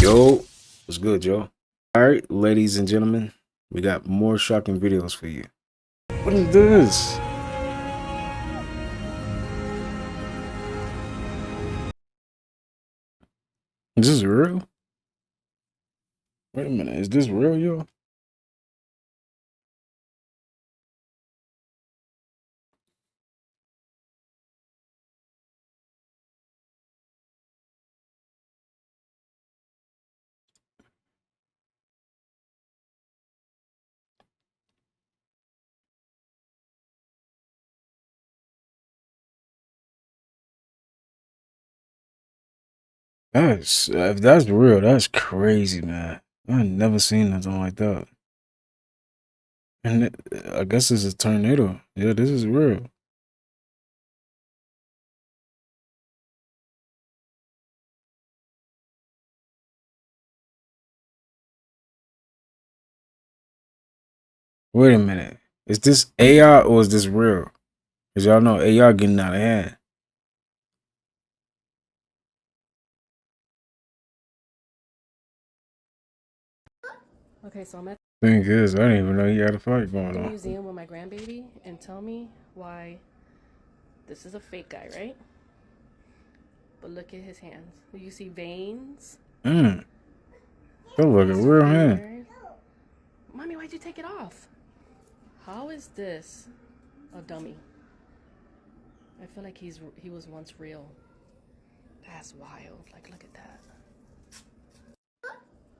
Yo, what's good, Joe? All right, ladies and gentlemen, we got more shocking videos for you. What is this? Is this real? Wait a minute, is this real, yo? If that's real, that's crazy, man. I never seen nothing like that. And I guess it's a tornado. Yeah, this is real. Wait a minute. Is this AI or is this real? Cause y'all know AI getting out of hand. Okay, so I'm at Thing is, I didn't even know you had a fight going the on. museum with my grandbaby, and tell me why this is a fake guy, right? But look at his hands. You see veins? That look a real hand. Mommy, why'd you take it off? How is this a dummy? I feel like he was once real. That's wild. Like, look at that.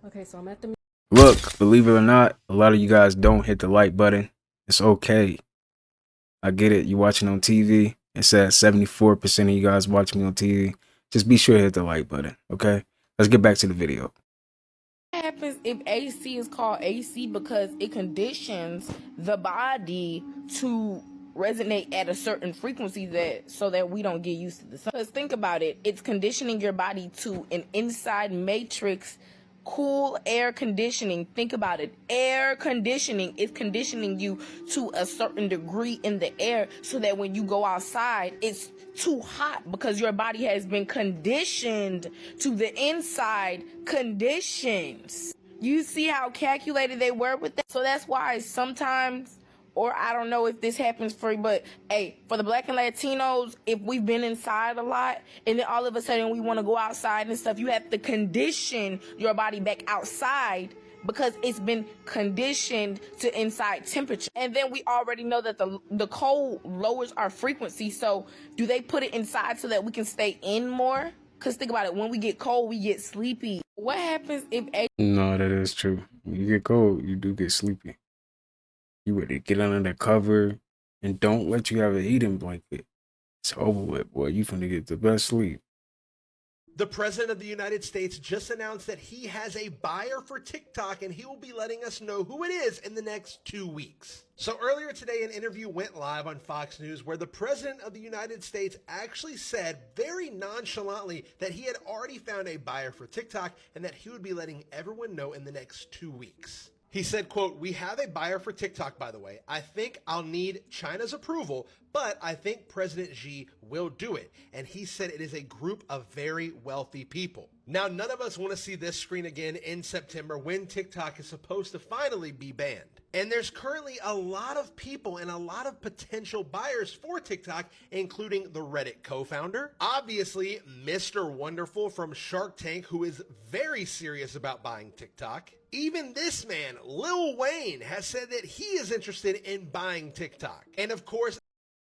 Okay, so I'm at the Look, believe it or not, a lot of you guys don't hit the like button. It's okay. I get it. You watching on TV. It says 74% of you guys watch me on TV. Just be sure to hit the like button, okay? Let's get back to the video. What happens if AC is called AC because it conditions the body to resonate at a certain frequency so that we don't get used to the sun? Because think about it, it's conditioning your body to an inside matrix cool air conditioning. Think about it. Air conditioning is conditioning you to a certain degree in the air so that when you go outside, it's too hot because your body has been conditioned to the inside conditions. You see how calculated they were with that? So that's why sometimes, or I don't know if this happens for you, but hey, for the Black and Latinos, if we've been inside a lot and then all of a sudden we want to go outside and stuff, you have to condition your body back outside because it's been conditioned to inside temperature. And then we already know that the cold lowers our frequency. So do they put it inside so that we can stay in more? Because think about it, when we get cold, we get sleepy. What happens if No, that is true. When you get cold, you do get sleepy. You ready to get under the cover and don't let you have a heating blanket. It's over with, boy. You finna get the best sleep. The President of the United States just announced that he has a buyer for TikTok and he will be letting us know who it is in the next 2 weeks. So earlier today, an interview went live on Fox News where the President of the United States actually said very nonchalantly that he had already found a buyer for TikTok and that he would be letting everyone know in the next 2 weeks. He said, quote, "We have a buyer for TikTok, by the way. I think I'll need China's approval, but I think President Xi will do it." And he said it is a group of very wealthy people. Now, none of us want to see this screen again in September when TikTok is supposed to finally be banned. And there's currently a lot of people and a lot of potential buyers for TikTok, including the Reddit co-founder, obviously Mr. Wonderful from Shark Tank, who is very serious about buying TikTok. Even this man, Lil Wayne, has said that he is interested in buying TikTok. And of course,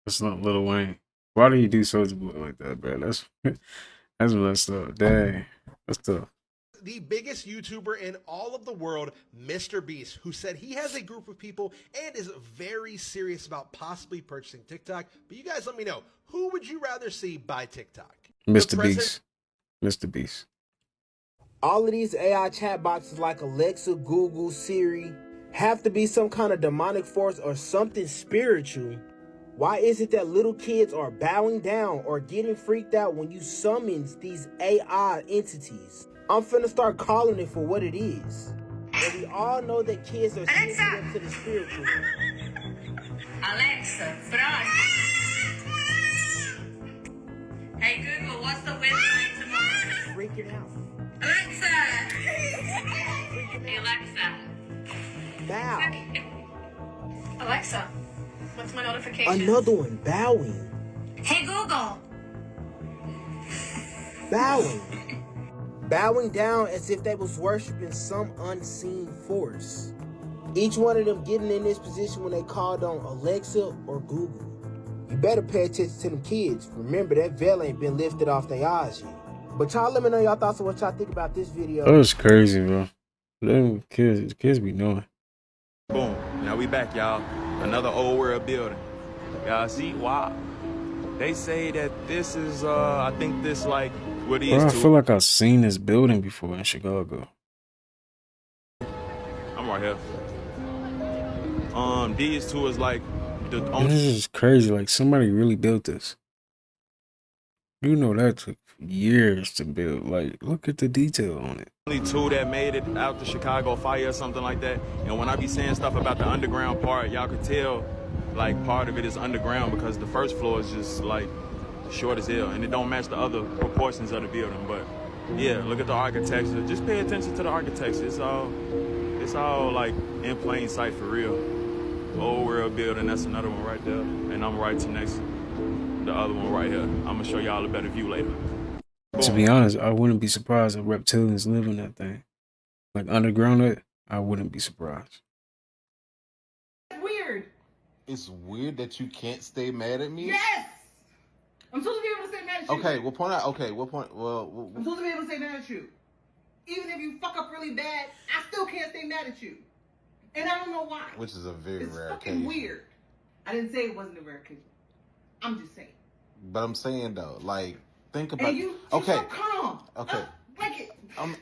That's not Lil Wayne. Why do you do Soulja Boy like that, bro? That's messed up. Dang, that's tough. The biggest YouTuber in all of the world, Mr. Beast, who said he has a group of people and is very serious about possibly purchasing TikTok. But you guys let me know, who would you rather see buy TikTok? Mr. Beast. Mr. Beast. All of these AI chatbots like Alexa, Google, Siri have to be some kind of demonic force or something spiritual. Why is it that little kids are bowing down or getting freaked out when you summons these AI entities? I'm finna start calling it for what it is. And we all know that kids are sensitive to the spiritual. Alexa, brush. Hey Google, what's the weather like tomorrow? Freaking out. Alexa, Alexa, what's my notification? Another one, bowing. Hey Google. Bowing. Bowing down as if they was worshiping some unseen force. Each one of them getting in this position when they called on Alexa or Google. You better pay attention to them kids. Remember, that veil ain't been lifted off their eyes yet. But y'all let me know y'all thoughts on what y'all think about this video. That was crazy, bro. Them kids be knowing. Boom. Now we back, y'all. Another old world building. Y'all see? Wow. They say that this is, I think this, like, what it is. Bro, I feel like I've seen this building before in Chicago. I'm right here. These two is like the This is crazy. Like, somebody really built this. You know that took years to build. Like, look at the detail on it. only two that made it out the Chicago fire or something like that. And when I be saying stuff about the underground part, y'all could tell, like, part of it is underground because the first floor is just, like, short as hell. And it don't match the other proportions of the building. But, yeah, look at the architecture. Just pay attention to the architecture. It's all like, in plain sight for real. Old world building, that's another one right there. And I'm right to next the other one right here. I'm gonna show y'all a better view later. To be honest, I wouldn't be surprised if reptilians live in that thing. Like underground it, I wouldn't be surprised. Weird. It's weird that you can't stay mad at me? Yes! I'm supposed to be able to stay mad at you. Okay, what point? Okay, what point? Well, I'm supposed to be able to stay mad at you. Even if you fuck up really bad, I still can't stay mad at you. And I don't know why. which is a very It's rare fucking occasion. weird. I didn't say it wasn't a rare occasion. I'm just saying. But I'm saying though, like, think about. And you okay, so calm. okay. Like it. I'm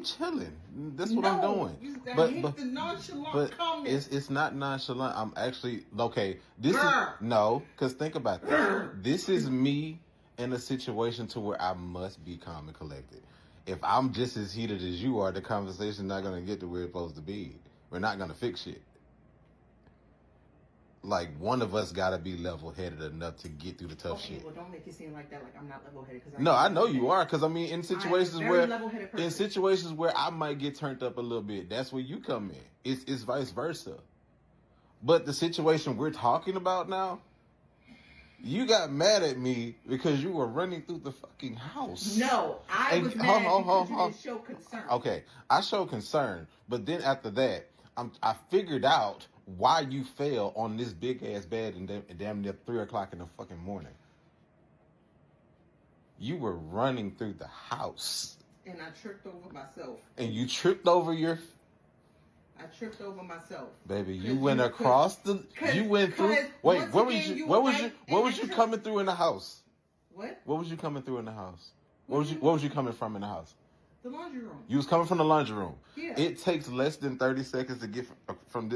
chilling. That's what I'm doing. But the nonchalant calmness. it's not nonchalant. I'm actually okay. This Grr. is no, because think about this. Grr. This is me in a situation to where I must be calm and collected. If I'm just as heated as you are, the conversation's not gonna get to where it's supposed to be. We're not gonna fix shit. Like, one of us gotta be level-headed enough to get through the tough shit. Well, don't make it seem like that, like I'm not level-headed. No, I know you are, because I mean, in situations where I might get turned up a little bit, that's where you come in. It's vice versa. But the situation we're talking about now, you got mad at me because you were running through the fucking house. No, I was mad because you didn't show concern. Okay, I show concern, but then after that, I figured out why you fell on this big ass bed and damn near 3 o'clock in the fucking morning. You were running through the house. And I tripped over myself. And you tripped over your... I tripped over myself. Baby, you went across the... You went through... Wait, what was you coming through in the house? What? What was you coming through in the house? What was you coming from in the house? The laundry room. You was coming from the laundry room. Yeah. It takes less than 30 seconds to get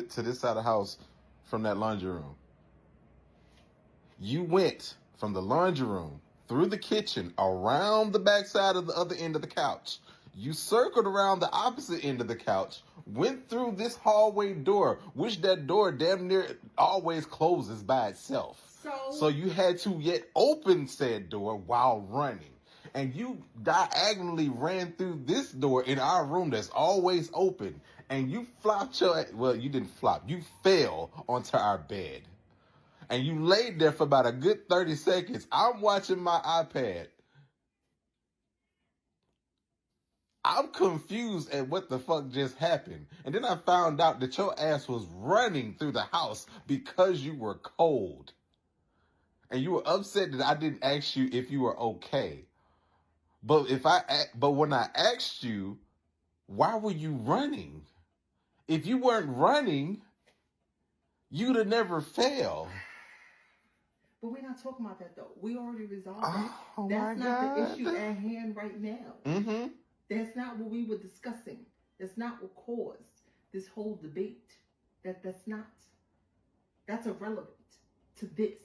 to this side of the house from that laundry room. You went from the laundry room through the kitchen, around the backside of the other end of the couch. You circled around the opposite end of the couch, went through this hallway door, which that door damn near always closes by itself. So you had to yet open said door while running. And you diagonally ran through this door in our room that's always open. And you flopped you didn't flop. You fell onto our bed. And you laid there for about a good 30 seconds. I'm watching my iPad. I'm confused at what the fuck just happened. And then I found out that your ass was running through the house because you were cold. And you were upset that I didn't ask you if you were okay. But when I asked you, why were you running? If you weren't running, you'd have never fell. But we're not talking about that though. We already resolved that. That's not the issue at hand right now. Mm-hmm. That's not what we were discussing. That's not what caused this whole debate. That's irrelevant to this.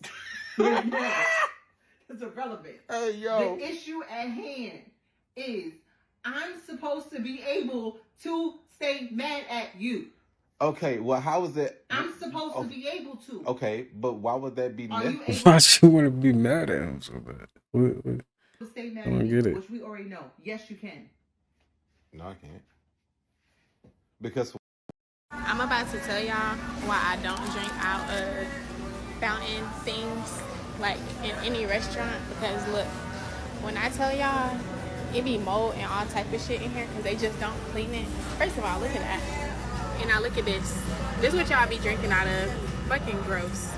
It's irrelevant. Hey, yo. The issue at hand is I'm supposed to be able to stay mad at you. Okay, well, how is that? I'm supposed to be able to. Okay, but why would that be necessary? Why she want to be mad at him so bad? What? Stay mad I don't at get me, it. which we already know. Yes, you can. No, I can't. Because I'm about to tell y'all why I don't drink out of fountain things like in any restaurant, because look, when I tell y'all it be mold and all type of shit in here because they just don't clean it. First of all, look at that. And now look at this. This is what y'all be drinking out of. Fucking gross.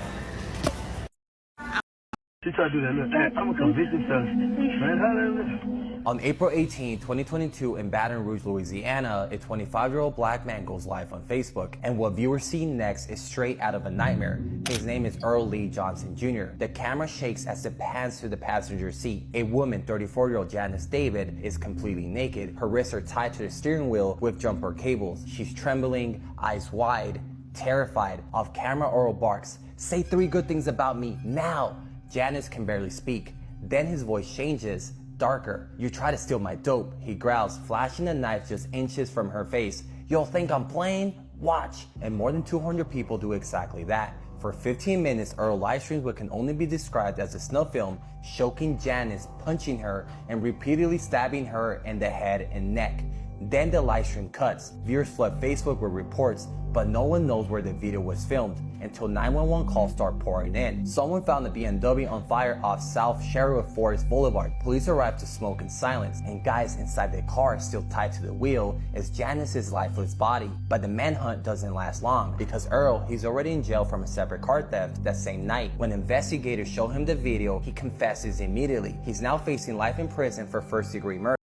She tried to do that. Look, hey, I'm a convicted felon. Man, hallelujah. On April 18, 2022, in Baton Rouge, Louisiana, a 25-year-old black man goes live on Facebook. And what viewers see next is straight out of a nightmare. His name is Earl Lee Johnson Jr. The camera shakes as it pans to the passenger seat. A woman, 34-year-old Janice David, is completely naked. Her wrists are tied to the steering wheel with jumper cables. She's trembling, eyes wide, terrified. Off camera, Earl barks, "Say 3 good things about me, now!" Janice can barely speak. Then his voice changes, darker. "You try to steal my dope," he growls, flashing a knife just inches from her face. "You'll think I'm playing? Watch." And more than 200 people do exactly that. For 15 minutes, Earl live streams what can only be described as a snuff film, choking Janice, punching her, and repeatedly stabbing her in the head and neck. Then the live stream cuts. Viewers flood Facebook with reports, but no one knows where the video was filmed until 911 calls start pouring in. Someone found a BMW on fire off South Sherwood Forest Boulevard. Police arrived to smoke in silence, and guys inside the car still tied to the wheel is Janice's lifeless body. But the manhunt doesn't last long because Earl, he's already in jail from a separate car theft that same night. When investigators show him the video, he confesses immediately. He's now facing life in prison for first-degree murder.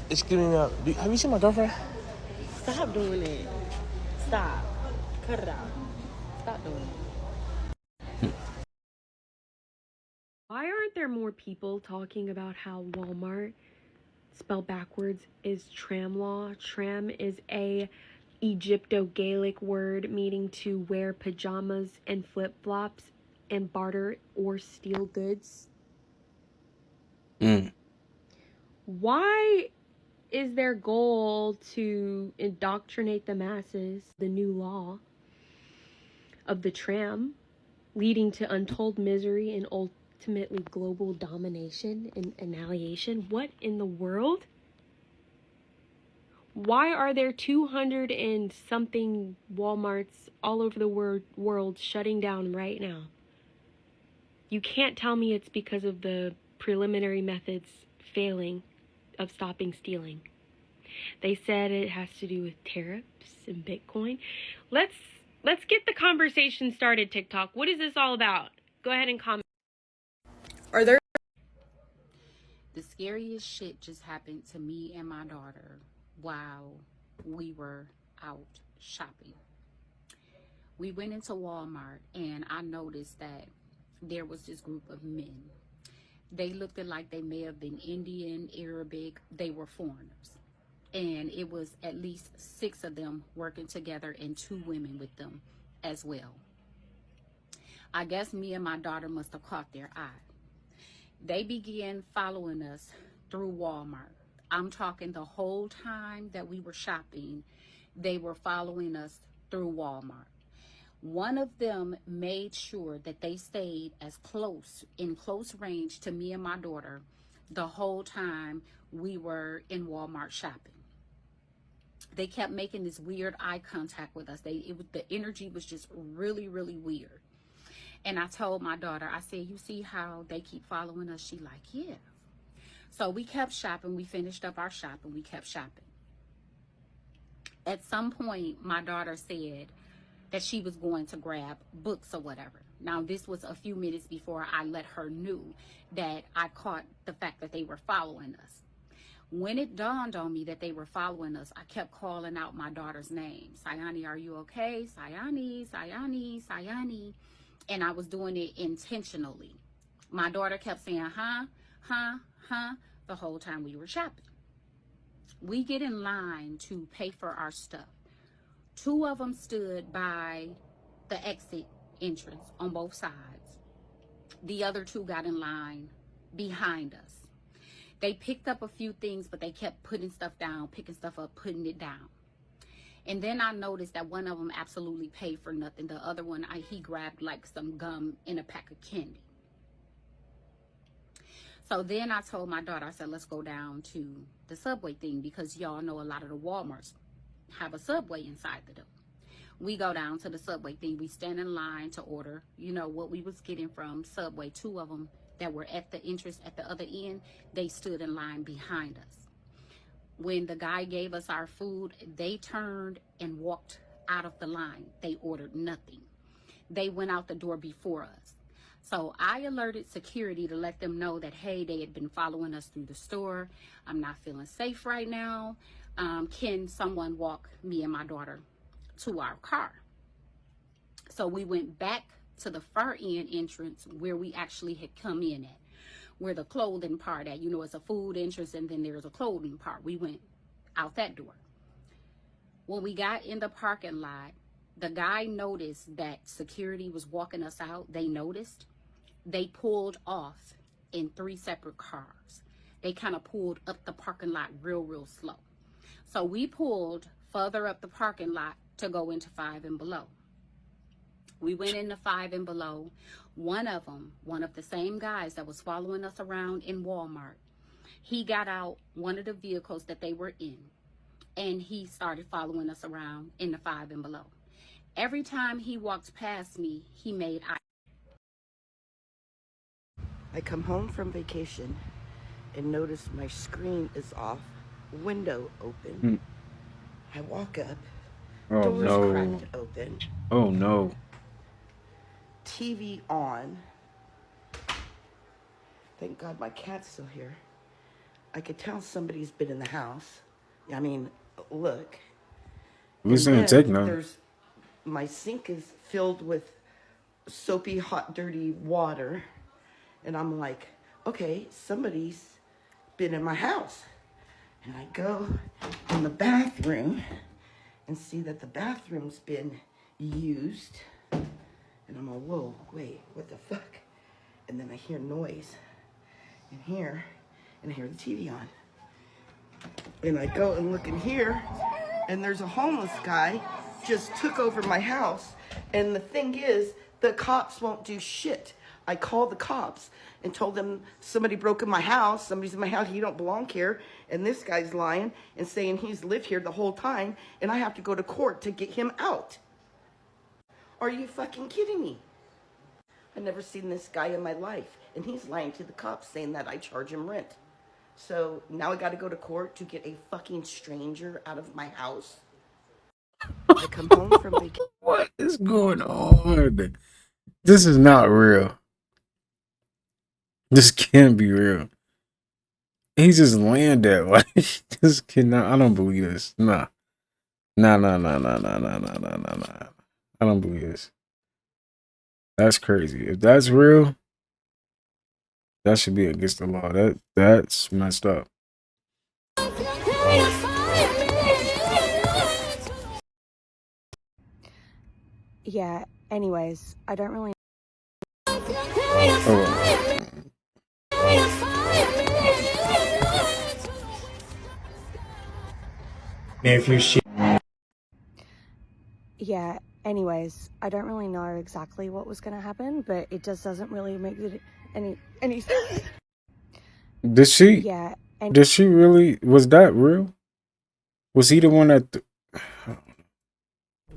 Excuse me now. Have you seen my girlfriend? Stop doing it. Stop. Cut it out. Stop doing it. Why aren't there more people talking about how Walmart, spelled backwards, is tram law? Tram is a Egypto-Gaelic word meaning to wear pajamas and flip-flops and barter or steal goods. Why is their goal to indoctrinate the masses, the new law of the tram, leading to untold misery and ultimately global domination and annihilation? What in the world? Why are there 200 and something Walmarts all over the world shutting down right now? You can't tell me it's because of the preliminary methods failing of stopping stealing. They said it has to do with tariffs and Bitcoin. Let's get the conversation started, TikTok. What is this all about? Go ahead and comment. Are there... The scariest shit just happened to me and my daughter while we were out shopping. We went into Walmart and I noticed that there was this group of men. They looked like they may have been Indian, Arabic. They were foreigners. And it was at least 6 of them working together and 2 women with them as well. I guess me and my daughter must have caught their eye. They began following us through Walmart. I'm talking the whole time that we were shopping, they were following us through Walmart. One of them made sure that they stayed in close range to me and my daughter the whole time we were in Walmart shopping. They kept making this weird eye contact with us. The energy was just really, really weird. And I told my daughter, I said, "You see how they keep following us?" She like, "Yeah." So we kept shopping. We finished up our shopping. We kept shopping. At some point, my daughter said that she was going to grab books or whatever. Now, this was a few minutes before I let her know that I caught the fact that they were following us. When it dawned on me that they were following us, I kept calling out my daughter's name. "Sayani, are you okay? Sayani, Sayani, Sayani." And I was doing it intentionally. My daughter kept saying, "Huh, huh, huh," the whole time we were shopping. We get in line to pay for our stuff. 2 of them stood by the exit entrance on both sides. The other 2 got in line behind us. They picked up a few things, but they kept putting stuff down, picking stuff up, putting it down. And then I noticed that one of them absolutely paid for nothing. The other one, he grabbed like some gum and a pack of candy. So then I told my daughter, I said, "Let's go down to the subway thing," because y'all know a lot of the Walmarts have a Subway inside the door. We go down to the Subway thing. We stand in line to order, you know, what we was getting from Subway. Two of them that were at the entrance at the other end, they stood in line behind us. When the guy gave us our food, they turned and walked out of the line. They ordered nothing. They went out the door before us. So I alerted security to let them know that, hey, they had been following us through the store. I'm not feeling safe right now. Can someone walk me and my daughter to our car? So we went back to the far end entrance where we actually had come in at, where the clothing part at, you know, it's a food entrance and then there's a clothing part. We went out that door. When we got in the parking lot, the guy noticed that security was walking us out. They noticed. They pulled off in 3 separate cars. They kind of pulled up the parking lot real slow. So we pulled further up the parking lot to go into 5 and below. We went into 5 and below. One of the same guys that was following us around in Walmart, he got out one of the vehicles that they were in, and he started following us around in the 5 and below. Every time he walked past me, he made eye. I come home from vacation and notice my screen is off, window open. I walk up, doors cracked open. Oh no. TV on. Thank God my cat's still here. I could tell somebody's been in the house. I mean, look. My sink is filled with soapy, hot, dirty water. And I'm like, okay, somebody's been in my house. And I go in the bathroom and see that the bathroom's been used. And I'm like, whoa, wait, what the fuck? And then I hear noise in here, and I hear the TV on. And I go and look in here, and there's a homeless guy just took over my house. And the thing is, the cops won't do shit. I called the cops and told them somebody broke in my house, somebody's in my house, he don't belong here, and this guy's lying and saying he's lived here the whole time, and I have to go to court to get him out. Are you fucking kidding me? I've never seen this guy in my life, and he's lying to the cops saying that I charge him rent. So now I gotta go to court to get a fucking stranger out of my house. I come home from vacation. What is going on? This is not real. This can't be real. He just landed like this cannot. I don't believe this. Nah. I don't believe this. That's crazy. If that's real, that should be against the law. That's messed up. Yeah, anyways, I don't really... Yeah, anyways, I don't really know exactly what was going to happen, but it just doesn't really make it any Did she? Yeah. Did she really? Was that real? Was he the one that...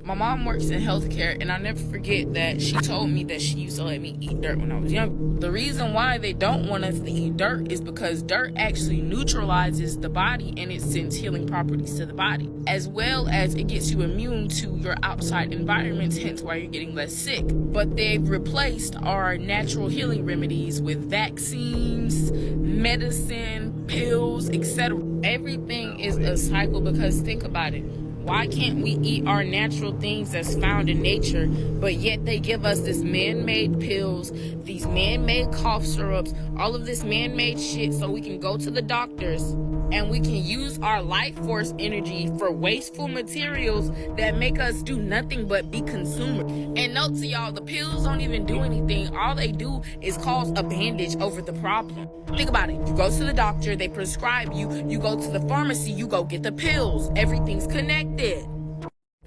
My mom works in healthcare, and I'll never forget that she told me that she used to let me eat dirt when I was young. The reason why they don't want us to eat dirt is because dirt actually neutralizes the body and it sends healing properties to the body, as well as it gets you immune to your outside environments, hence why you're getting less sick. But they've replaced our natural healing remedies with vaccines, medicine, pills, etc. Everything is a cycle, because think about it. Why can't we eat our natural things that's found in nature, but yet they give us this man-made pills, these man-made cough syrups, all of this man-made shit, so we can go to the doctors and we can use our life force energy for wasteful materials that make us do nothing but be consumers. And note to y'all, the pills don't even do anything. All they do is cause a bandage over the problem. Think about it. You go to the doctor, they prescribe you. You go to the pharmacy, you go get the pills. Everything's connected.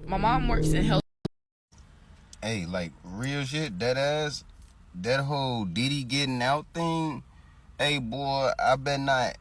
My mom works in health. Hey, like real shit, that ass, that whole Diddy getting out thing. Hey boy, I bet not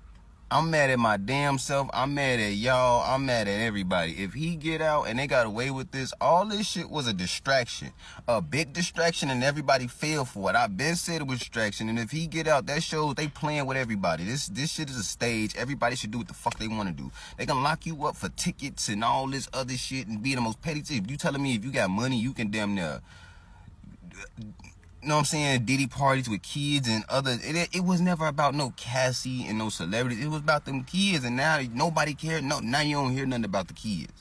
I'm mad at my damn self. I'm mad at y'all. I'm mad at everybody. If he get out and they got away with this, all this shit was a distraction. A big distraction, and everybody fell for it. I've been said it was distraction, and if he get out, that shows they playing with everybody. This shit is a stage. Everybody should do what the fuck they want to do. They can lock you up for tickets and all this other shit and be the most petty thing. You telling me if you got money, you can damn near... You know what I'm saying? Diddy parties with kids and other. It was never about no Cassie and no celebrities. It was about them kids, and now nobody cared. No, now you don't hear nothing about the kids.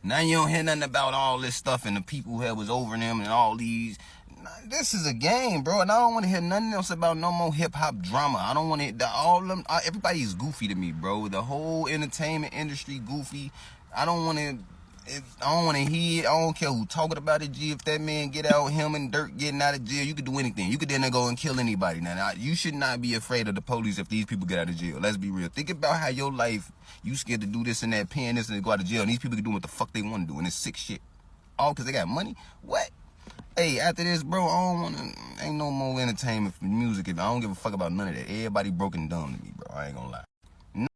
Now you don't hear nothing about all this stuff and the people who was over them and all these. This is a game, bro, and I don't want to hear nothing else about no more hip hop drama. I don't want to. All them. Everybody's goofy to me, bro. The whole entertainment industry goofy. I don't want to. I don't want to hear it. I don't care who talking about it, G. If that man get out, him and Dirk getting out of jail, you could do anything. You could then go and kill anybody. Now, you should not be afraid of the police if these people get out of jail. Let's be real. Think about how your life, you scared to do this and that, paying this and go out of jail, and these people can do what the fuck they want to do, and it's sick shit. All because they got money? What? Hey, after this, bro, I don't want to, ain't no more entertainment for music. I don't give a fuck about none of that. Everybody broke and dumb to me, bro. I ain't gonna lie.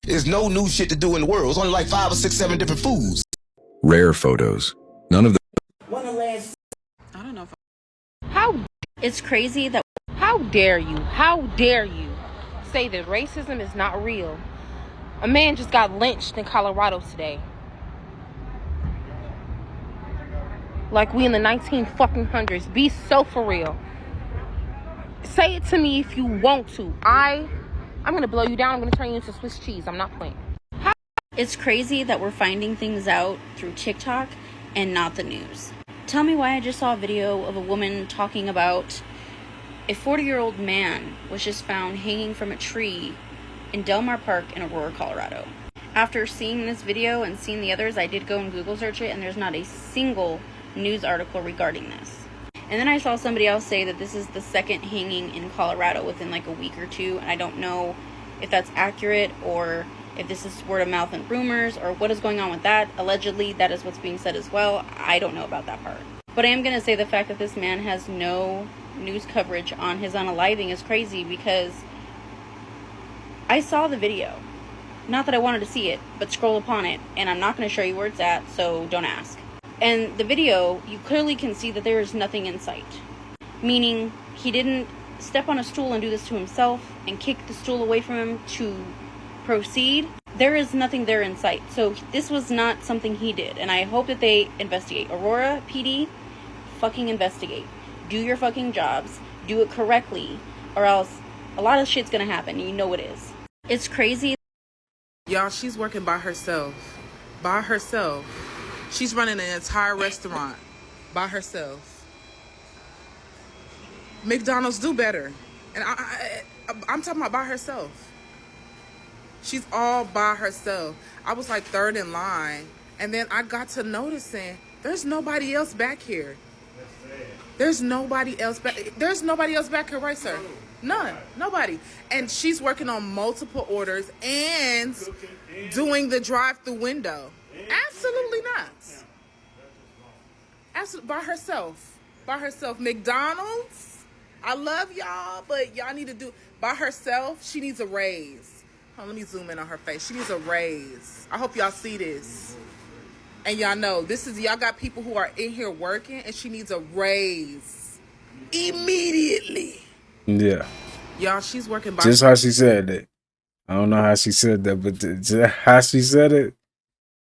There's no new shit to do in the world. There's only like 5 or 6, 7 different foods. Rare photos. None of the... I don't know if How it's crazy that how dare you say that racism is not real. A man just got lynched in Colorado today. Like we in the 1900s. Be so for real. Say it to me if you want to. I'm gonna blow you down. I'm gonna turn you into Swiss cheese. I'm not playing. It's crazy that we're finding things out through TikTok and not the news. Tell me why I just saw a video of a woman talking about a 40-year-old man was just found hanging from a tree in Del Mar Park in Aurora, Colorado. After seeing this video and seeing the others, I did go and Google search it, and there's not a single news article regarding this. And then I saw somebody else say that this is the second hanging in Colorado within like a week or two, and I don't know if that's accurate or if this is word of mouth and rumors or what is going on with that. Allegedly, that is what's being said as well. I don't know about that part. But I am going to say the fact that this man has no news coverage on his unaliving is crazy because I saw the video. Not that I wanted to see it, but scroll upon it. And I'm not going to show you where it's at, so don't ask. And the video, you clearly can see that there is nothing in sight. Meaning, he didn't step on a stool and do this to himself and kick the stool away from him to proceed. There is nothing there in sight. So this was not something he did. And I hope that they investigate. Aurora PD, fucking investigate. Do your fucking jobs. Do it correctly. Or else a lot of shit's gonna happen. You know it is. It's crazy. y'all, she's working by herself. By herself. She's running an entire restaurant by herself. McDonald's do better. And I'm talking about by herself. She's all by herself. I was like third in line. And then I got to noticing there's nobody else back here. There's nobody else back. There's nobody else back here, right, sir? None. Nobody. And she's working on multiple orders and doing the drive-through window. Absolutely not. Absolutely by herself. By herself. McDonald's, I love y'all, but y'all need to do by herself. She needs a raise. Hold on, let me zoom in on her face. She needs a raise. I hope y'all see this. And y'all know, this is, y'all got people who are in here working, and she needs a raise. Immediately. Yeah. Y'all, she's working by... Just how she said it. I don't know how she said that, but just how she said it,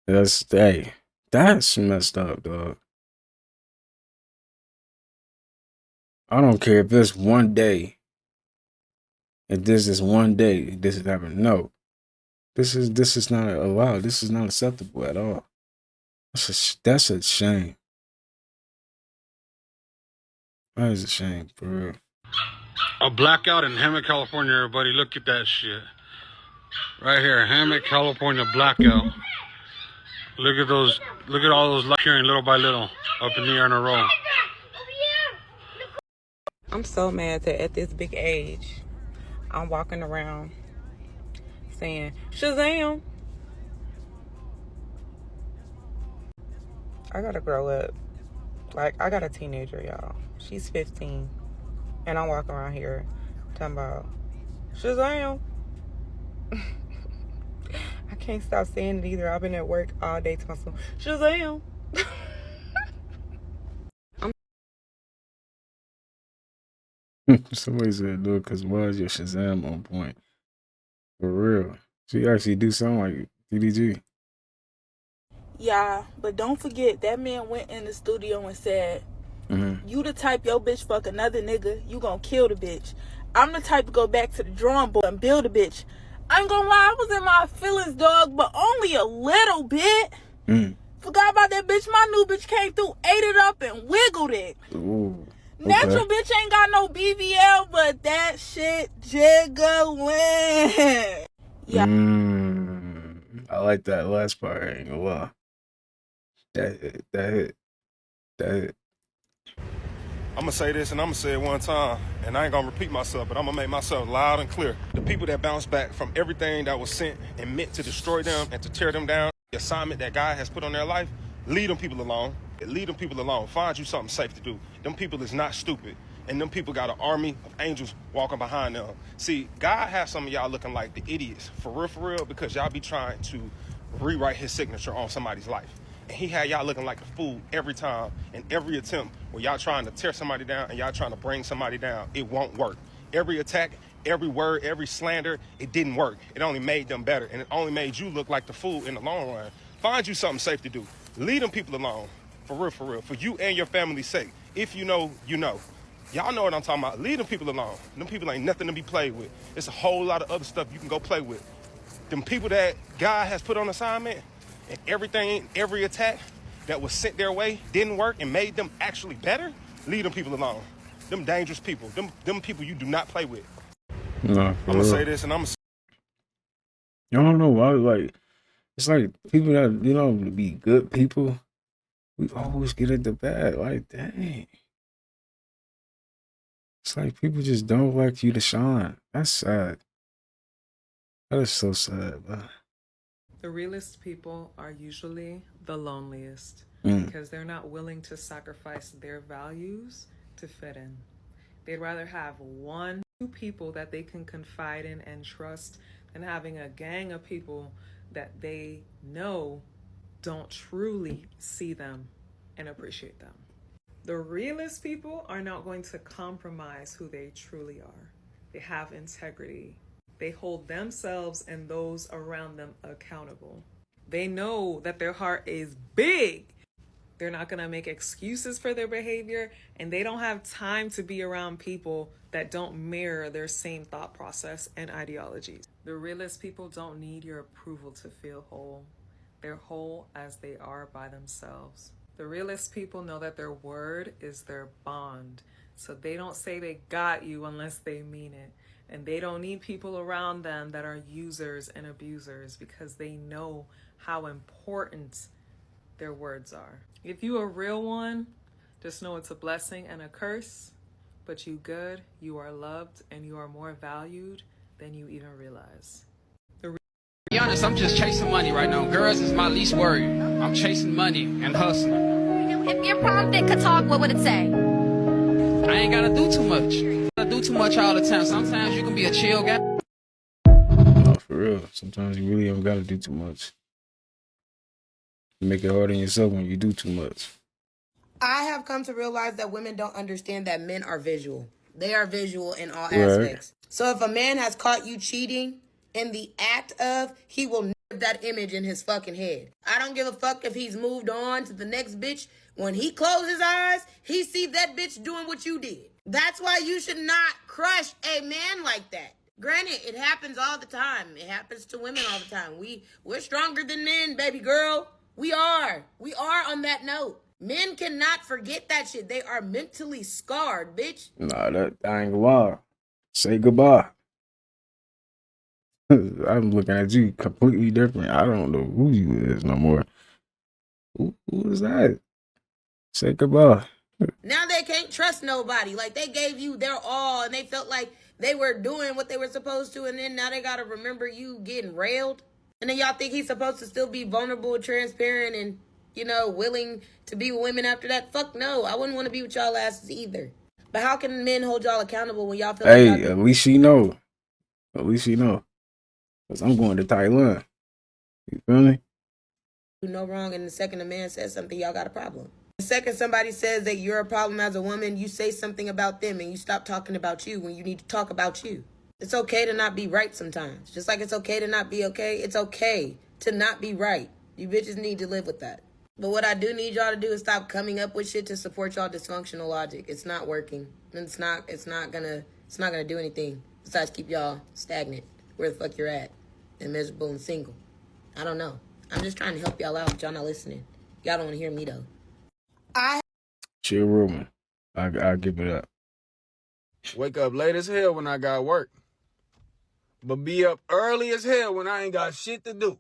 that's, hey, that's messed up, dog. I don't care if it's one day. If this is one day, this is happening. No. This is not allowed. This is not acceptable at all. That's a shame. That is a shame, for real. A blackout in Hammond, California, everybody. Look at that shit. Right here, Hammond, California blackout. Look at those, look at all those lights appearing little by little up in the air in a row. I'm so mad that at this big age, I'm walking around saying, Shazam. I gotta grow up. Like, I got a teenager, y'all. She's 15. And I'm walking around here talking about, Shazam. can't stop saying it either. I've been at work all day to myself. Shazam. Somebody said, "Look, cause why is your Shazam on point for real?" She actually do sound like DDG. Yeah, but don't forget that man went in the studio and said, you the type your bitch fuck another nigga, you gonna kill the bitch. I'm the type to go back to the drawing board and build a bitch. I ain't gonna lie, I was in my feelings, dog, but only a little bit. Forgot about that bitch. My new bitch came through, ate it up, and wiggled it. Ooh, okay. Natural bitch ain't got no BBL, but that shit jiggling. Yeah. I like that last part. I ain't gonna lie. That hit. I'm gonna say this and I'm gonna say it one time, and I ain't gonna repeat myself, but I'm gonna make myself loud and clear. The people that bounce back from everything that was sent and meant to destroy them and to tear them down, the assignment that God has put on their life, leave them people alone. Leave them people alone. Find you something safe to do. Them people is not stupid. And them people got an army of angels walking behind them. See, God has some of y'all looking like the idiots, for real, because y'all be trying to rewrite his signature on somebody's life. And he had y'all looking like a fool every time, and every attempt where y'all trying to tear somebody down and y'all trying to bring somebody down, it won't work. Every attack, every word, every slander, it didn't work. It only made them better, and it only made you look like the fool in the long run. Find you something safe to do. Leave them people alone, for real, for you and your family's sake. If you know, you know. Y'all know what I'm talking about. Leave them people alone. Them people ain't nothing to be played with. It's a whole lot of other stuff you can go play with. Them people that God has put on assignment, and everything, every attack that was sent their way didn't work and made them actually better, leave them people alone. Them dangerous people. Them people you do not play with. Nah, I'm gonna say this and I'm gonna I don't know why. Like, it's like people that be good people. We always get at the bad. Like, dang. It's like people just don't like you to shine. That's sad. That is so sad, man. The realest people are usually the loneliest because they're not willing to sacrifice their values to fit in. They'd rather have one, two people that they can confide in and trust than having a gang of people that they know don't truly see them and appreciate them. The realest people are not going to compromise who they truly are. They have integrity. They hold themselves and those around them accountable. They know that their heart is big. They're not going to make excuses for their behavior, and they don't have time to be around people that don't mirror their same thought process and ideologies. The realest people don't need your approval to feel whole. They're whole as they are by themselves. The realest people know that their word is their bond, so they don't say they got you unless they mean it. And they don't need people around them that are users and abusers because they know how important their words are. If you a real one, just know it's a blessing and a curse, but you good, you are loved, and you are more valued than you even realize. To be honest, I'm just chasing money right now. Girls is my least worry. I'm chasing money and hustling. If your prom dick could talk, what would it say? I ain't gotta do too much. I do too much all the time. Sometimes you can be a chill guy. No, for real. Sometimes you really don't gotta do too much. You make it hard on yourself when you do too much. I have come to realize that women don't understand that men are visual. They are visual in all aspects. So if a man has caught you cheating in the act of, he will never that image in his fucking head. I don't give a fuck if he's moved on to the next bitch. When he closes his eyes, he see that bitch doing what you did. That's why you should not crush a man like that. Granted, it happens all the time. It happens to women all the time. We're stronger than men, baby girl. We are on that note. Men cannot forget that shit. They are mentally scarred, bitch. Nah, that I ain't gonna lie. Say goodbye. I'm looking at you completely different. I don't know who you is no more. Who is that? Say goodbye. Now they can't trust nobody. Like, they gave you their all and they felt like they were doing what they were supposed to, and then now they gotta remember you getting railed. And then y'all think he's supposed to still be vulnerable, transparent, and, willing to be with women after that? Fuck no. I wouldn't want to be with y'all asses either. But how can men hold y'all accountable when y'all feel like y'all At least she know. At least she know. Because I'm going to Thailand. You feel me? Do no wrong, and the second a man says something, y'all got a problem. The second somebody says that you're a problem as a woman, you say something about them and you stop talking about you when you need to talk about you. It's okay to not be right sometimes. Just like it's okay to not be okay, it's okay to not be right. You bitches need to live with that. But what I do need y'all to do is stop coming up with shit to support y'all dysfunctional logic. It's not working. It's not gonna do anything besides keep y'all stagnant where the fuck you're at and miserable and single. I don't know. I'm just trying to help y'all out, but y'all not listening. Y'all don't want to hear me though. Chill room. I give it up. Wake up late as hell when I got work. But be up early as hell when I ain't got shit to do.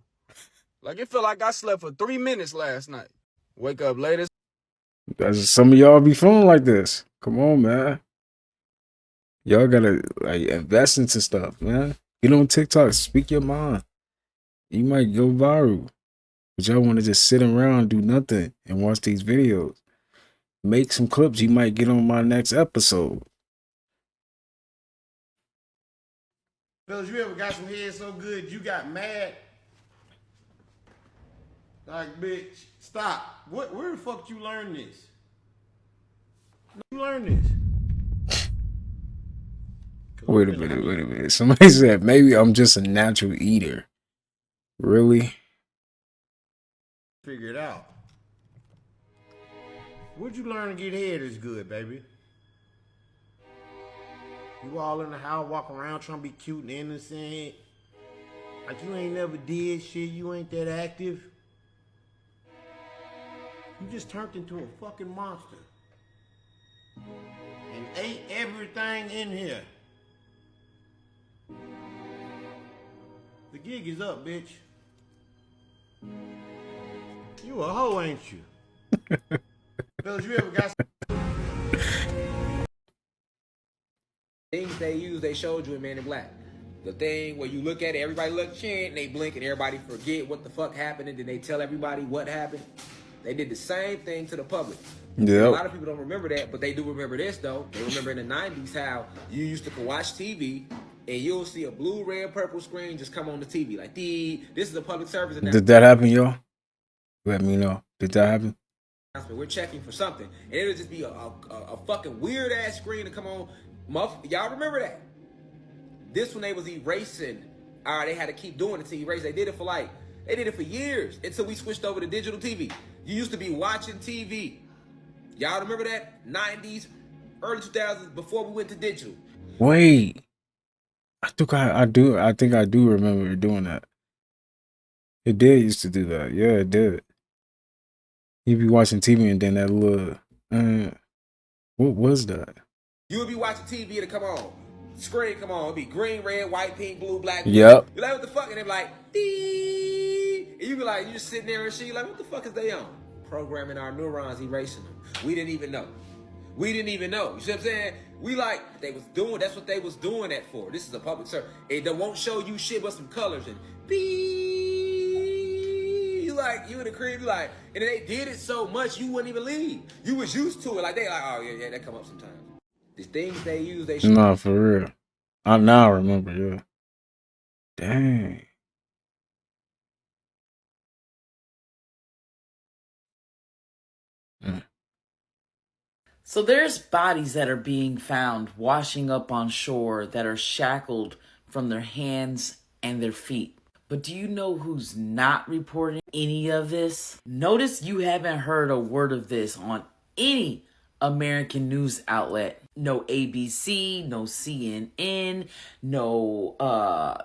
Like it feel like I slept for 3 minutes last night. Wake up late as Some of y'all be feeling like this. Come on, man. Y'all gotta like invest into stuff, man. Get on TikTok, speak your mind. You might go viral. But y'all want to just sit around, do nothing, and watch these videos. Make some clips. You might get on my next episode. Fellas, you ever got some head so good you got mad? Like, bitch, stop. Where the fuck you learn this? You learn this? Wait a minute. Somebody said maybe I'm just a natural eater. Really? Figure it out. Where'd you learn to get head as good, baby? You all in the house walking around trying to be cute and innocent. Like you ain't never did shit, you ain't that active. You just turned into a fucking monster. And ate everything in here. The gig is up, bitch. You a hoe, ain't you? Fellas, you ever got things they use, they showed you in Men in Black. The thing where you look at it, everybody look chin, and they blink, and everybody forget what the fuck happened, and then they tell everybody what happened. They did the same thing to the public. Yeah. A lot of people don't remember that, but they do remember this though. They remember in the 90s how you used to watch TV, and you'll see a blue, red, purple screen just come on the TV. Like, this is a public service announcement. Did that happen, y'all? Let me know. Did that happen? We're checking for something, and it'll just be a fucking weird ass screen to come on. Y'all remember that? This one they was erasing. All right, they had to keep doing it to erase. They did it for years until we switched over to digital TV. You used to be watching TV. Y'all remember that? 90s, early 2000s, before we went to digital. Wait. I think I do remember it doing that. It did used to do that. Yeah, it did. You'd be watching TV and then that little what was that? You would be watching TV to come on. Screen come on. It'd be green, red, white, pink, blue, black. Blue. Yep. You're like, what the fuck? And they're like, dee. And you be like, you just sitting there and shit, like, what the fuck is they on? Programming our neurons, erasing them. We didn't even know. You see what I'm saying? That's what they was doing that for. This is a public service. It won't show you shit but some colors and you in the crib, you like, and they did it so much you wouldn't even leave. You was used to it. Like they like, oh yeah, that come up sometimes. The things they use, they should. Nah, for real. I now remember, yeah. Dang. So there's bodies that are being found washing up on shore that are shackled from their hands and their feet. But do you know who's not reporting any of this? Notice you haven't heard a word of this on any American news outlet. No ABC, no CNN, no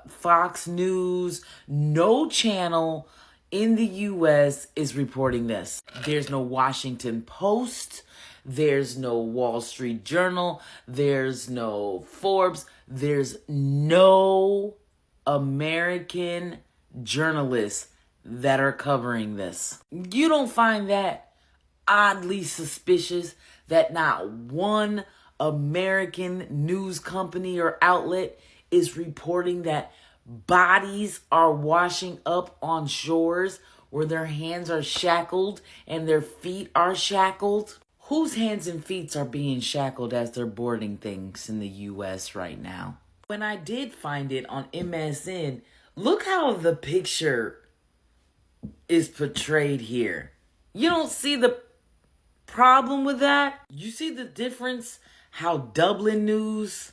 Fox News, no channel in the US is reporting this. There's no Washington Post. There's no Wall Street Journal. There's no Forbes. There's no American journalists that are covering this. You don't find that oddly suspicious that not one American news company or outlet is reporting that bodies are washing up on shores where their hands are shackled and their feet are shackled? Whose hands and feet are being shackled as they're boarding things in the US right now? When I did find it on MSN, look how the picture is portrayed here. You don't see the problem with that? You see the difference? How Dublin News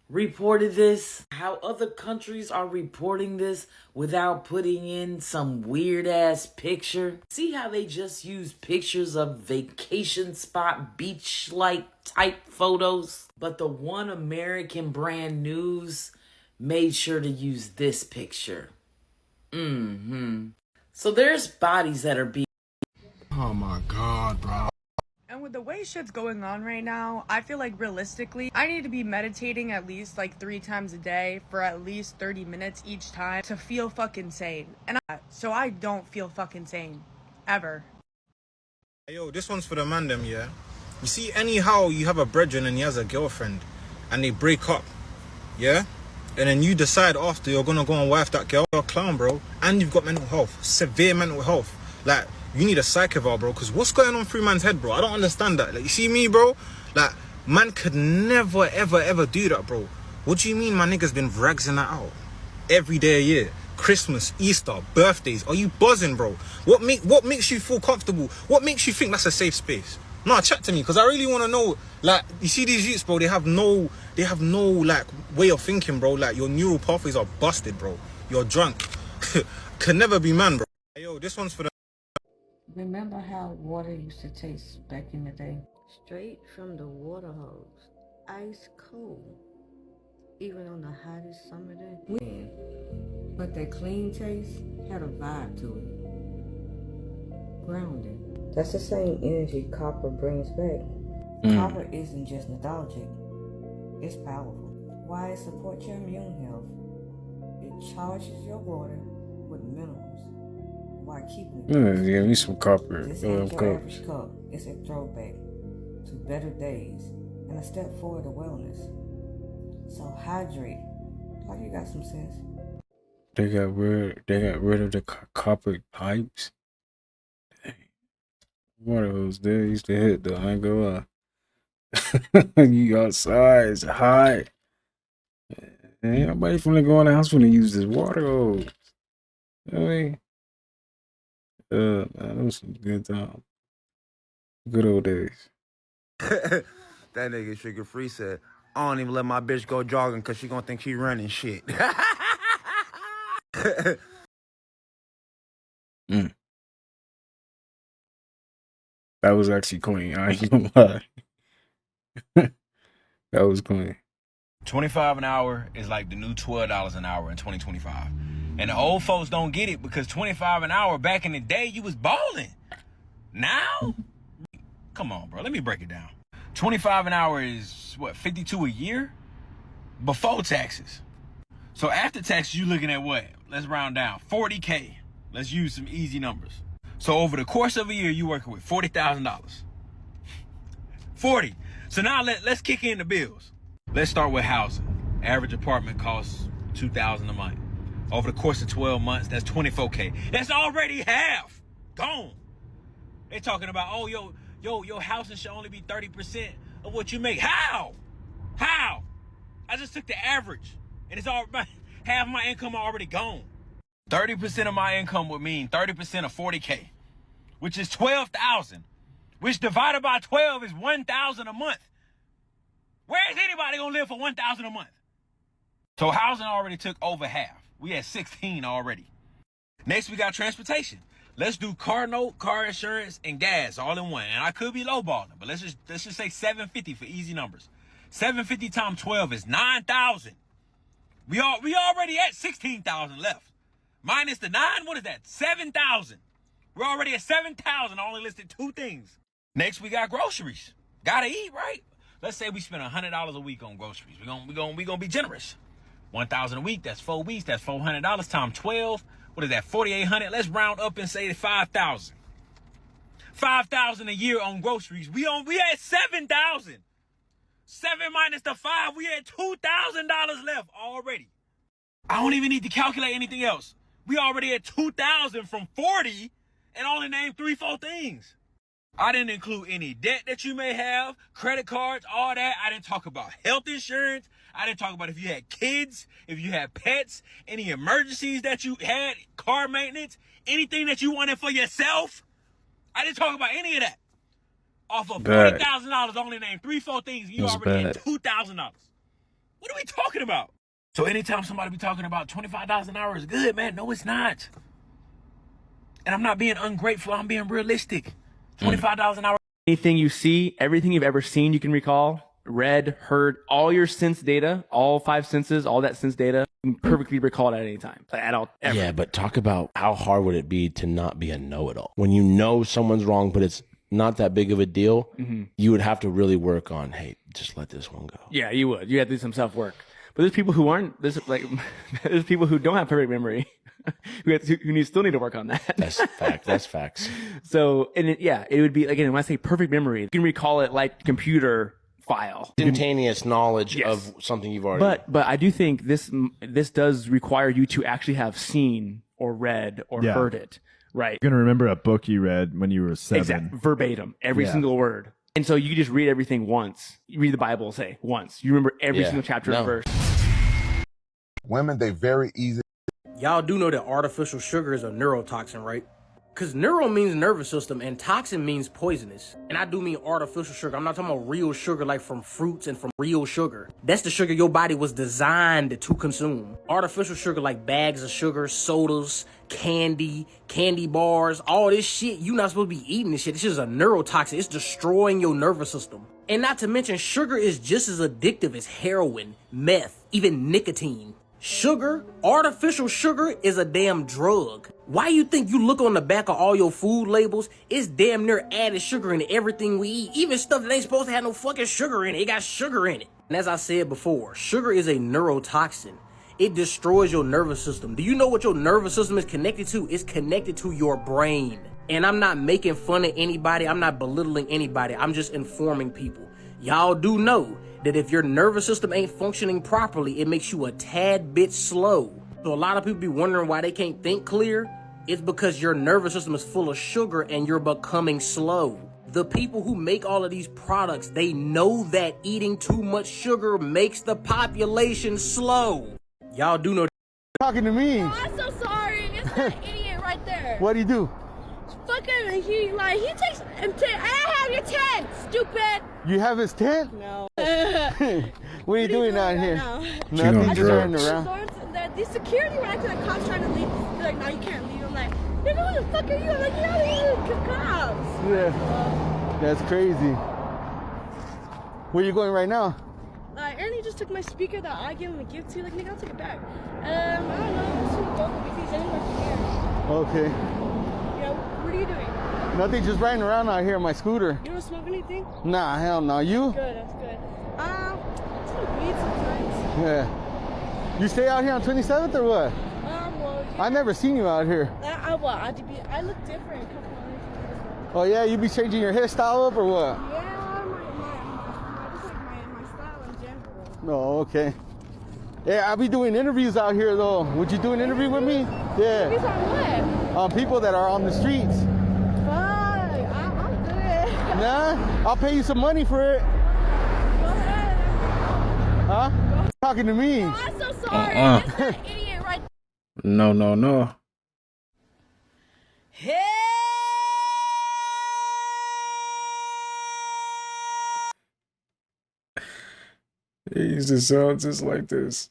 reported this, how other countries are reporting this without putting in some weird ass picture. See how they just use pictures of vacation spot, beach like type photos? But the One American Brand News made sure to use this picture. So there's bodies that are being... Oh my God, bro. And with the way shit's going on right now, I feel like realistically, I need to be meditating at least like 3 times a day for at least 30 minutes each time to feel fucking sane. And so I don't feel fucking sane. Ever. Yo, this one's for the man them, yeah? You see, anyhow, you have a brethren and he has a girlfriend and they break up, yeah? And then you decide after you're gonna go and wife that girl. You're a clown, bro. And you've got mental health, severe mental health. Like, you need a psych eval, bro, because what's going on through man's head, bro? I don't understand that. Like, you see me, bro? Like, man could never, ever, ever do that, bro. What do you mean my nigga's been ragsing that out? Every day a year. Christmas, Easter, birthdays. Are you buzzing, bro? What makes you feel comfortable? What makes you think that's a safe space? No, chat to me, because I really want to know. Like, you see these youths, bro, they have no, like, way of thinking, bro. Like, your neural pathways are busted, bro. You're drunk. Could never be man, bro. Yo, this one's for the... Remember how water used to taste back in the day? Straight from the water hose. Ice cold. Even on the hottest summer day. But that clean taste had a vibe to it. Grounding. That's the same energy copper brings back. Copper isn't just nostalgic. It's powerful. Why it supports your immune health. It charges your water with minerals. Why keeping it? Give me some copper. This ain't your average cup. It's a throwback to better days and a step forward to wellness. So hydrate. Like you got some sense. They got rid of the copper pipes. Dang. One of those days used to hit though. I ain't gonna lie. You outside, it's hot. Ain't nobody finna go in the house when they use this water hose. You know what I mean? Man, that was some good time. Good old days. That nigga Sugar Free said, I don't even let my bitch go jogging because she gonna think she running shit. That was actually clean. I ain't gonna lie. That was clean. $25 an hour is like the new $12 an hour in 2025. And the old folks don't get it because $25 an hour back in the day, you was balling. Now? Come on, bro. Let me break it down. $25 an hour is, what, $52 a year? Before taxes. So after taxes, you looking at what? Let's round down. $40K. Let's use some easy numbers. So over the course of a year, you working with $40,000. 40. So now let's kick in the bills. Let's start with housing. Average apartment costs $2,000 a month. Over the course of 12 months, that's $24K. That's already half gone. They're talking about, oh, your housing should only be 30% of what you make. How? I just took the average, and it's all half my income already gone. 30% of my income would mean 30% of 40K, which is 12,000, which divided by 12 is 1,000 a month. Where is anybody gonna live for 1,000 a month? So housing already took over half. We had 16 already. Next, we got transportation. Let's do car note, car insurance, and gas all in one. And I could be lowballing, but let's just say $750 for easy numbers. $750 times 12 is 9,000. We already at 16,000 left. Minus the 9, what is that? 7,000. We're already at 7,000. I only listed 2 things. Next, we got groceries. Gotta eat, right? Let's say we spend $100 a week on groceries. We gonna be generous. 1,000 a week, that's 4 weeks, that's $400 times 12. What is that, 4,800? Let's round up and say 5,000. 5,000 a year on groceries. We at 7,000. 7 minus the 5, we had $2,000 left already. I don't even need to calculate anything else. We already at 2,000 from 40 and only named 3-4 things. I didn't include any debt that you may have, credit cards, all that. I didn't talk about health insurance. I didn't talk about if you had kids, if you had pets, any emergencies that you had, car maintenance, anything that you wanted for yourself. I didn't talk about any of that. Off of $40,000, only name 3-4 things, and you already had $2,000. What are we talking about? So anytime somebody be talking about $25 an hour is good, man, no, it's not. And I'm not being ungrateful. I'm being realistic. $25 an hour. Anything you see, everything you've ever seen, you can recall, read, heard, all your sense data, all 5 senses, all that sense data, you can perfectly recall it at any time, at all. Ever. Yeah, but talk about how hard would it be to not be a know-it-all when you know someone's wrong, but it's not that big of a deal. You would have to really work on, hey, just let this one go. Yeah, you would. You have to do some self-work. But there's people who aren't. There's people who don't have perfect memory, who still need to work on that. That's fact. That's facts. So, and it would be, again, when I say perfect memory, you can recall it like computer file. Instantaneous knowledge of something you've already. But I do think this does require you to actually have seen or read or heard it. Right. You're gonna remember a book you read when you were 7. Exactly. Verbatim, every single word. And so you just read everything once. You read the Bible, say, once. You remember every single chapter and verse. Women, they very easy. Y'all do know that artificial sugar is a neurotoxin, right? Because neuro means nervous system and toxin means poisonous. And I do mean artificial sugar. I'm not talking about real sugar like from fruits and from real sugar. That's the sugar your body was designed to consume. Artificial sugar like bags of sugar, sodas, candy bars, all this shit, you're not supposed to be eating this shit. This is a neurotoxin. It's destroying your nervous system. And not to mention, sugar is just as addictive as heroin, meth, even nicotine. Sugar, artificial sugar, is a damn drug. Why you think you look on the back of all your food labels? It's damn near added sugar in everything we eat. Even stuff that ain't supposed to have no fucking sugar in it. It got sugar in it. And as I said before, sugar is a neurotoxin. It destroys your nervous system. Do you know what your nervous system is connected to? It's connected to your brain. And I'm not making fun of anybody. I'm not belittling anybody. I'm just informing people. Y'all do know that if your nervous system ain't functioning properly, it makes you a tad bit slow. So a lot of people be wondering why they can't think clear. It's because your nervous system is full of sugar and you're becoming slow. The people who make all of these products, they know that eating too much sugar makes the population slow. Y'all do know. Talking to me. Oh, I'm so sorry. It's that idiot right there. What do you do? Fucking, he takes, I have your tent, stupid. You have his tent? No. What are you doing out here? Nothing, just running around. The security, when I feel like cops trying to leave, they're like, no, you can't leave. I'm like, nigga, who the fuck are you? I'm like, yeah, these are cops. Yeah, that's crazy. Where are you going right now? Ernie just took my speaker that I gave him a gift to. Like, nigga, I'll take it back. I don't know. Let's see what go if he's anywhere from here. Okay. Yeah, what are you doing? Nothing, just riding around out here on my scooter. You don't smoke anything? Nah, hell no. You? Good, that's good. Smoke weed sometimes. Yeah. You stay out here on 27th or what? Well, yeah. I've never seen you out here. I look different. A couple of Oh yeah, you be changing your hairstyle up or what? Yeah, my style in general. Oh, okay. Yeah, I'll be doing interviews out here though. Would you do an interview with me? Yeah. Interviews on what? On people that are on the streets. Fine, I'm good. Nah, I'll pay you some money for it. Go ahead. Huh? Talking to me. Oh, I'm so sorry. It's that idiot right there. No. Hey! It used to sound just like this.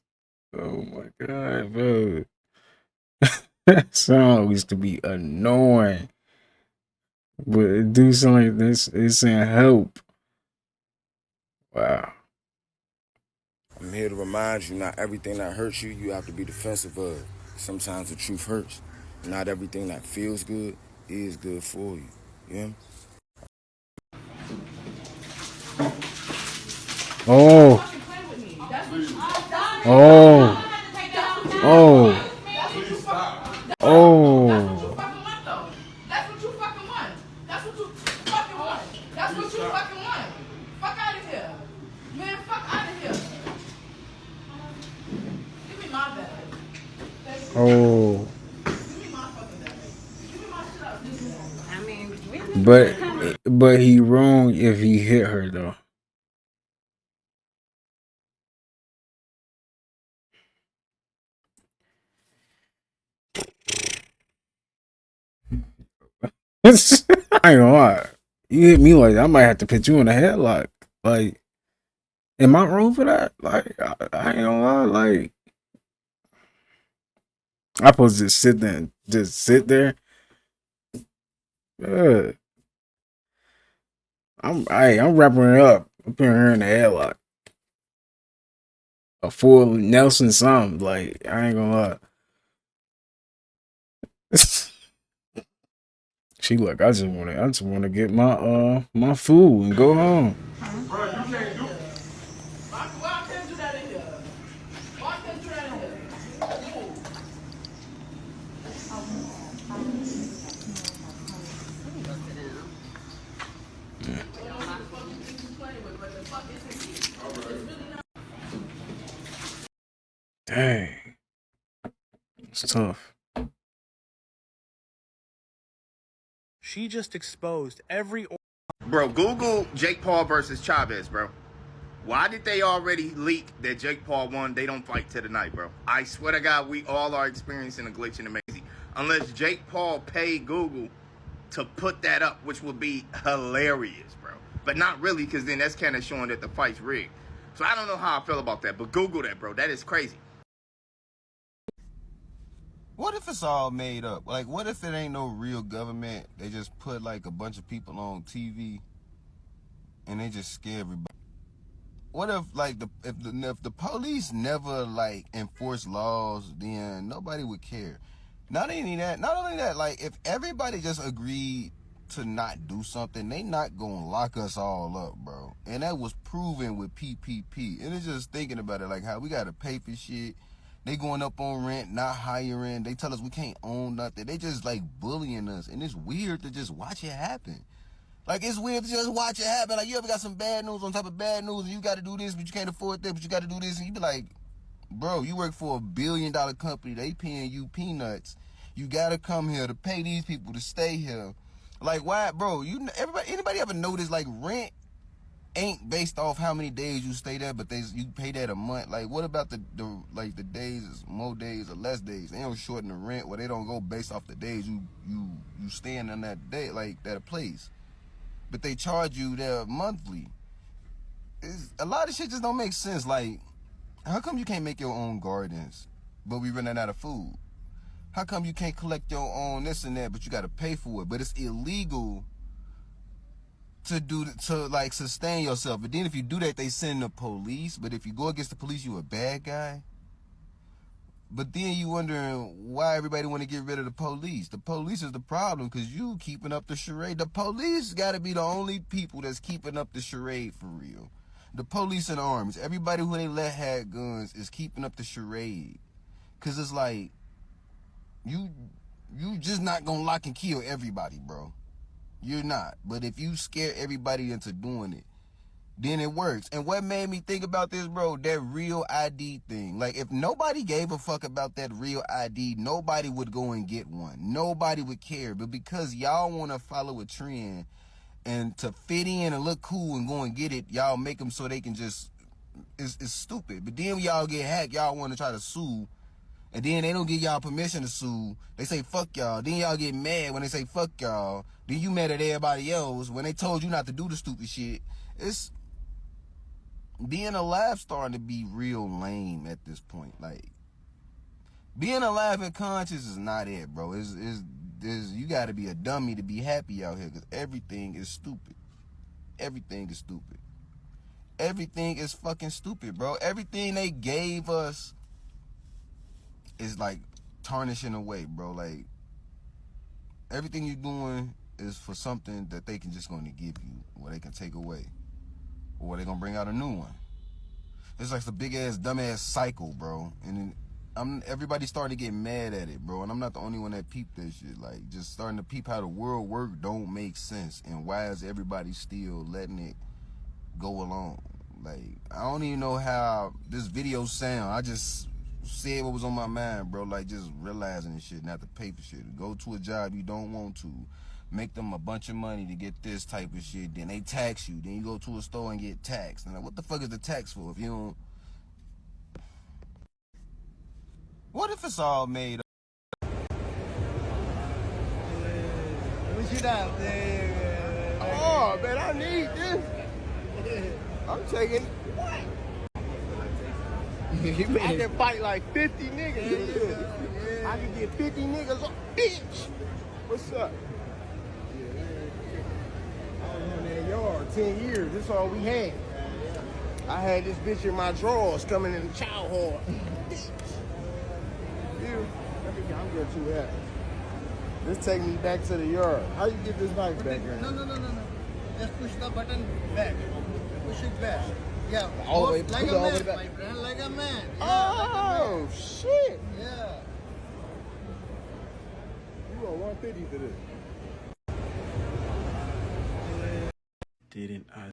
Oh my god, bro. That song used to be annoying. But it do sound like this. It's saying help. Wow. I'm here to remind you, not everything that hurts you, you have to be defensive of. Sometimes the truth hurts. Not everything that feels good is good for you. You hear me? Oh. Oh. Oh. Oh. That's what you fucking want. That's what you fucking want. That's what you fucking want. Fuck out of here. Man, fuck out of here. Give me my bag. Oh. Give me my fucking bag. Give me my shit out. But he wrong if he hit her though. I ain't gonna lie. You hit me like that, I might have to put you in a headlock. Like, am I wrong for that? Like, I ain't gonna lie. Like, I supposed to just sit there and just sit there. I'm wrapping it up. I'm putting her in the headlock. A full Nelson something. Like, I ain't gonna lie. She like, I just wanna get my my food and go home. Bro, you can't do. Why can't do that in here? Why can't do that in here? Dang. It's tough. She just exposed every. Bro, Google Jake Paul versus Chavez, bro. Why did they already leak that Jake Paul won? They don't fight to the night, bro. I swear to God, we all are experiencing a glitch in the matrix. Unless Jake Paul paid Google to put that up, which would be hilarious, bro. But not really, because then that's kind of showing that the fight's rigged. So I don't know how I feel about that, but Google that, bro. That is crazy. What if it's all made up? Like, what if it ain't no real government? They just put, like, a bunch of people on TV and they just scare everybody. What if, like, if the police never, like, enforce laws, then nobody would care. Not only that, like, if everybody just agreed to not do something, they not gonna lock us all up, bro. And that was proven with PPP. And it's just thinking about it, like, how we gotta pay for shit. They going up on rent, not hiring. They tell us we can't own nothing. They just, like, bullying us. And it's weird to just watch it happen. Like, it's weird to just watch it happen. Like, you ever got some bad news on top of bad news, and you got to do this, but you can't afford that, but you got to do this, and you be like, bro, you work for $1 billion company. They paying you peanuts. You got to come here to pay these people to stay here. Like, why, bro? Anybody ever notice, like, rent ain't based off how many days you stay there, but you pay that a month? Like, what about the days, more days or less days? They don't shorten the rent, or they don't go based off the days you staying on that day, like, that place. But they charge you there monthly. A lot of shit just don't make sense. Like, how come you can't make your own gardens, but we running out of food? How come you can't collect your own this and that, but you got to pay for it? But it's illegal to like sustain yourself. But then if you do that, they send the police. But if you go against the police, you a bad guy. But then you wondering why everybody want to get rid of the police. The police is the problem because you keeping up the charade. The police got to be the only people that's keeping up the charade for real. The police and armies, everybody who they let have guns is keeping up the charade. Because it's like, you just not going to lock and kill everybody, bro. You're not. But if you scare everybody into doing it, then it works. And what made me think about this, bro, that real ID thing. Like, if nobody gave a fuck about that real ID, nobody would go and get one. Nobody would care. But because y'all want to follow a trend and to fit in and look cool and go and get it, y'all make them so they can just, it's stupid. But then y'all get hacked, y'all want to try to sue, and then they don't give y'all permission to sue. They say, fuck y'all. Then y'all get mad when they say, fuck y'all. Then you mad at everybody else when they told you not to do the stupid shit. It's, being alive starting to be real lame at this point. Like, being alive and conscious is not it, bro. You got to be a dummy to be happy out here because everything is stupid. Everything is stupid. Everything is fucking stupid, bro. Everything they gave us is like tarnishing away, bro. Like, everything you're doing is for something that they can just going to give you, or they can take away, or they're going to bring out a new one. It's like the big ass dumb ass cycle, bro. And everybody starting to get mad at it, bro. And I'm not the only one that peeped that shit. Like, just starting to peep how the world work don't make sense. And why is everybody still letting it go along? Like, I don't even know how this video sound. I just said what was on my mind, bro. Like, just realizing this shit, not the paper shit. Go to a job you don't want to. Make them a bunch of money to get this type of shit. Then they tax you. Then you go to a store and get taxed. And like, what the fuck is the tax for if you don't? What if it's all made up? push it out. Oh, man, I need this. I'm taking what? I can fight like 50 niggas. Yeah. I can get 50 niggas on bitch. What's up? I was in that yard 10 years. This all we had. I had this bitch in my drawers coming in the chow hall. I'm good too happy. This take me back to the yard. How you get this knife back here? No. Just push the button back. Push it back. Yeah. All the way, like a all the man, way back. my friend, like a man. Oh, shit. Yeah. You want 150 for this. Didn't I?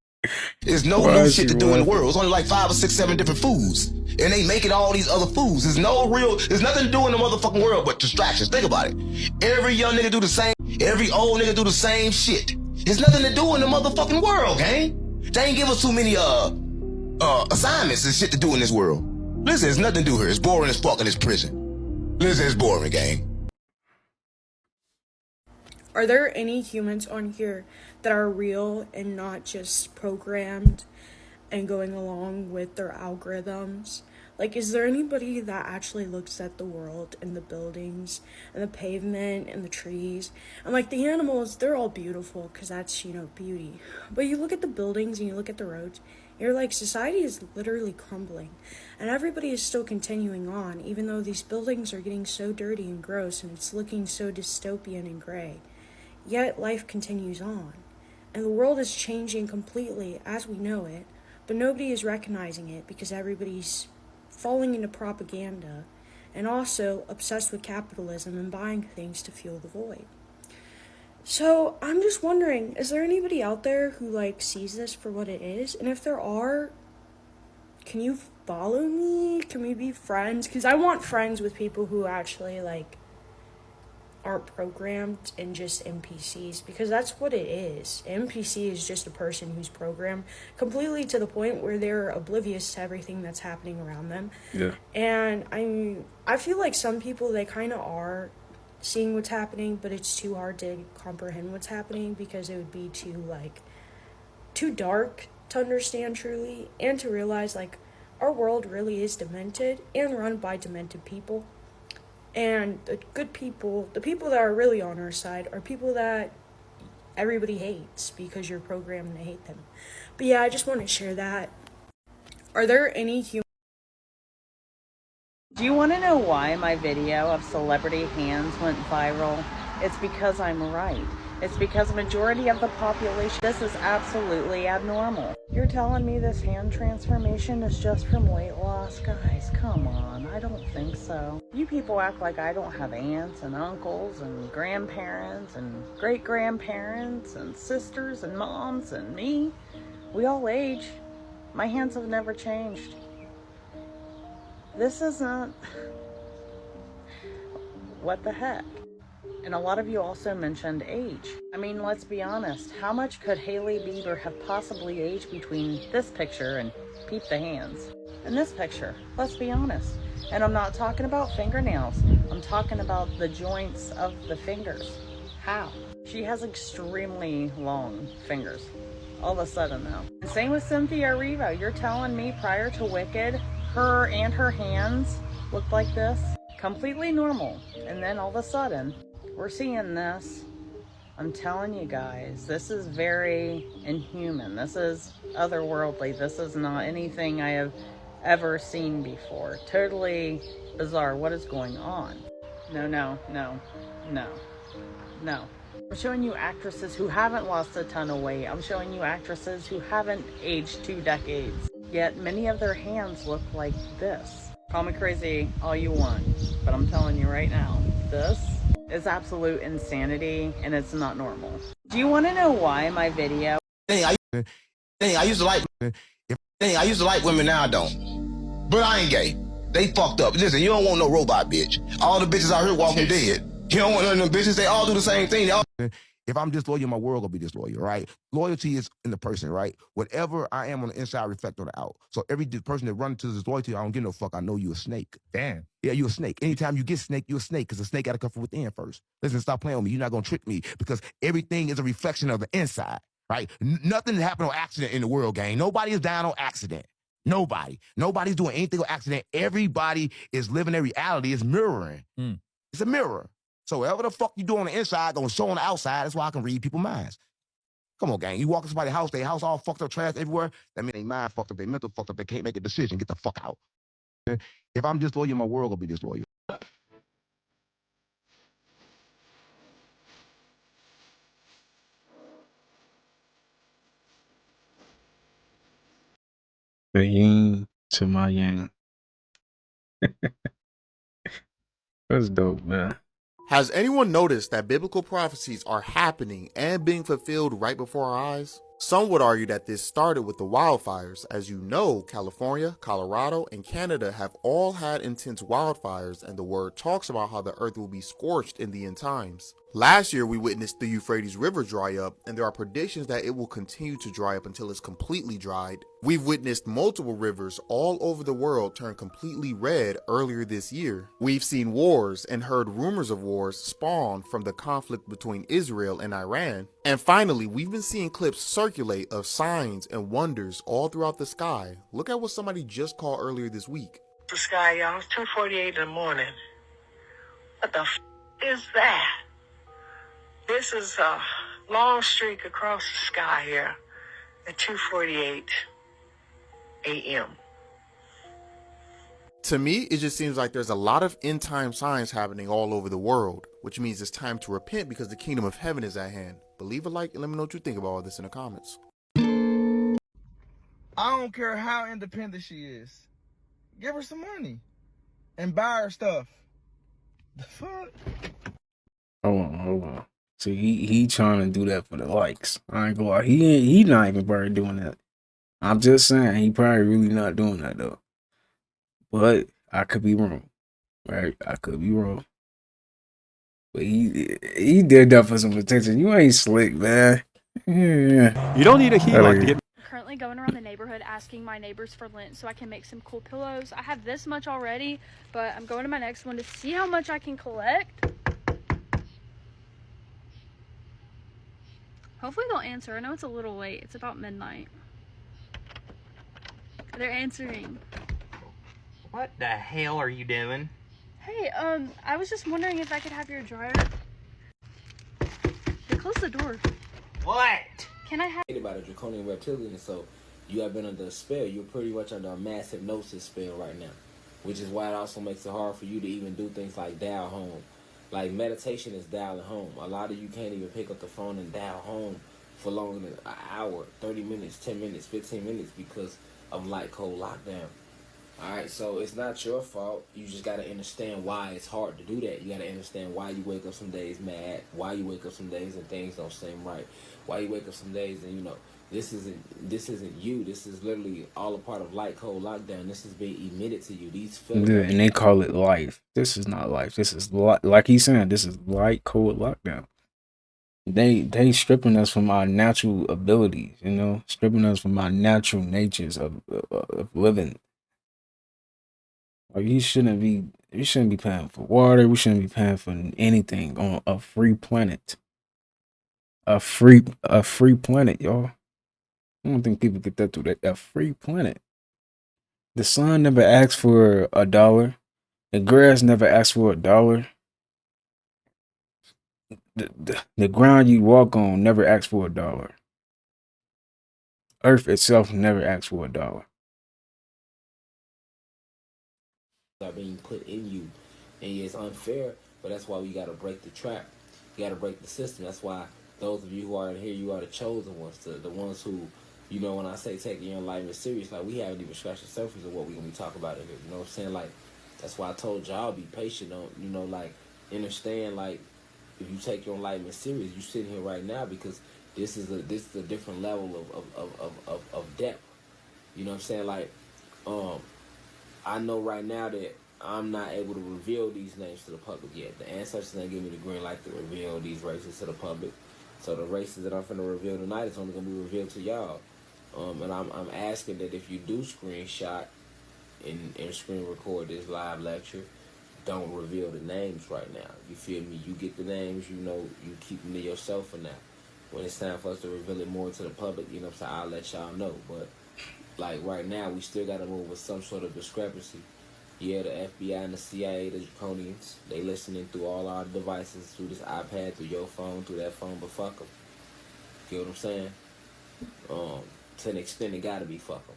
There's no new shit to do in the world. It's only like 5 or 6, 7 different foods. And they making all these other foods. There's nothing to do in the motherfucking world but distractions. Think about it. Every young nigga do the same, every old nigga do the same shit. There's nothing to do in the motherfucking world, gang. They ain't give us too many assignments and shit to do in this world. Listen, there's nothing to do here. It's boring as fuck in this prison. Listen, it's boring, gang. Are there any humans on here that are real and not just programmed and going along with their algorithms? Like, is there anybody that actually looks at the world and the buildings and the pavement and the trees? And like the animals, they're all beautiful because that's, beauty. But you look at the buildings and you look at the roads, you're like, society is literally crumbling. And everybody is still continuing on, even though these buildings are getting so dirty and gross and it's looking so dystopian and gray. Yet life continues on, and the world is changing completely as we know it, but nobody is recognizing it because everybody's falling into propaganda and also obsessed with capitalism and buying things to fuel the void. So I'm just wondering, is there anybody out there who sees this for what it is? And if there are, can you follow me? Can we be friends? Because I want friends with people who actually aren't programmed and just NPCs, because that's what it is. NPC is just a person who's programmed completely to the point where they're oblivious to everything that's happening around them. Yeah. And I feel like some people, they kind of are seeing what's happening, but it's too hard to comprehend what's happening because it would be too dark to understand truly and to realize our world really is demented and run by demented people. And the good people, the people that are really on our side, are people that everybody hates because you're programmed to hate them. But yeah, I just want to share that. Are there any humans? Do you want to know why my video of celebrity hands went viral? It's because I'm right. It's because a majority of the population, this is absolutely abnormal. You're telling me this hand transformation is just from weight loss? Guys, come on, I don't think so. You people act like I don't have aunts and uncles and grandparents and great-grandparents and sisters and moms and me. We all age. My hands have never changed. This isn't... What the heck? And a lot of you also mentioned age. I mean, let's be honest. How much could Hailey Bieber have possibly aged between this picture and peep the hands? And this picture, let's be honest. And I'm not talking about fingernails. I'm talking about the joints of the fingers. How? She has extremely long fingers. All of a sudden, though. And same with Cynthia Erivo. You're telling me prior to Wicked, her and her hands looked like this? Completely normal. And then all of a sudden, we're seeing this. I'm telling you guys, this is very inhuman. This is otherworldly. This is not anything I have ever seen before. Totally bizarre. What is going on? No. I'm showing you actresses who haven't lost a ton of weight. I'm showing you actresses who haven't aged 2 decades. Yet many of their hands look like this. Call me crazy all you want, but I'm telling you right now, this is absolute insanity and it's not normal. Do you want to know why my video? I used to like women, now I don't. But I ain't gay. They fucked up. Listen, you don't want no robot bitch. All the bitches out here walking dead. You don't want none of them bitches. They all do the same thing. If I'm disloyal, my world gonna be disloyal, right? Loyalty is in the person, right? Whatever I am on the inside reflect on the out. So every person that runs into disloyalty, I don't give no fuck. I know you a snake. Damn. Yeah, you a snake. Anytime you get snake, you a snake, because the snake gotta come from within first. Listen, stop playing with me. You're not gonna trick me, because everything is a reflection of the inside, right? Nothing happened on accident in the world, gang. Nobody is down on accident. Nobody. Nobody's doing anything on accident. Everybody is living their reality. It's mirroring. It's a mirror. So whatever the fuck you do on the inside, gonna show on the outside. That's why I can read people's minds. Come on, gang. You walk in somebody's house, their house all fucked up, trash everywhere. That means they mind fucked up, they mental fucked up, they can't make a decision. Get the fuck out. If I'm disloyal, my world gonna be disloyal. The yin to my yang. That's dope, man. Has anyone noticed that biblical prophecies are happening and being fulfilled right before our eyes? Some would argue that this started with the wildfires. As you know, California, Colorado, and Canada have all had intense wildfires, and the word talks about how the earth will be scorched in the end times. Last year, we witnessed the Euphrates River dry up, and there are predictions that it will continue to dry up until it's completely dried. We've witnessed multiple rivers all over the world turn completely red earlier this year. We've seen wars and heard rumors of wars spawn from the conflict between Israel and Iran. And finally, we've been seeing clips circulate of signs and wonders all throughout the sky. Look at what somebody just called earlier this week. The sky, y'all. It's 2:48 in the morning. What the is that? This is a long streak across the sky here at 2:48 a.m. To me, it just seems like there's a lot of end time signs happening all over the world, which means it's time to repent because the kingdom of heaven is at hand. But leave a like and let me know what you think about all this in the comments. I don't care how independent she is. Give her some money and buy her stuff. The fuck? Hold on. See, he trying to do that for the likes. I ain't gonna lie. He not even probably doing that. I'm just saying he probably really not doing that though. But I could be wrong, right? I could be wrong. But he did that for some attention. You ain't slick, man. Yeah. You don't need a HELOC to get. Currently going around the neighborhood asking my neighbors for lint so I can make some cool pillows. I have this much already, but I'm going to my next one to see how much I can collect. Hopefully they'll answer. I know it's a little late. It's about midnight. They're answering. What the hell are you doing? Hey, I was just wondering if I could have your dryer. Hey, close the door. What? Can I have... About a draconian reptilian, so you have been under a spell. You're pretty much under a mass hypnosis spell right now, which is why it also makes it hard for you to even do things like dial home. Like meditation is dialing home. A lot of you can't even pick up the phone and dial home for longer than an hour, 30 minutes, 10 minutes, 15 minutes because of light cold lockdown. Alright, so it's not your fault. You just gotta understand why it's hard to do that. You gotta understand why you wake up some days mad, why you wake up some days and things don't seem right. Why you wake up some days and this isn't you. This is literally all a part of light cold lockdown. This is being emitted to you. These feelings. Yeah, and they call it life. This is not life. This is like he's saying. This is light cold lockdown. They stripping us from our natural abilities. Stripping us from our natural natures of living. Like we shouldn't be paying for water. We shouldn't be paying for anything on a free planet. A free planet, y'all. I don't think people get that through that. A free planet. The sun never asked for $1. The grass never asked for $1. The ground you walk on never asked for $1. Earth itself never asked for $1. Are being put in you, and it's unfair, but that's why we got to break the trap. You got to break the system. That's why those of you who are in here, you are the chosen ones, the ones who, when I say taking your enlightenment serious, like we haven't even scratched the surface of what we're gonna be talking about in here. You know what I'm saying? Like that's why I told y'all be patient. Don't like understand like if you take your enlightenment serious, you sitting here right now because this is a different level of depth. You know what I'm saying? Like I know right now that I'm not able to reveal these names to the public yet. The ancestors didn't give me the green light to reveal these races to the public. So the races that I'm finna reveal tonight is only gonna be revealed to y'all. And I'm asking that if you do screenshot and screen record this live lecture, don't reveal the names right now. You feel me? You get the names, you know, you keep them to yourself for now. When it's time for us to reveal it more to the public, you know what I'm saying, I'll let y'all know. But like right now, we still gotta move with some sort of discrepancy. Yeah, the FBI and the CIA, the draconians, they listening through all our devices, through this iPad, through your phone, through that phone, but fuck them. Get what I'm saying? To an extent, it gotta be fuck them.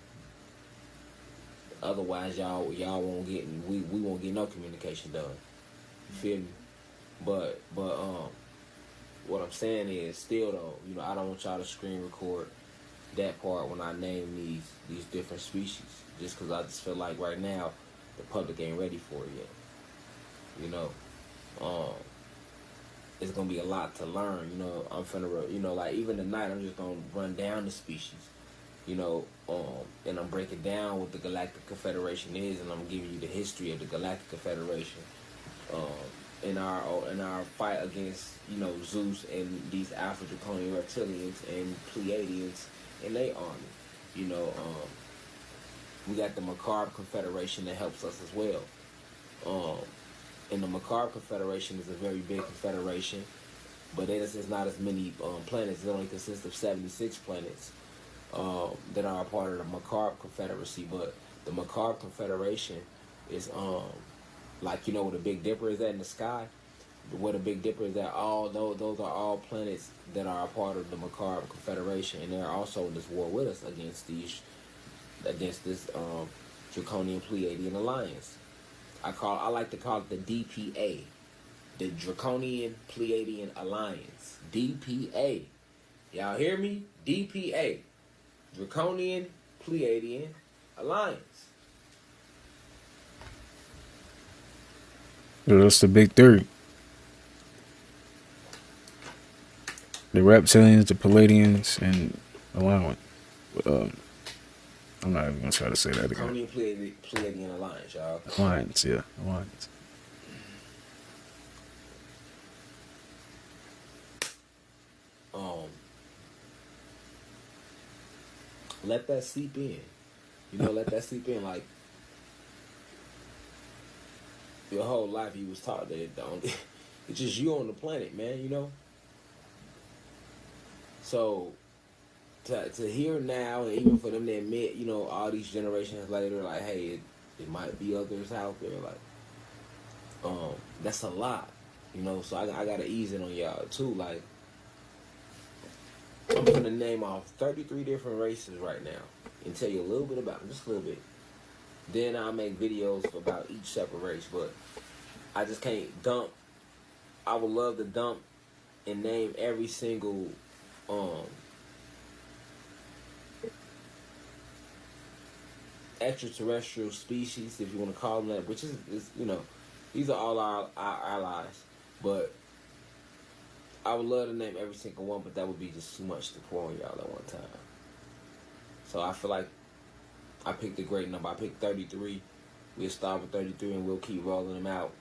Otherwise, y'all won't get, we won't get no communication done. You feel me? But what I'm saying is, still though, you know, I don't want y'all to screen record that part when I name these different species, just because I just feel like right now the public ain't ready for it yet. You know, it's gonna be a lot to learn. You know, I'm finna, you know, like even tonight I'm just gonna run down the species. You know, and I'm breaking down what the Galactic Confederation is, and I'm giving you the history of the Galactic Confederation. In our fight against, you know, Zeus and these Alpha Draconian reptilians and Pleiadians and their army. You know, we got the Macabre Confederation that helps us as well. And the Macabre Confederation is a very big confederation, but it's not as many planets. It only consists of 76 planets that are a part of the Macabre Confederacy. But the Macabre Confederation is like, you know where the Big Dipper is at in the sky? Where the Big Dipper is at, those are all planets that are a part of the Macabre Confederation, and they're also in this war with us against this Draconian Pleiadian alliance. I like to call it the DPA, the Draconian Pleiadian Alliance. DPA. Y'all hear me? DPA. Draconian Pleiadian Alliance. So that's the big three. The reptilians, the Palladians, and allowance. I'm not even gonna try to say that again. Draconian Pleiadian Alliance, y'all. Alliance, yeah, alliance. Let that seep in. You know, let that seep in. Like, your whole life you was taught that it's just you on the planet, man, you know? So, to hear now, and even for them to admit, you know, all these generations later, like, hey, it might be others out there, like, that's a lot, you know? So I gotta ease it on y'all, too. Like, I'm gonna name off 33 different races right now and tell you a little bit about them, just a little bit. Then I'll make videos about each separate race, but I just can't dump. I would love to dump and name every single extraterrestrial species, if you want to call them that, which is you know, these are all our allies, but I would love to name every single one, but that would be just too much to pour on y'all at one time. So I feel like I picked a great number. I picked 33. We'll start with 33 and we'll keep rolling them out.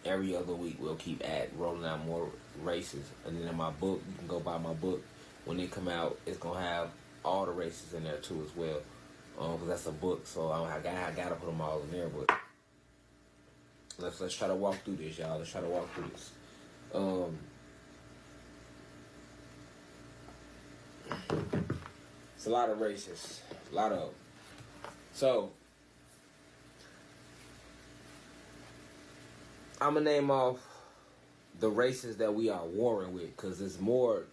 Every other week we'll keep rolling out more races. And then in my book, you can go buy my book. When they come out, it's going to have all the races in there too as well. Because that's a book, so I gotta put them all in there. But let's try to walk through this, y'all. Let's try to walk through this. It's a lot of races, a lot of them. So I'm gonna name off the races that we are warring with, because there's more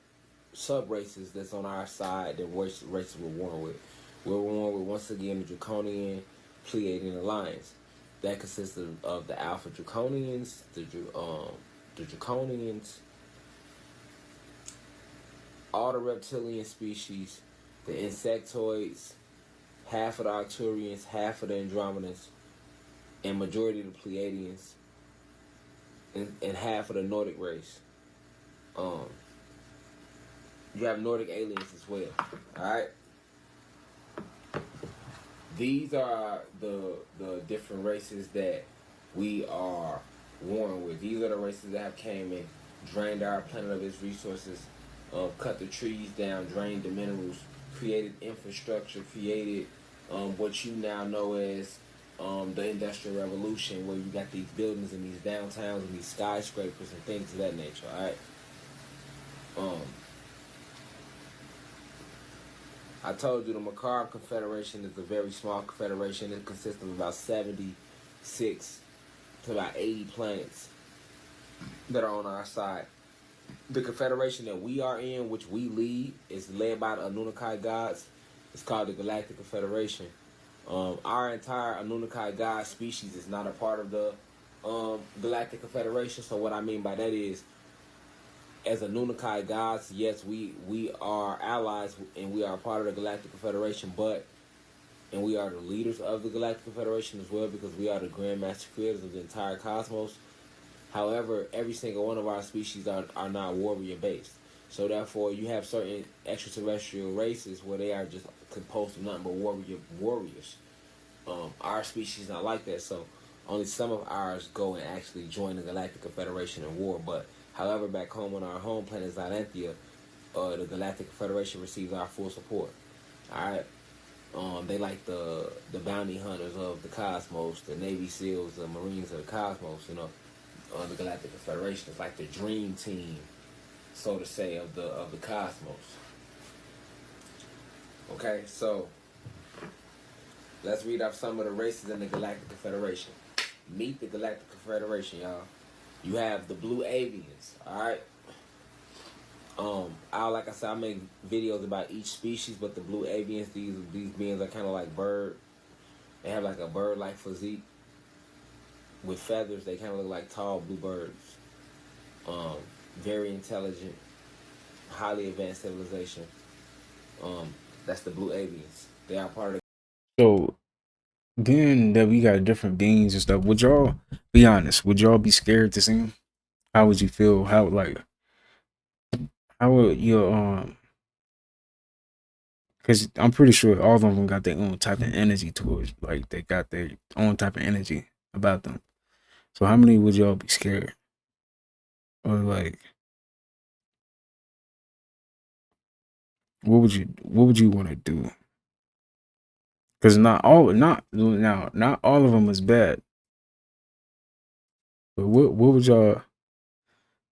sub-races that's on our side than races we're warring with. We're warring with, once again, the Draconian Pleiadian Alliance. That consists of the Alpha Draconians, the Draconians, all the reptilian species, the insectoids, half of the Arcturians, half of the Andromedans, and majority of the Pleiadians, and half of the Nordic race. You have Nordic aliens as well. Alright? These are the different races that we are warring with. These are the races that have came in drained our planet of its resources, cut the trees down, drained the minerals, created infrastructure, created what you now know as the Industrial Revolution, where you got these buildings and these downtowns and these skyscrapers and things of that nature. All right. I told you the Macabre Confederation is a very small confederation. It consists of about 76 to about 80 planets that are on our side. The confederation that we are in, which we lead, is led by the Anunnaki gods. It's called the Galactic Confederation. Our entire Anunnaki god species is not a part of the Galactic Confederation. So what I mean by that is, as Anunnaki gods, yes, we are allies and we are a part of the Galactic Confederation, and we are the leaders of the Galactic Confederation as well, because we are the Grandmaster creators of the entire cosmos. However, every single one of our species are not warrior based. So therefore, you have certain extraterrestrial races where they are just composed of nothing but warriors. Our species is not like that, so only some of ours go and actually join the Galactic Confederation in war. But however, back home on our home planet Xylanthia, the Galactic Confederation receives our full support. Alright? They like the bounty hunters of the cosmos, the Navy SEALs, the Marines of the cosmos, you know. The Galactic Confederation is like the dream team, so to say, of the cosmos. Okay, so let's read off some of the races in the Galactic Confederation. Meet the Galactic Confederation, y'all. You have the Blue Avians, alright? Like I said, I make videos about each species, but the Blue Avians, these beings are kind of like bird. They have like a bird-like physique with feathers. They kind of look like tall blue birds. Very intelligent, highly advanced civilization. That's the Blue Avians. They are part of the... So, being that we got different beings and stuff, would y'all be honest? Would y'all be scared to see them? How would you feel? How would your because I'm pretty sure all of them got their own type of energy towards, like they got their own type of energy about them. So how many would y'all be scared? Or like, what would you want to do? Because not all of them is bad. But what would y'all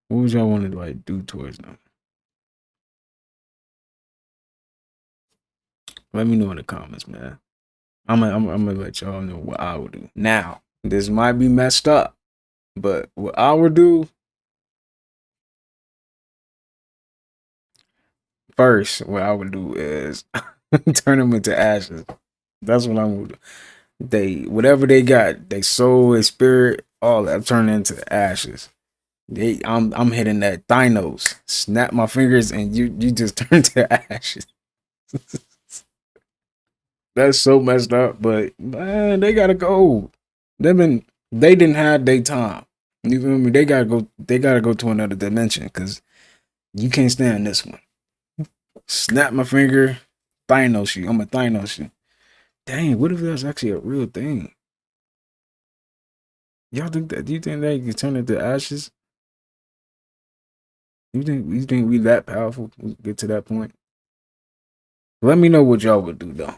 want to like do towards them? Let me know in the comments, man. I'm gonna let y'all know what I would do. Now, this might be messed up, but what I would do first, what I would do is turn them into ashes. That's what I'm gonna do. Whatever they got, they soul, their spirit, all that, turn into ashes. I'm hitting that Thanos. Snap my fingers and you just turn to ashes. That's so messed up, but man, they gotta go. They didn't have their time. You feel me? They gotta go to another dimension because you can't stand this one. Snap my finger, Thanos you. I'm a Thanos you. Dang, what if that's actually a real thing? Y'all think that? Do you think they can turn into ashes? You think we that powerful? We get to that point? Let me know what y'all would do though.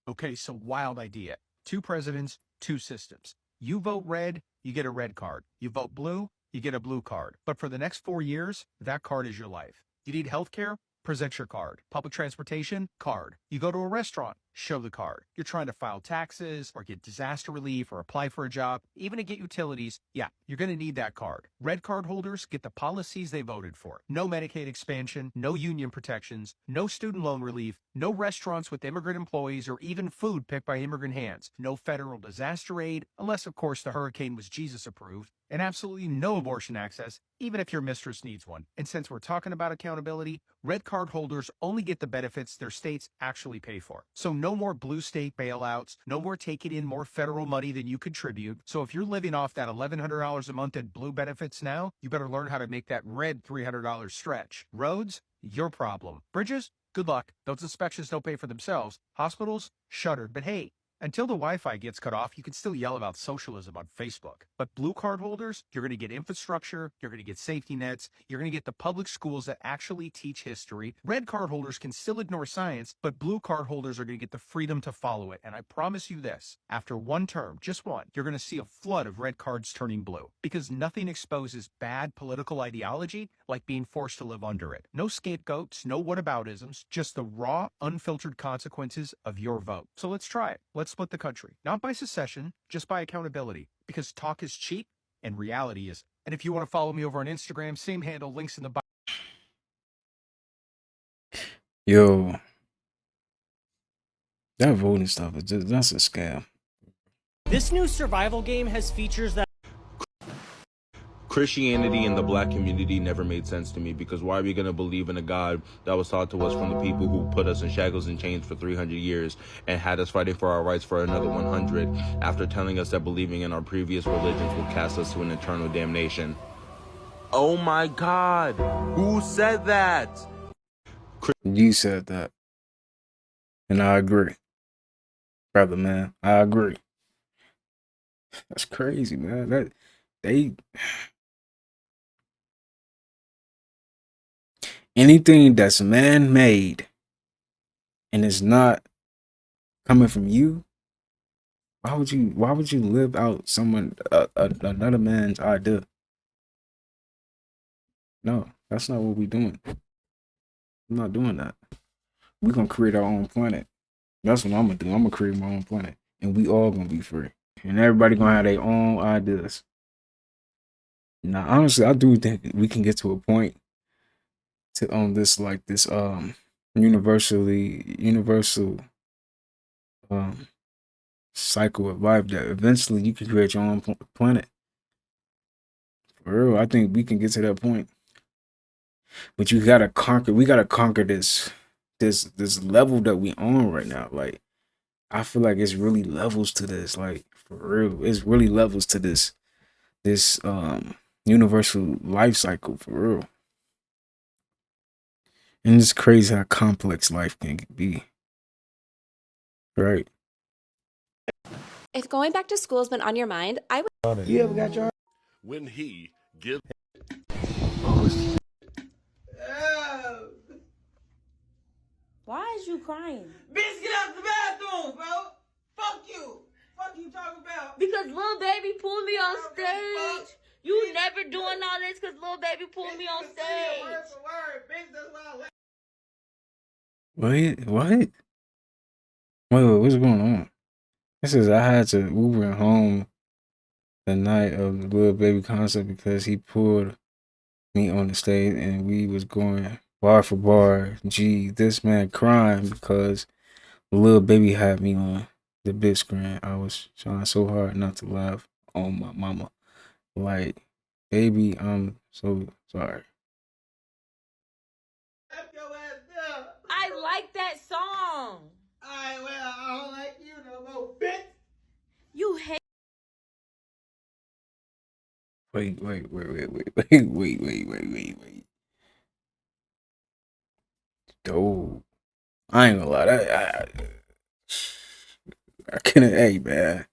Okay, so wild idea. 2 presidents, 2 systems. You vote red, you get a red card. You vote blue, you get a blue card. But for the next 4 years, that card is your life. You need healthcare? Present your card. Public transportation? Card. You go to a restaurant? Show the card. You're trying to file taxes or get disaster relief or apply for a job, even to get utilities. Yeah, you're going to need that card. Red card holders get the policies they voted for. No Medicaid expansion, no union protections, no student loan relief, no restaurants with immigrant employees or even food picked by immigrant hands, no federal disaster aid, unless of course the hurricane was Jesus approved, and absolutely no abortion access, even if your mistress needs one. And since we're talking about accountability, red card holders only get the benefits their states actually pay for. So no more blue state bailouts, no more taking in more federal money than you contribute. So if you're living off that $1,100 a month in blue benefits now, you better learn how to make that red $300 stretch. Roads? Your problem. Bridges? Good luck. Those inspections don't pay for themselves. Hospitals? Shuttered. But hey, Until the Wi-Fi gets cut off, you can still yell about socialism on Facebook. But blue card holders, you're going to get infrastructure, you're going to get safety nets, you're going to get the public schools that actually teach history. Red card holders can still ignore science, but blue card holders are going to get the freedom to follow it. And I promise you this, after one term, just one, you're going to see a flood of red cards turning blue. Because nothing exposes bad political ideology like being forced to live under it. No scapegoats, no whataboutisms, just the raw, unfiltered consequences of your vote. So let's try it. Let's split the country. Not by secession, just by accountability. Because talk is cheap and reality is. And if you want to follow me over on Instagram, same handle, links in the bio. Yo, that voting stuff is just, that's a scam. This new survival game has features that Christianity and the black community never made sense to me, because why are we going to believe in a God that was taught to us from the people who put us in shackles and chains for 300 years and had us fighting for our rights for another 100 after telling us that believing in our previous religions will cast us to an eternal damnation? Oh my God, who said that? You said that. And I agree. Brother, man, I agree. That's crazy, man. That they... Anything that's man-made and it's not coming from you, why would you live out someone another man's idea? No, that's not what we're doing. I'm not doing that. We're gonna create our own planet. That's what I'm gonna do. I'm gonna create my own planet, and we all gonna be free, and everybody gonna have their own ideas. Now, honestly, I do think we can get to a point to this universal cycle of life that eventually you can create your own planet. For real, I think we can get to that point. But we gotta conquer this level that we on right now. Like, I feel like it's really levels to this. Like, for real, it's really levels to this universal life cycle, for real. And it's crazy how complex life can be. Right? If going back to school has been on your mind, I would. You ever got your... When he gives... Why is you crying? Bitch, get out the bathroom, bro. Fuck you. Fuck you talking about? Because Lil Baby pulled me on stage. You never doing all this because Lil Baby pulled me on stage. Word for word, bitch. That's why I left. Wait, what? Wait, what's going on? This is I had to Uber home the night of the Lil Baby concert because he pulled me on the stage and we was going bar for bar. Gee, this man crying because Lil Baby had me on the big screen. I was trying so hard not to laugh on my mama. Like, baby, I'm so sorry. I like that song. Alright, well, I don't like you no more, bitch. You hate. Wait. Dude, I ain't gonna lie. I can't. Hey, man,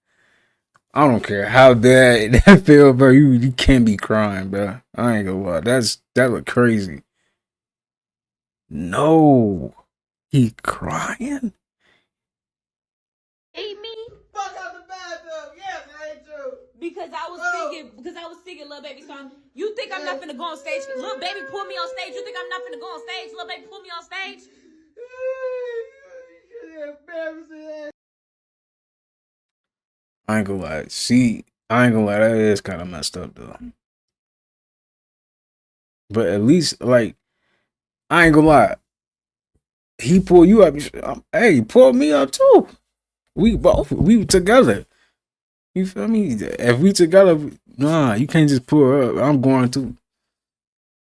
I don't care how bad that feel, bro. You can't be crying, bro. I ain't gonna lie. That look crazy. No, he crying. Hate me? Fuck out the bathroom. Yes, I hate you. Because I was singing Lil Baby song. You think I'm not finna go on stage? Lil Baby pulled me on stage. You think I'm not finna go on stage? Lil Baby pulled me on stage. I ain't gonna lie. See, I ain't gonna lie. That is kind of messed up though. But at least, like, I ain't gonna lie. He pulled you up. Hey, he pulled me up too. We together. You feel me? If we together, nah, you can't just pull her up. I'm going to.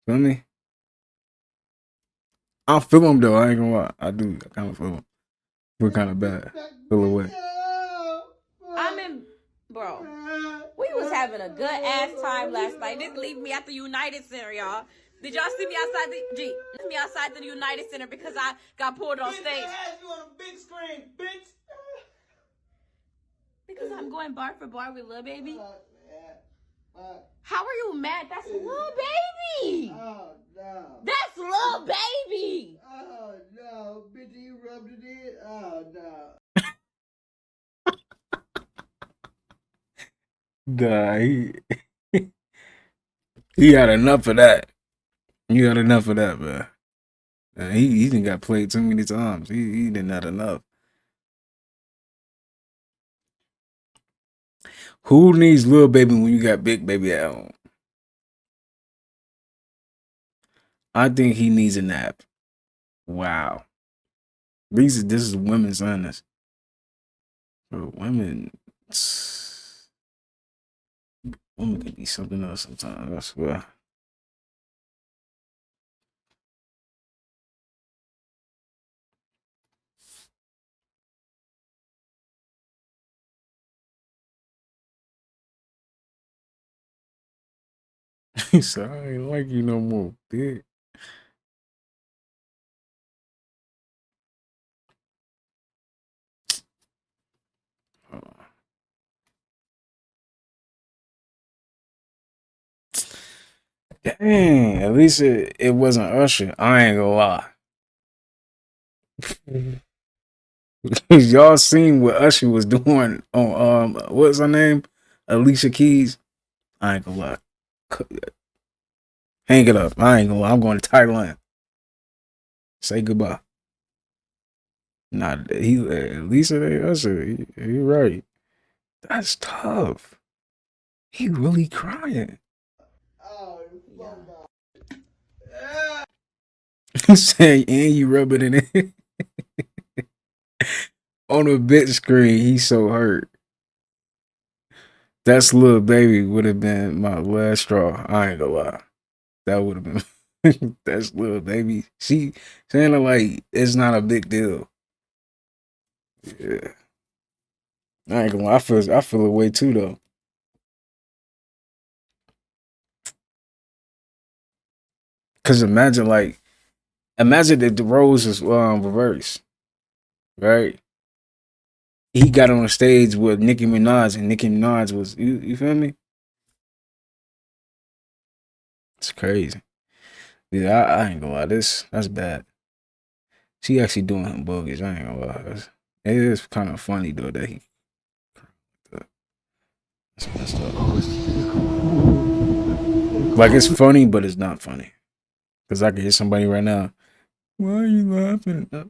Feel me? I feel him though. I ain't gonna lie. I do. I kind of feel him. We're kind of bad. Feel away. Bro, we was having a good ass time last night. Didn't leave me at the United Center, y'all. Did y'all see me outside the United Center because I got pulled on stage? They had you on a big screen, bitch. Because I'm going bar for bar with Lil Baby? How are you mad? That's Lil Baby! Oh, no. That's Lil Baby! Oh, no. Bitch, you rubbed it in? Oh, no. Nah, he had enough of that. You had enough of that, man. He didn't got played too many times. He didn't have enough. Who needs Lil Baby when you got Big Baby at home? I think he needs a nap. Wow. This is women's honest. Bro, women can be something else sometimes, I swear. He said, I ain't like you no more, bitch. Dang, at least it wasn't Usher. I ain't gonna lie. Y'all seen what Usher was doing on what's her name? Alicia Keys. I ain't gonna lie. Hang it up. I ain't gonna lie. I'm going to Thailand. Say goodbye. Nah, he at least it ain't Usher. He right. That's tough. He really crying. Oh, He saying, and you rub it in it. On a big screen, he's so hurt. That's Lil Baby would have been my last straw. I ain't gonna lie. That would have been that's Lil Baby. She saying it like it's not a big deal. Yeah. I ain't gonna lie. I feel a way too though. Cause imagine if the roles was reversed. Right? He got on the stage with Nicki Minaj and Nicki Minaj was you feel me? It's crazy. Yeah, I ain't gonna lie. That's bad. She actually doing him bogus. I ain't gonna lie. It is kind of funny though that he. That's messed up. Like it's funny, but it's not funny. Cause I can hear somebody right now. Why are you laughing? Like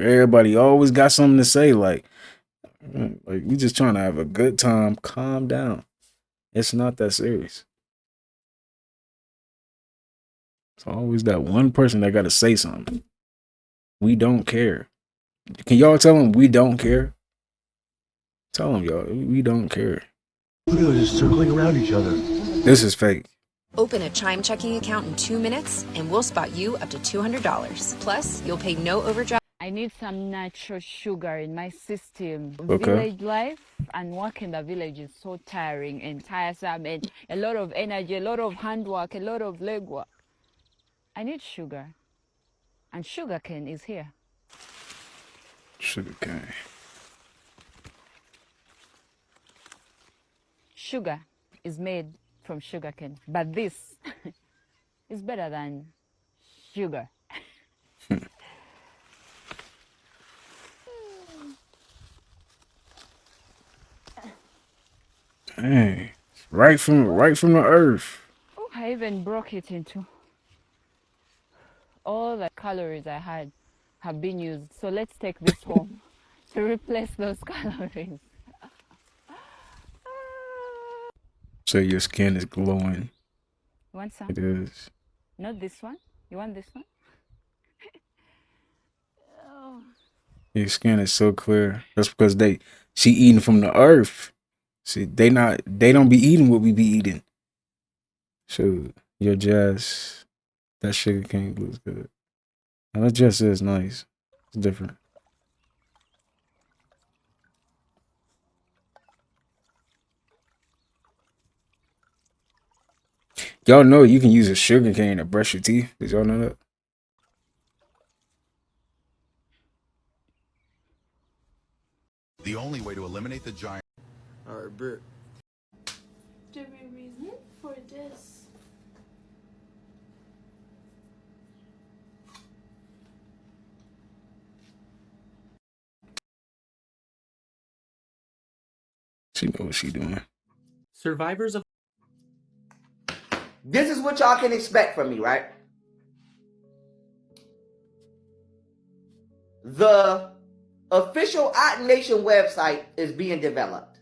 everybody always got something to say. Like we just trying to have a good time. Calm down. It's not that serious. It's always that one person that got to say something. We don't care. Can y'all tell them we don't care? Tell them, y'all, we don't care. Look at them just circling around each other. This is fake. Open a Chime checking account in 2 minutes and we'll spot you up to $200. Plus, you'll pay no overdraft. I need some natural sugar in my system. Okay. Village life and work in the village is so tiring and tiresome and a lot of energy, a lot of handwork, a lot of legwork. I need sugar. And sugarcane is here. Sugarcane. Sugar is made from sugarcane, but this is better than sugar. Dang. Right from the earth. Oh, I even broke it into all the calories I had have been used. So let's take this home to replace those calories. So your skin is glowing. You want some? It is. Not this one. You want this one? Oh. Your skin is so clear. That's because she eating from the earth. See, they don't be eating what we be eating. So your jazz, that sugar cane looks good. And that just is nice. It's different. Y'all know you can use a sugar cane to brush your teeth. Did y'all know that? the giant. All right, Britt. The reason for this. She know what she doing. Survivors of. This is what y'all can expect from me, right? The official Odd Nation website is being developed.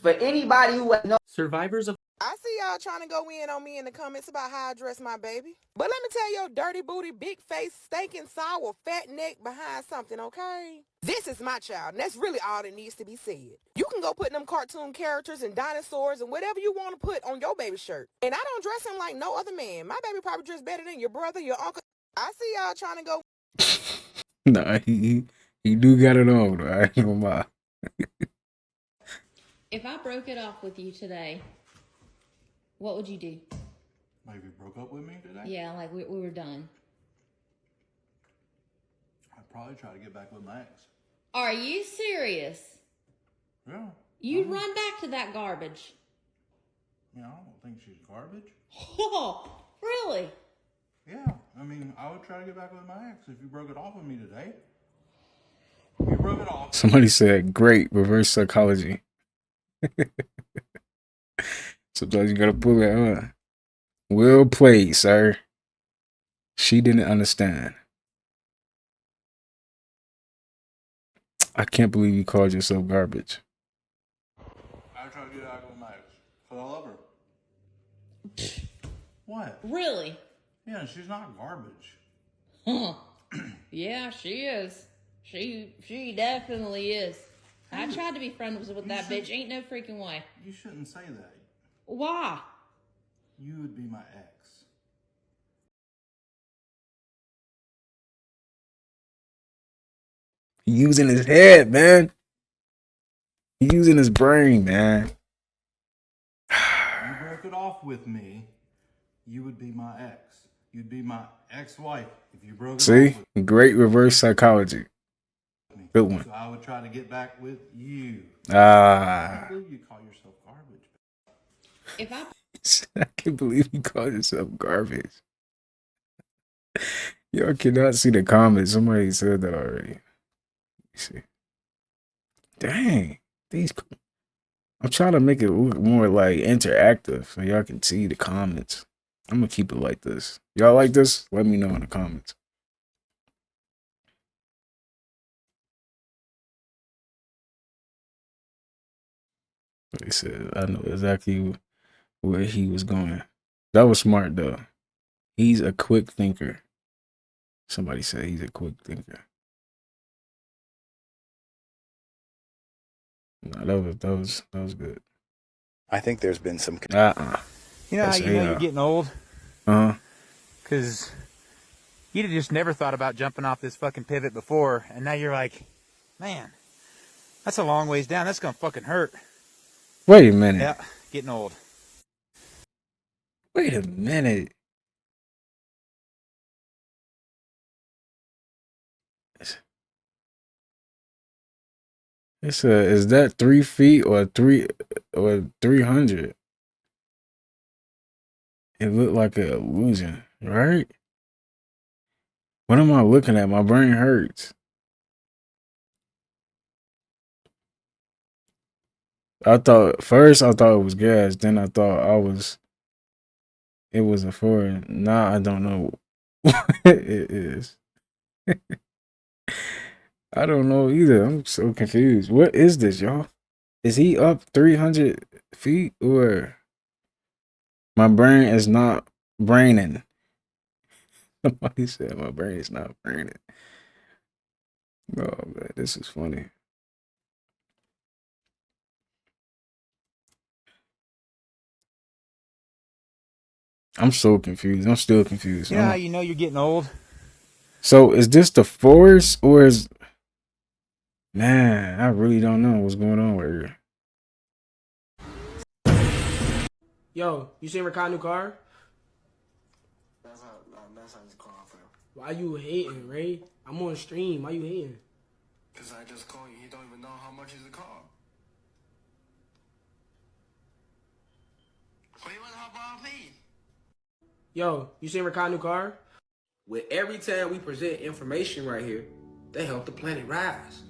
For anybody who has no Survivors of. I see y'all trying to go in on me in the comments about how I dress my baby. But let me tell your dirty booty, big face, stinking, sour, fat neck behind something, okay? This is my child, and that's really all that needs to be said. You can go put them cartoon characters and dinosaurs and whatever you want to put on your baby shirt. And I don't dress him like no other man. My baby probably dressed better than your brother, your uncle. I see y'all trying to go. Nah, he do got it on, though. I ain't gonna lie. If I broke it off with you today, what would you do? Like if you broke up with me today? Yeah, like we were done. I'd probably try to get back with my ex. Are you serious? Yeah. You'd run back to that garbage. Yeah, I don't think she's garbage. Oh, really? Yeah, I mean, I would try to get back with my ex if you broke it off with me today. If you broke it off. Somebody said, great, reverse psychology. Sometimes you gotta pull it on. Well played, sir. She didn't understand. I can't believe you called yourself garbage. I would try to get back with my ex because I love her. What? Really? Yeah, she's not garbage. Huh. Yeah, she is. She definitely is. I tried to be friends with that bitch. Ain't no freaking way. You shouldn't say that. Why? You would be my ex. He using his head, man. He using his brain, man. You broke it off with me, you would be my ex. You'd be my ex-wife if you broke it See? off with Great reverse psychology. me. Good one. So I would try to get back with you. Ah. I can't believe you call yourself garbage. If I I can't believe you called yourself garbage. Y'all cannot see the comments. Somebody said that already. See. Dang. I'm trying to make it look more like interactive so y'all can see the comments. I'm gonna keep it like this. Y'all like this? Let me know in the comments. He said, I know exactly where he was going. That was smart though. He's a quick thinker. Somebody said he's a quick thinker. No, that was good. I think there's been some. You know how you know you're getting old? Because you'd have just never thought about jumping off this fucking pivot before, and now you're like, man, that's a long ways down. That's gonna fucking hurt. Wait a minute. Yeah, getting old. Wait a minute. Is that 3 feet or 300? It looked like an illusion, right? What am I looking at? My brain hurts. First I thought it was gas, then I thought it was a foreign. Now I don't know what it is. I don't know either. I'm so confused. What is this, y'all? Is he up 300 feet or my brain is not braining? Somebody said my brain is not braining. Oh man, this is funny. I'm so confused. I'm still confused. You know how you know you're getting old? So is this the forest or is... Man, I really don't know what's going on right here. Yo, you seen Ricardo's new car? That's how this car feel. Why you hating, Ray? I'm on stream. Why you hating? Cause I just called you. He don't even know how much is the car. Yo, you seen Rick's new car? With every time we present information right here, they help the planet rise.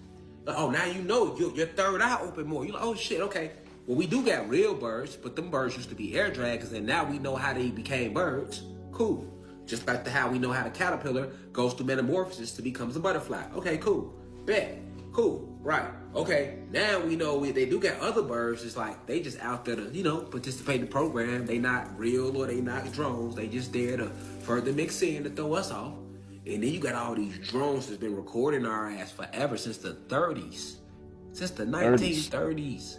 Like, oh, now you know your third eye open more. You're like, oh shit, okay. Well, we do got real birds, but them birds used to be air dragons, and now we know how they became birds. Cool. Just like how we know how the caterpillar goes through metamorphosis to becomes a butterfly. Okay, cool. Bet. Cool. Right. Okay. Now we know they do got other birds. It's like they just out there to, participate in the program. They not real or they not drones. They just there to further mix in to throw us off. And then you got all these drones that's been recording our ass forever since the 30s. Since the 1930s.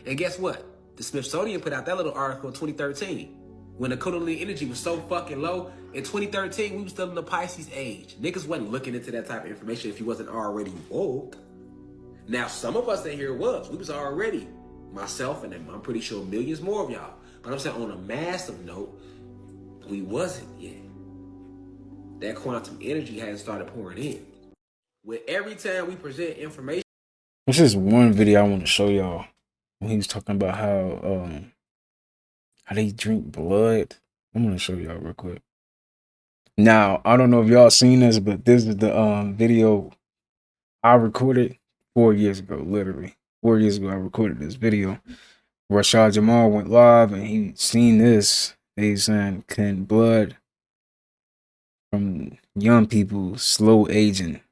And guess what? The Smithsonian put out that little article in 2013. When the Kundalini energy was so fucking low, in 2013, we was still in the Pisces age. Niggas wasn't looking into that type of information if you wasn't already woke. Now, some of us in here was. We was already. Myself and I'm pretty sure millions more of y'all. But I'm saying on a massive note, we wasn't yet. That quantum energy hadn't started pouring in. With every time we present information. This is one video I want to show y'all. When he was talking about how they drink blood. I'm gonna show y'all real quick. Now, I don't know if y'all seen this, but this is the video I recorded 4 years ago, literally. 4 years ago I recorded this video. Rashad Jamal went live and he seen this. He's saying, can blood from young people slow aging?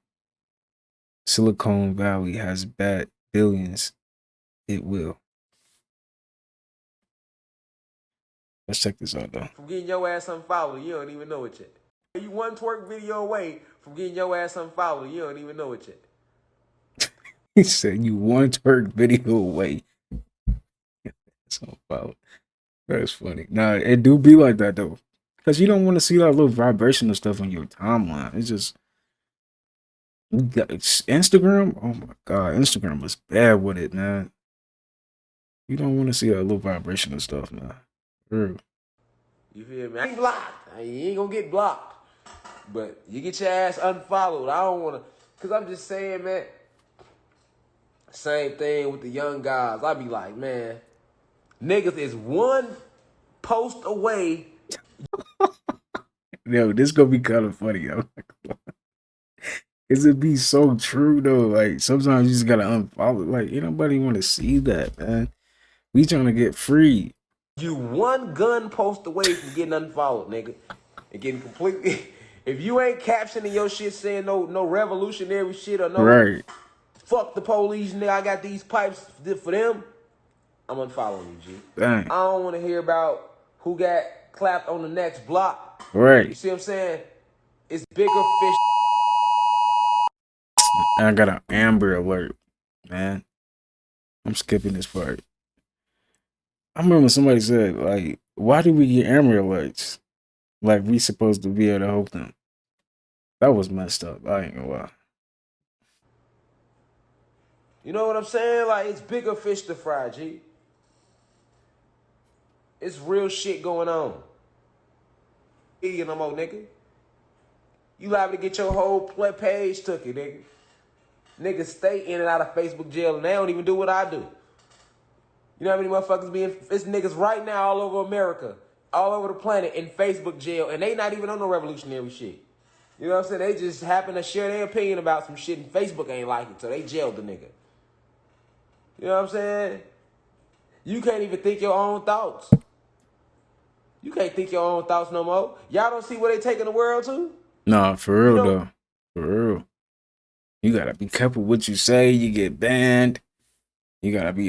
Silicon Valley has bad billions. It will. Let's check this out though. From getting your ass unfollowed, you don't even know it yet. You one twerk video away from getting your ass unfollowed, you don't even know it yet. He said you one twerk video away. That's unfollowed. That's funny. Nah, it do be like that though. Because you don't want to see that little vibrational stuff on your timeline. It's just Instagram. Oh my god, Instagram was bad with it, man. You don't want to see that little vibrational stuff, man. Real. You feel me? I ain't blocked. You ain't gonna get blocked. But you get your ass unfollowed. I don't wanna, cause I'm just saying, man. Same thing with the young guys. I be like, man, niggas is one post away. Yo, this gonna be kind of funny, yo. Cause it be so true though. Like sometimes you just gotta unfollow. Like ain't nobody want to see that, man. We trying to get free. You one gun post away from getting unfollowed, nigga. And getting completely. If you ain't captioning your shit saying no revolutionary shit or no right. Fuck the police, nigga. I got these pipes for them. I'm unfollowing you, G. Dang. I don't want to hear about who got clapped on the next block. Right. You see what I'm saying? It's bigger fish. I got an Amber Alert, man. I'm skipping this part. I remember somebody said, like, why do we get Amber Alerts? Like, we supposed to be able to help them. That was messed up. I ain't gonna lie. You know what I'm saying? Like, it's bigger fish to fry, G. It's real shit going on. You no more, nigga. You liable to get your whole page took it, nigga. Niggas stay in and out of Facebook jail and they don't even do what I do. You know how many motherfuckers be in? It's niggas right now all over America, all over the planet in Facebook jail, and they not even on no revolutionary shit. You know what I'm saying? They just happen to share their opinion about some shit and Facebook ain't like it, so they jailed the nigga. You know what I'm saying? You can't even think your own thoughts. You can't think your own thoughts no more. Y'all don't see where they taking the world to? Nah, for real though. For real. You gotta be careful what you say. You get banned. You gotta be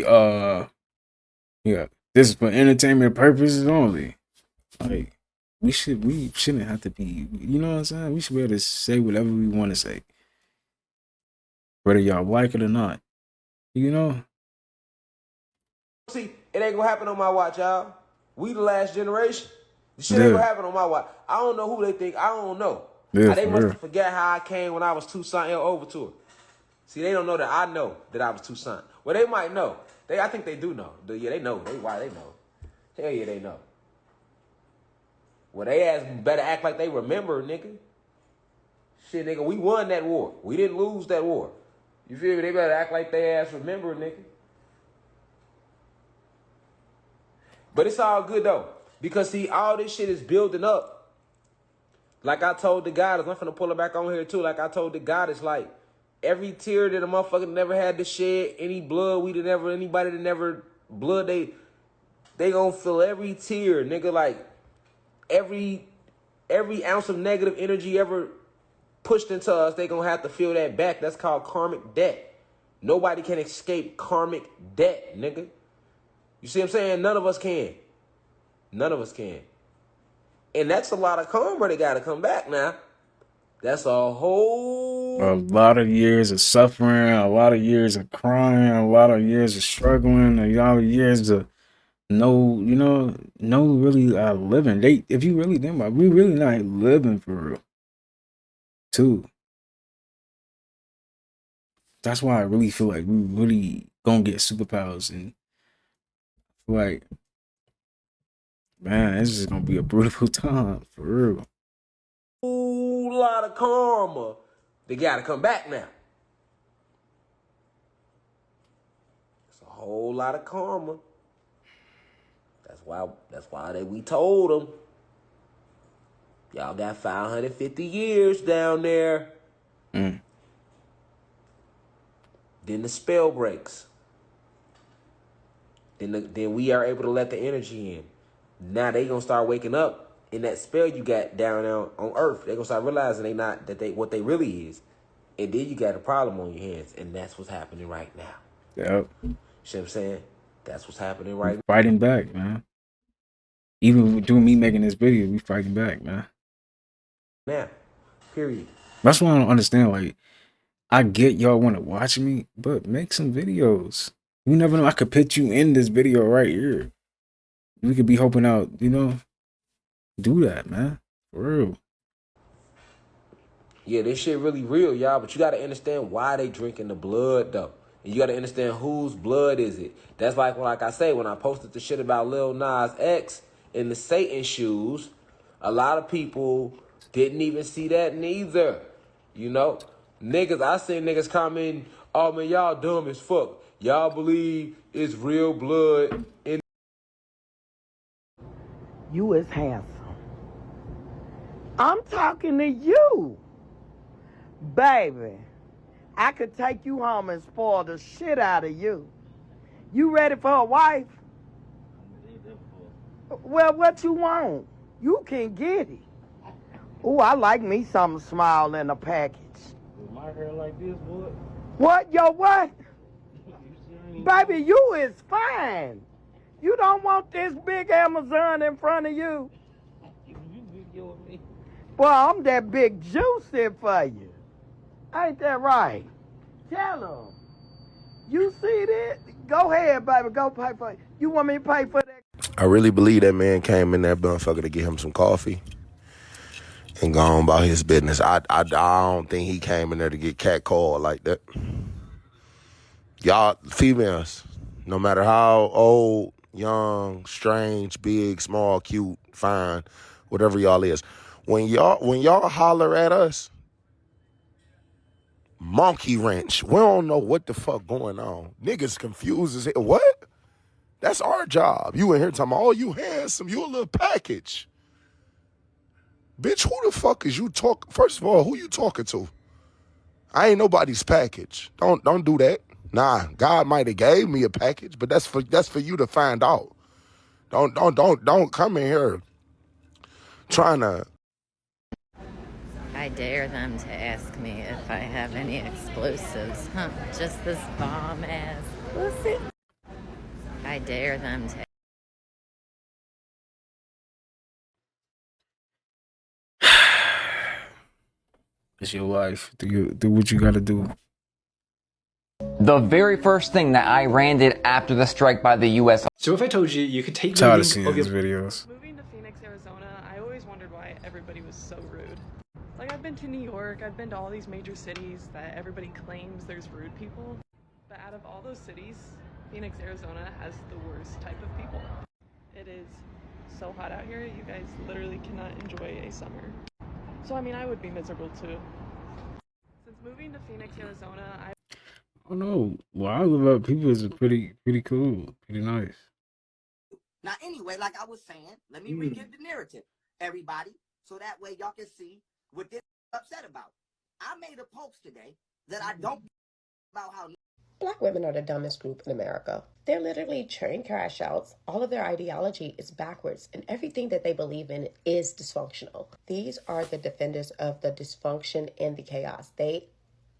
yeah. This is for entertainment purposes only. Like we shouldn't have to be. You know what I'm saying? We should be able to say whatever we want to say, whether y'all like it or not. You know. See, it ain't gonna happen on my watch, y'all. We the last generation. The shit ain't gonna happen on my watch. I don't know who they think. I don't know. Yeah, they must forget how I came when I was Tucson over to it. See, they don't know that I know that I was Tucson. Well, they might know. I think they do know. Yeah, they know. Why they know? Hell yeah, they know. Well, they ass better act like they remember, nigga. Shit, nigga, we won that war. We didn't lose that war. You feel me? They better act like they ass remember, nigga. But it's all good though. Because see, all this shit is building up. Like I told the guy, I'm finna pull it back on here too. Like I told the guy, it's like every tear that a motherfucker never had to shed, any blood anybody that never blood, they gonna feel every tear, nigga. Like every ounce of negative energy ever pushed into us, they gonna have to feel that back. That's called karmic debt. Nobody can escape karmic debt, nigga. You see what I'm saying? None of us can. None of us can. And that's a lot of karma that gotta come back now. That's a lot of years of suffering, a lot of years of crying, a lot of years of struggling, a lot of years of no really living. If you really think about it, we really not living for real. Too. That's why I really feel like we really gonna get superpowers, and like, man, it's just gonna be a beautiful time for real. whole lot of karma. They gotta come back now. It's a whole lot of karma. That's why we told them, y'all got 550 years down there. Then the spell breaks. Then we are able to let the energy in. Now they gonna start waking up in that spell you got down on Earth. They gonna start realizing what they really is. And then you got a problem on your hands. And that's what's happening right now. Yep. You see what I'm saying? That's what's happening right now. Fighting back, man. Even doing me making this video, we fighting back, man. Now, period. That's why I don't understand. Like, I get y'all want to watch me, but make some videos. You never know. I could put you in this video right here. We could be helping out, do that, man. For real. Yeah, this shit really real, y'all. But you got to understand why they drinking the blood, though. And you got to understand whose blood is it. That's like I say, when I posted the shit about Lil Nas X in the Satan shoes, a lot of people didn't even see that neither. Niggas, I seen niggas commenting, oh man, y'all dumb as fuck. Y'all believe it's real blood in. You is handsome. I'm talking to you. Baby, I could take you home and spoil the shit out of you. You ready for a wife? Well, what you want? You can get it. Ooh, I like me something small in a package. My hair like this, boy. What? Yo, what? Baby, you is fine. You don't want this big Amazon in front of you. Well, I'm that big juicy for you. Ain't that right? Tell them. You see that? Go ahead, baby. Go pay for it. You want me to pay for that? I really believe that man came in that motherfucker to get him some coffee and go on about his business. I don't think he came in there to get catcalled like that. Y'all, females, no matter how old, young, strange, big, small, cute, fine, whatever y'all is, when y'all holler at us, monkey wrench, we don't know what the fuck going on. Niggas confused as hell. What? That's our job. You in here talking about, oh, you handsome, you a little package. Bitch, who the fuck is you talking? First of all, who you talking to? I ain't nobody's package. Don't do that. Nah, God might have gave me a package, but that's for you to find out. Don't come in here trying to. I dare them to ask me if I have any explosives. Huh? Just this bomb-ass pussy. I dare them to. It's your life. Do what you gotta do. The very first thing that Iran did after the strike by the U.S. So if I told you could take Tired of seeing these videos. Moving to Phoenix, Arizona, I always wondered why everybody was so rude. Like, I've been to New York, I've been to all these major cities that everybody claims there's rude people. But out of all those cities, Phoenix, Arizona has the worst type of people. It is so hot out here, you guys literally cannot enjoy a summer. So I mean, I would be miserable too. Since moving to Phoenix, Arizona, I don't know. Well, I live up. People is pretty cool, pretty nice. Now, anyway, like I was saying, let me re-give the narrative, everybody, so that way y'all can see what this upset about. I made a post today that I don't about how Black women are the dumbest group in America. They're literally train crash outs. All of their ideology is backwards, and everything that they believe in is dysfunctional. These are the defenders of the dysfunction and the chaos. They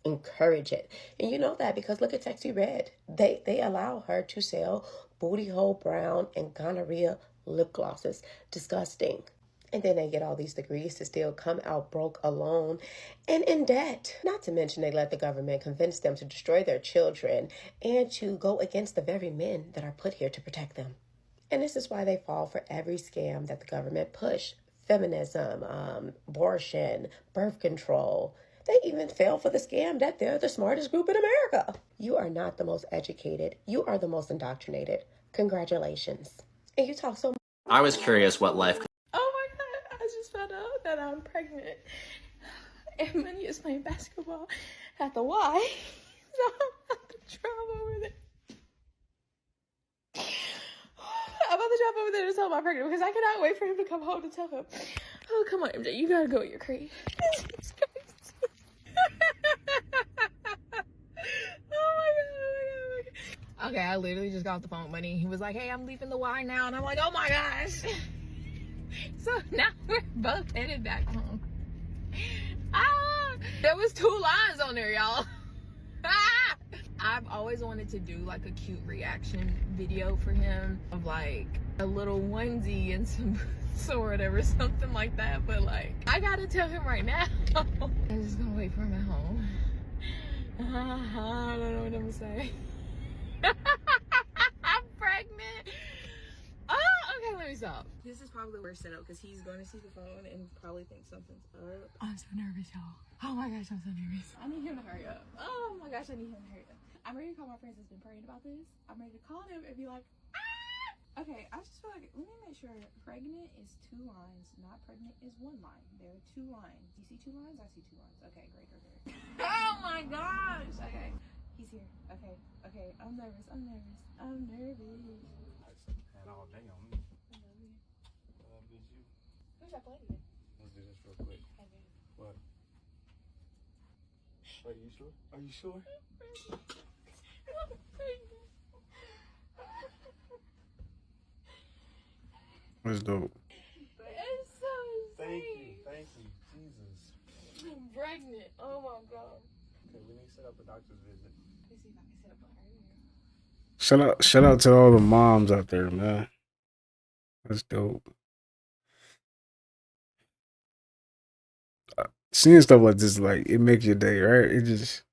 encourage it. And you know that because look at Texie Red. They allow her to sell booty hole brown and gonorrhea lip glosses. Disgusting. And then they get all these degrees to still come out broke, alone, and in debt. Not to mention they let the government convince them to destroy their children and to go against the very men that are put here to protect them. And this is why they fall for every scam that the government push. Feminism, abortion, birth control. They even fail for the scam that they're the smartest group in America. You are not the most educated. You are the most indoctrinated. Congratulations. And you talk so much. I was curious what life. Oh my god, I just found out that I'm pregnant. And Minnie is playing basketball at the Y. So I'm about to drive over there. I'm about to drive over there to tell him I'm pregnant because I cannot wait for him to come home to tell him. Oh, come on, MJ, you gotta go with your creed. Okay, I literally just got off the phone with Money. He was like, hey, I'm leaving the Y now. And I'm like, oh my gosh. So now we're both headed back home. There was 2 lines on there, y'all. I've always wanted to do like a cute reaction video for him of like a little onesie and some boots or whatever, something like that. But like, I gotta tell him right now. I'm just gonna wait for him at home. I don't know what I'm gonna say. I'm pregnant. Oh, okay, let me stop. This is probably the worst setup because he's going to see the phone and probably think something's up. I'm so nervous, y'all. Oh my gosh, I'm so nervous. I need him to hurry up. Oh my gosh, I need him to hurry up. I'm ready to call my friends that's been praying about this. I'm ready to call him and be like, ah! Okay, I just feel like, let me make sure. Pregnant is 2 lines, not pregnant is 1 line. There are 2 lines. Do you see 2 lines? I see 2 lines. Okay, great. Oh my gosh. Okay. He's here. Okay. I'm nervous. And all day on me. I love you. Bitch, you. Who's that playing with? Let's do this real quick. Okay. What? Are you sure? Are you sure? That's dope. It's so insane. Thank you, Jesus. I'm pregnant. Oh my god. Okay, we need to set up a doctor's visit. Let's see if I can set up a earlier. Shout out to all the moms out there, man. That's dope. Seeing stuff like this, like, it makes your day, right? It just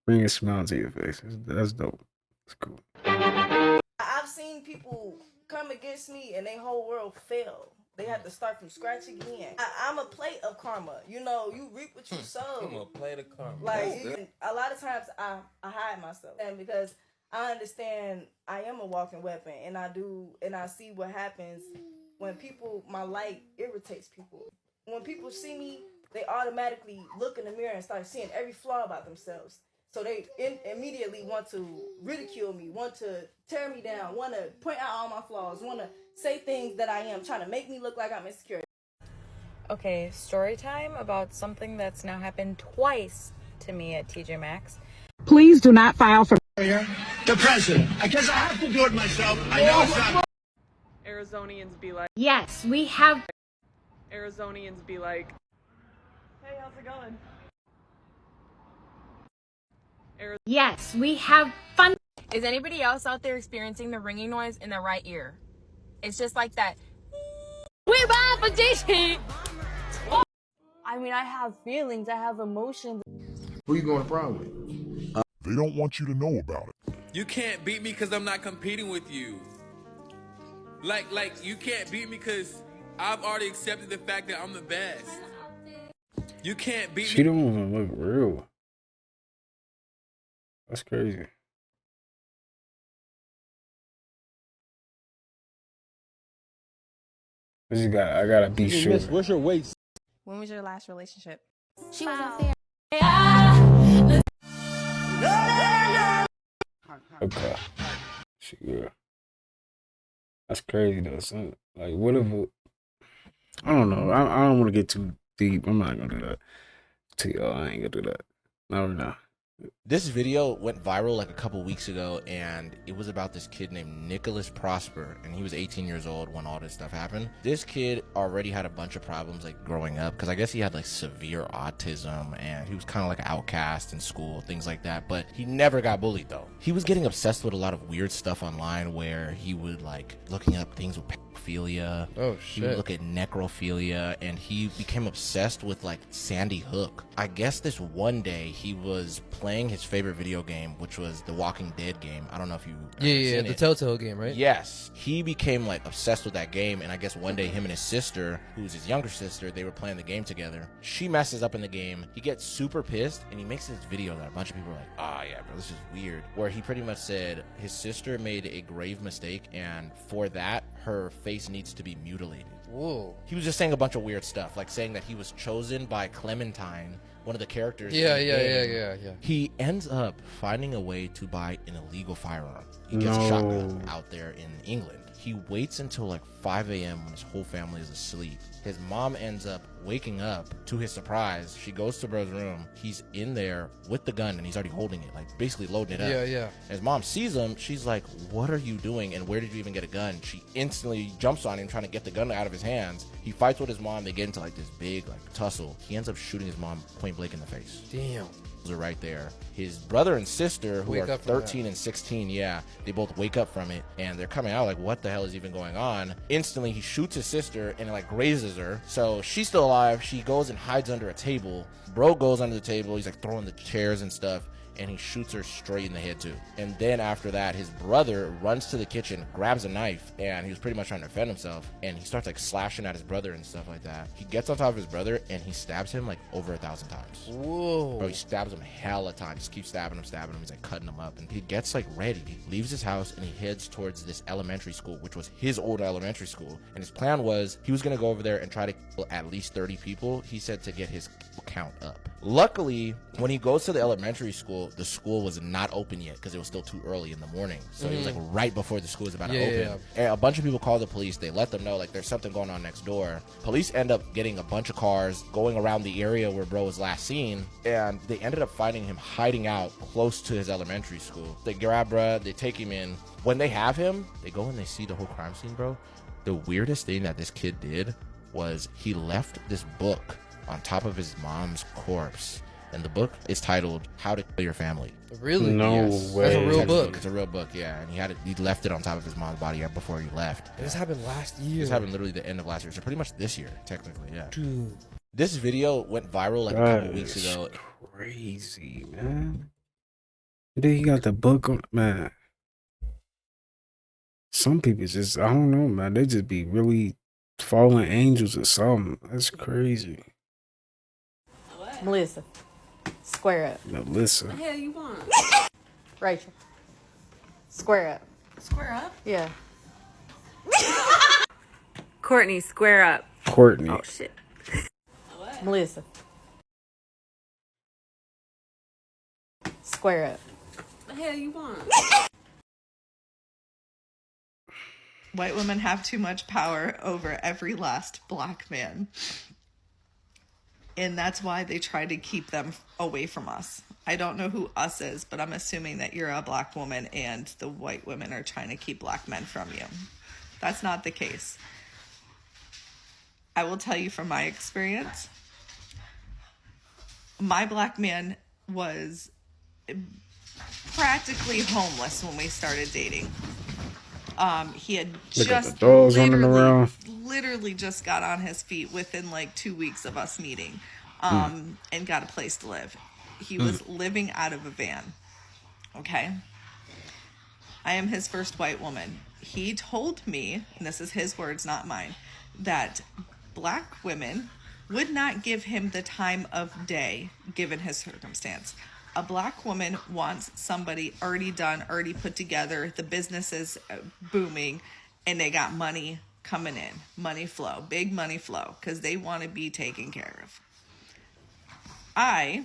brings a smile to your face. That's dope. It's cool. I've seen people come against me and their whole world fail. They have to start from scratch again. I'm a plate of karma. You know, you reap what you sow. I'm a plate of karma. Like, a lot of times I hide myself. And because I understand I am a walking weapon, and I see what happens when people, my light irritates people. When people see me, they automatically look in the mirror and start seeing every flaw about themselves. So they immediately want to ridicule me, want to tear me down, want to point out all my flaws, want to say things that I am, trying to make me look like I'm insecure. Okay, story time about something that's now happened twice to me at TJ Maxx. Please do not file for the president. I guess I have to do it myself. I know it's not. Arizonians be like, yes, we have. Arizonians be like, hey, how's it going? Yes, we have fun. Is anybody else out there experiencing the ringing noise in their right ear? It's just like that. We vibe for GT. I mean, I have feelings, I have emotions. Who you going to prom with? They don't want you to know about it. You can't beat me because I'm not competing with you. Like you can't beat me because I've already accepted the fact that I'm the best. You can't beat me. She don't even look real. That's crazy. I gotta be sure. What's your weight? When was your last relationship? She was up there. Okay. She good. That's crazy though, son. Like, what if I don't know. I don't want to get too deep. I'm not gonna do that to y'all. I ain't gonna do that. No, no. This video went viral like a couple weeks ago, and it was about this kid named Nicholas Prosper, and he was 18 years old when all this stuff happened. This kid already had a bunch of problems like growing up, because I guess he had like severe autism, and he was kind of like an outcast in school, things like that, but he never got bullied though. He was getting obsessed with a lot of weird stuff online, where he would like looking up things with pedophilia. Oh He would shit. look at necrophilia, and he became obsessed with like Sandy Hook. I guess this one day he was playing his favorite video game, which was the Walking Dead game. I don't know if you Yeah, the Telltale game, right? Yes, he became like obsessed with that game, and I guess one day him and his sister, who's his younger sister, they were playing the game together. She messes up in the game. He gets super pissed, and he makes this video that a bunch of people are like, "Ah, yeah, bro, this is weird." Where he pretty much said his sister made a grave mistake, and for that, her face needs to be mutilated. Whoa. He was just saying a bunch of weird stuff, like saying that he was chosen by Clementine, one of the characters. in Yeah, the yeah, game. yeah. He ends up finding a way to buy an illegal firearm. He gets a No. shotgun out there in England. He waits until like 5 a.m. when his whole family is asleep. His mom ends up waking up to his surprise. She goes to bro's room. He's in there with the gun, and he's already holding it, like basically loading it up. Yeah, yeah. His mom sees him. She's like, "What are you doing? And where did you even get a gun?" She instantly jumps on him, trying to get the gun out of his hands. He fights with his mom. They get into like this big like tussle. He ends up shooting his mom point blank in the face. Damn. Are right there. His brother and sister, who Wake are up from 13 and 16, yeah, they both wake up from it, and they're coming out like, what the hell is even going on? Instantly, he shoots his sister and it like grazes her. So she's still alive. She goes and hides under a table. Bro goes under the table. He's like throwing the chairs and stuff, and he shoots her straight in the head too. And then after that, his brother runs to the kitchen, grabs a knife, and he was pretty much trying to defend himself, and he starts like slashing at his brother and stuff like that. He gets on top of his brother, and he stabs him like over 1,000 times. Whoa. Bro, he stabs him hella times. Just keeps stabbing him. He's like cutting him up, and he gets like ready. He leaves his house and he heads towards this elementary school, which was his old elementary school. And his plan was he was gonna go over there and try to kill at least 30 people. He said to get his count up. Luckily, when he goes to the elementary school, the school was not open yet because it was still too early in the morning. So it was like right before the school was about to open. Yeah. And a bunch of people call the police. They let them know like there's something going on next door. Police end up getting a bunch of cars going around the area where bro was last seen, and they ended up finding him hiding out close to his elementary school. They grab bro, they take him in. When they have him, they go and they see the whole crime scene, bro. The weirdest thing that this kid did was he left this book on top of his mom's corpse, and the book is titled "How to Kill Your Family." Really? No way. That's a real book. It's a real book, yeah. And he left it on top of his mom's body before he left. This happened last year. This happened literally the end of last year, so pretty much this year, technically, yeah. Dude. This video went viral like a couple weeks ago. Crazy, man. Then he got the book on, man. Some people just, I don't know, man. They just be really fallen angels or something. That's crazy. Melissa, square up. Melissa. What the hell you want? Rachel, square up. Square up? Yeah. Courtney, square up. Courtney. Oh shit. Melissa, square up. What the hell you want? White women have too much power over every last black man. And that's why they try to keep them away from us. I don't know who us is, but I'm assuming that you're a black woman and the white women are trying to keep black men from you. That's not the case. I will tell you from my experience, my black man was practically homeless when we started dating. He had Look at just the dogs running around. literally just got on his feet within like 2 weeks of us meeting, and got a place to live. He was living out of a van. Okay. I am his first white woman. He told me, and this is his words, not mine, that black women would not give him the time of day given his circumstance. A black woman wants somebody already done, already put together, the business is booming, and they got money coming in, money flow, big money flow, because they want to be taken care of. I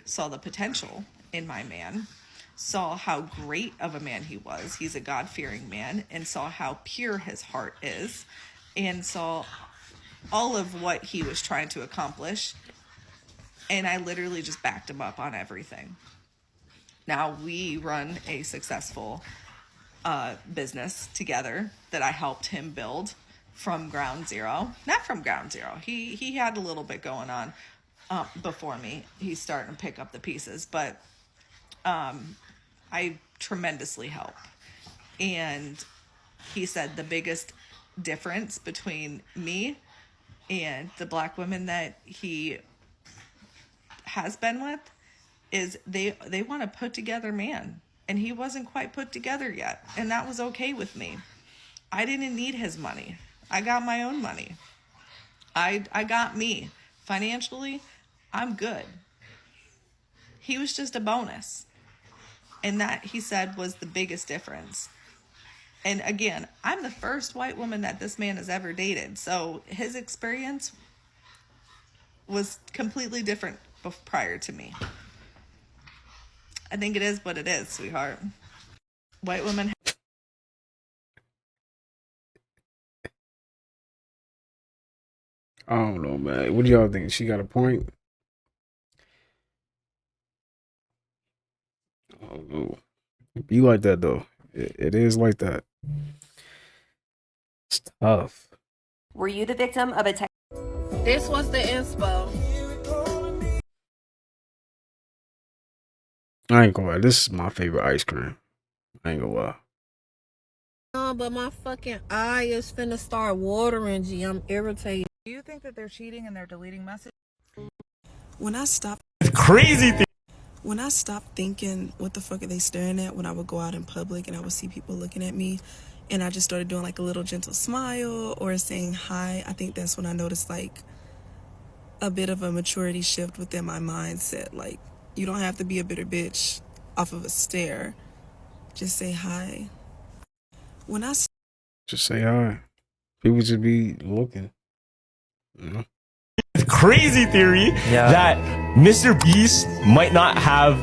saw the potential in my man, saw how great of a man he was. He's a God-fearing man, and saw how pure his heart is, and saw all of what he was trying to accomplish. And I literally just backed him up on everything. Now we run a successful business together that I helped him build from ground zero. Not from ground zero. He had a little bit going on before me. He's starting to pick up the pieces, but I tremendously help. And he said the biggest difference between me and the black women that he has been with is they want a put together man, and he wasn't quite put together yet, and that was okay with me. I didn't need his money. I got my own money. I got me. Financially, I'm good. He was just a bonus. And that, he said, was the biggest difference. And again, I'm the first white woman that this man has ever dated. So his experience was completely different prior to me. I think it is what it is, sweetheart. White women. I don't know, man. What do y'all think? She got a point? I don't know. It be like that, though. It is like that. It's tough. Were you the victim of a This was the inspo. I ain't gonna lie. This is my favorite ice cream. I ain't gonna lie. But my fucking eye is finna start watering, G. I'm irritated. Do you think that they're cheating and they're deleting messages? When I stopped When I stopped thinking, what the fuck are they staring at, when I would go out in public and I would see people looking at me, and I just started doing like a little gentle smile or saying hi, I think that's when I noticed like a bit of a maturity shift within my mindset. Like, you don't have to be a bitter bitch off of a stare. Just say hi. When I Just say hi. People just be looking. You know? Crazy theory that Mr. Beast might not have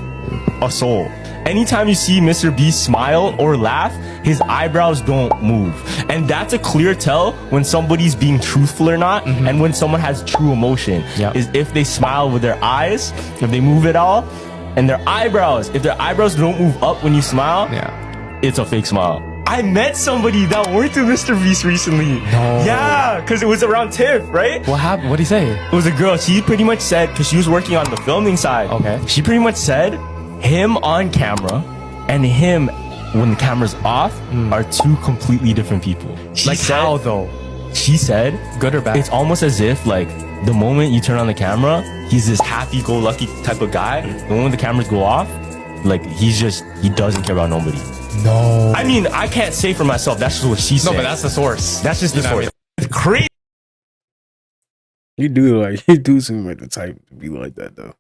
a soul. Anytime you see Mr. Beast smile or laugh, his eyebrows don't move. And that's a clear tell when somebody's being truthful or not, and when someone has true emotion. Is if they smile with their eyes, if they move at all, and their eyebrows. If their eyebrows don't move up when you smile, it's a fake smile. I met somebody that worked with Mr. Beast recently. No. Yeah, because it was around TIFF, right? What happened? What did he say? It was a girl. She pretty much said, because she was working on the filming side. Okay. She pretty much said, him on camera and him when the camera's off are two completely different people. Like how though? She said, good or bad? It's almost as if like the moment you turn on the camera, he's this happy-go-lucky type of guy. The moment the cameras go off, like he doesn't care about nobody. No. I mean, I can't say for myself. That's just what she said. No, but that's the source. That's just the You know what I source. It's crazy. You do seem like the type to be like that, though.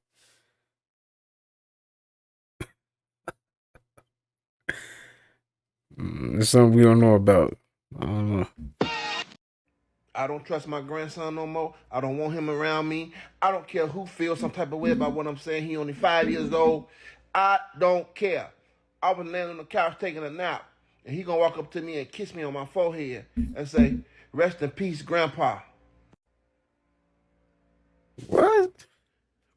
It's something we don't know about. I don't know. I don't trust my grandson no more. I don't want him around me. I don't care who feels some type of way about what I'm saying. He only 5 years old. I don't care. I was laying on the couch taking a nap, and he gonna walk up to me and kiss me on my forehead and say, "Rest in peace, Grandpa." What?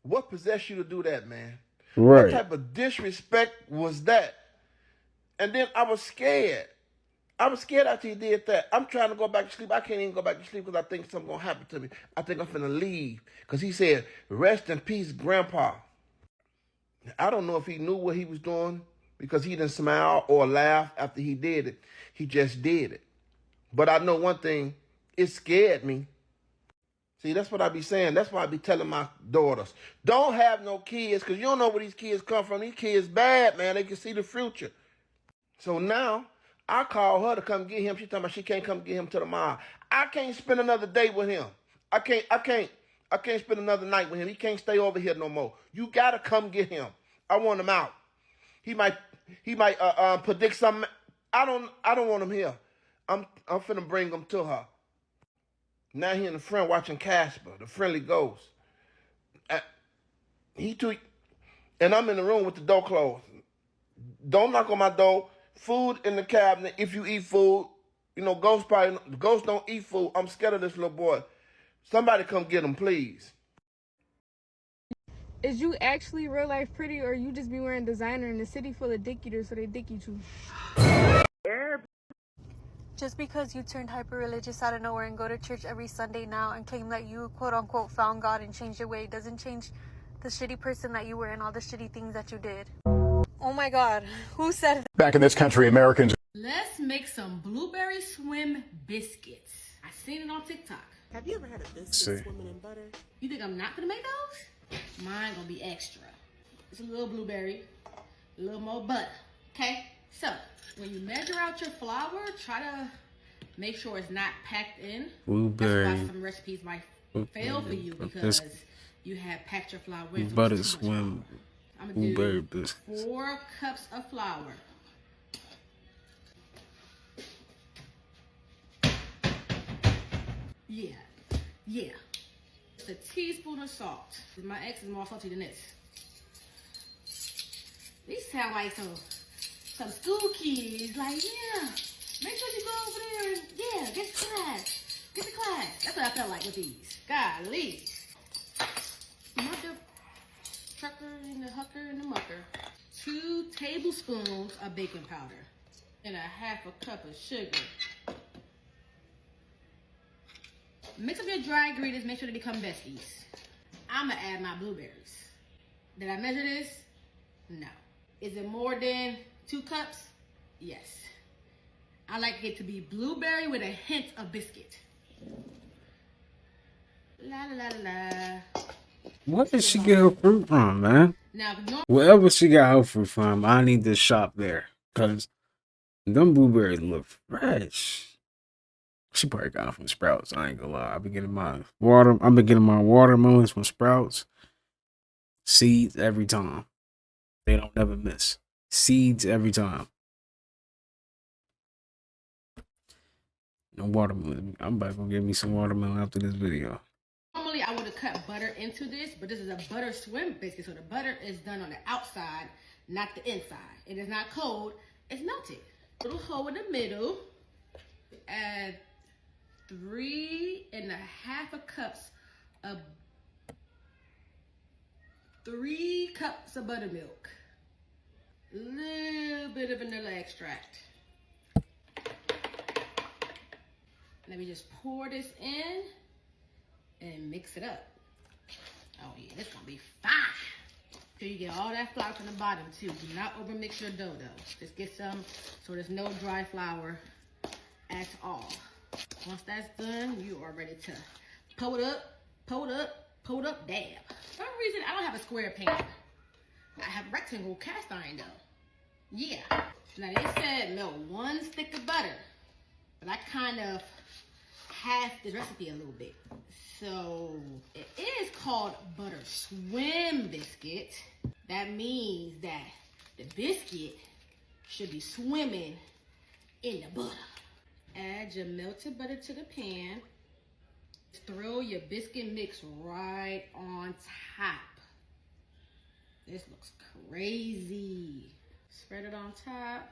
What possessed you to do that, man? Right. What type of disrespect was that? And then I was scared. I was scared after he did that. I'm trying to go back to sleep. I can't even go back to sleep because I think something's going to happen to me. I think I'm finna leave. Because he said, "Rest in peace, Grandpa." I don't know if he knew what he was doing because he didn't smile or laugh after he did it. He just did it. But I know one thing, it scared me. See, that's what I be saying. That's why I be telling my daughters, don't have no kids because you don't know where these kids come from. These kids bad, man. They can see the future. So now, I call her to come get him. She talking about she can't come get him to the mall. I can't spend another day with him. I can't spend another night with him. He can't stay over here no more. You gotta come get him. I want him out. He might predict something. I don't want him here. I'm finna bring him to her. Now he and the friend watching Casper, the friendly ghost. And I'm in the room with the door closed. Don't knock on my door. Food in the cabinet if you eat food. You know, ghosts don't eat food. I'm scared of this little boy. Somebody come get him, please. Is you actually real life pretty, or you just be wearing designer in the city full of dick eaters so they dick you too? Just because you turned hyper religious out of nowhere and go to church every Sunday now and claim that you quote unquote found God and changed your way doesn't change the shitty person that you were and all the shitty things that you did. Oh my God, who said that? Back in this country, Americans. Let's make some blueberry swim biscuits. I seen it on TikTok. Have you ever had a biscuit swimming in butter? You think I'm not gonna make those? Mine gonna be extra. It's a little blueberry, a little more butter. Okay? So, when you measure out your flour, try to make sure it's not packed in. Blueberry. That's why some recipes might fail for you because you have packed your flour in. Butter swim. I'm gonna Blueberry do biscuits. 4 cups of flour. Yeah. It's a teaspoon of salt. My ex is more salty than this. These sound like some school kids. Like, yeah, make sure you go over there and, yeah, get to class. Get to class. That's what I felt like with these. Golly. Not the trucker and the hucker and the mucker. 2 tablespoons of baking powder. And a half a cup of sugar. Mix up your dry ingredients, make sure they become besties. I'm gonna add my blueberries. Did I measure this? No. Is it more than 2 cups? Yes. I like it to be blueberry with a hint of biscuit. La la la la. Where did she get her fruit from, man? Now, Wherever she got her fruit from, I need to shop there. Because them blueberries look fresh. She probably got them from Sprouts. I ain't gonna lie. I've been getting my watermelons from Sprouts. Seeds every time. They don't never miss. Seeds every time. No watermelon. I'm about to get me some watermelon after this video. Normally I would have cut butter into this, but this is a butter swim biscuit, so the butter is done on the outside, not the inside. It is not cold, it's melted. Little hole in the middle. Add 3.5 cups of 3 cups of buttermilk. A little bit of vanilla extract. Let me just pour this in and mix it up. Oh yeah, this gonna be fine. So you get all that flour from the bottom too. Do not over mix your dough though. Just get some so there's no dry flour at all. Once that's done, you are ready to pull it up, dab. For some reason, I don't have a square pan. I have rectangle cast iron though. Yeah. Now they said melt 1 stick of butter, but I kind of halved the recipe a little bit. So it is called butter swim biscuit. That means that the biscuit should be swimming in the butter. Add your melted butter to the pan. Throw your biscuit mix right on top. This looks crazy. Spread it on top.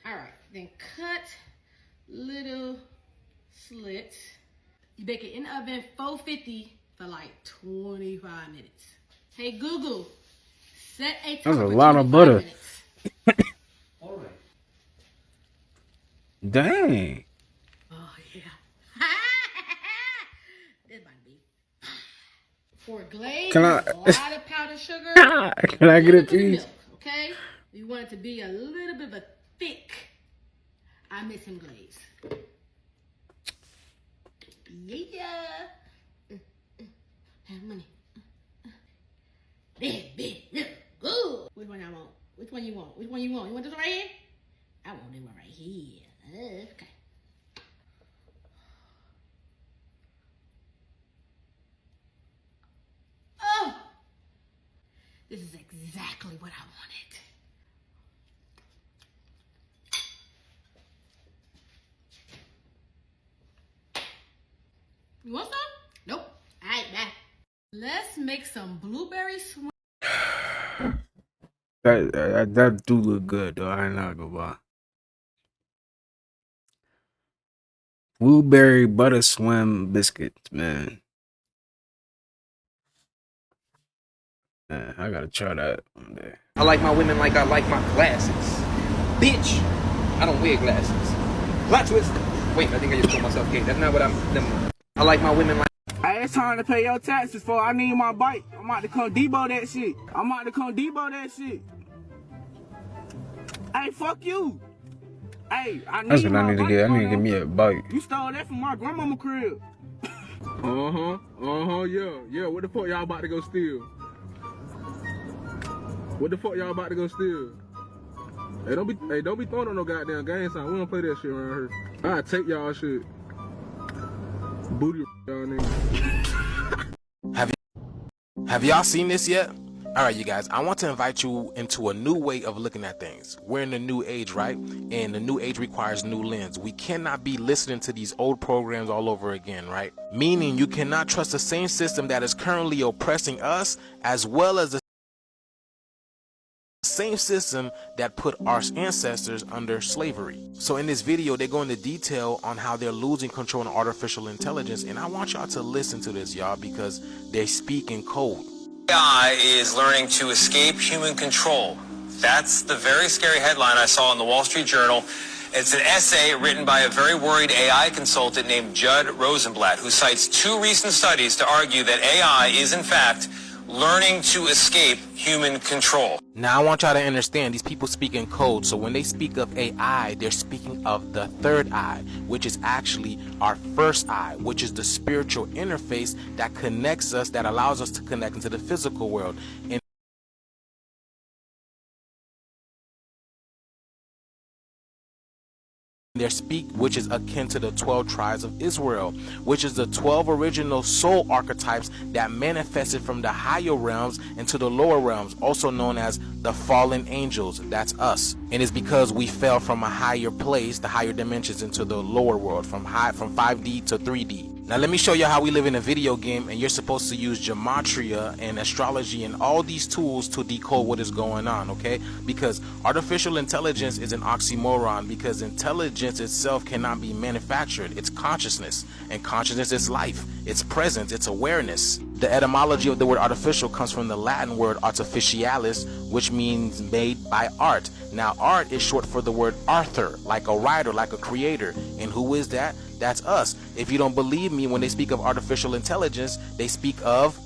All right, then cut little slits. You bake it in the oven 450 for like 25 minutes. Hey Google, set a timer. That's a lot of butter. All right. Dang. Oh yeah. This might be. For glaze, Can I- a lot of powdered sugar. Can I get a little bit of piece? milk, okay? You want it to be a little bit of a thick. I miss him glaze. Yeah. Have money. Big, little, good. Which one I want? Which one you want? Which one you want? You want this one right here? I want this one right here. Okay. Oh! This is exactly what I wanted. You want some? Nope. All right, bye. Let's make some blueberry swim. That do look good though. I ain't not gonna lie. Blueberry butter swim biscuits, man. Man, I gotta try that one day. I like my women like I like my glasses. Bitch, I don't wear glasses. Plot twist. Wait, I think I just told myself gay. That's not what I like my women like. Hey, it's time to pay your taxes for I need my bike. I'm about to come debo that shit. Hey, fuck you. Hey, That's what I need to get. I need to get me a bike. You stole that from my grandmama crib. Yeah. What the fuck y'all about to go steal? Hey, don't be throwing on no goddamn gang sign. We don't play that shit around here. I take y'all shit. Booty y'all niggas. Have y'all seen this yet? All right, you guys, I want to invite you into a new way of looking at things. We're in the new age, right? And the new age requires new lens. We cannot be listening to these old programs all over again, right? Meaning you cannot trust the same system that is currently oppressing us as well as the same system that put our ancestors under slavery. So in this video, they go into detail on how they're losing control on artificial intelligence. And I want y'all to listen to this, y'all, because they speak in code. AI is learning to escape human control. That's the very scary headline I saw in the Wall Street Journal. It's an essay written by a very worried AI consultant named Judd Rosenblatt, who cites 2 recent studies to argue that AI is, in fact, learning to escape human control. Now I want y'all to understand, these people speak in code. So when they speak of AI, they're speaking of the third eye, which is actually our first eye, which is the spiritual interface that connects us, that allows us to connect into the physical world. And their speak, which is akin to the 12 tribes of Israel, which is the 12 original soul archetypes that manifested from the higher realms into the lower realms, also known as the fallen angels. That's us. And it's because we fell from a higher place, the higher dimensions, into the lower world, from 5D to 3D. Now let me show you how we live in a video game, and you're supposed to use gematria and astrology and all these tools to decode what is going on, okay? Because artificial intelligence is an oxymoron, because intelligence itself cannot be manufactured. It's consciousness, and consciousness is life. It's presence, it's awareness. The etymology of the word artificial comes from the Latin word artificialis, which means made by art. Now art is short for the word author, like a writer, like a creator. And who is that? That's us. If you don't believe me, when they speak of artificial intelligence, they speak of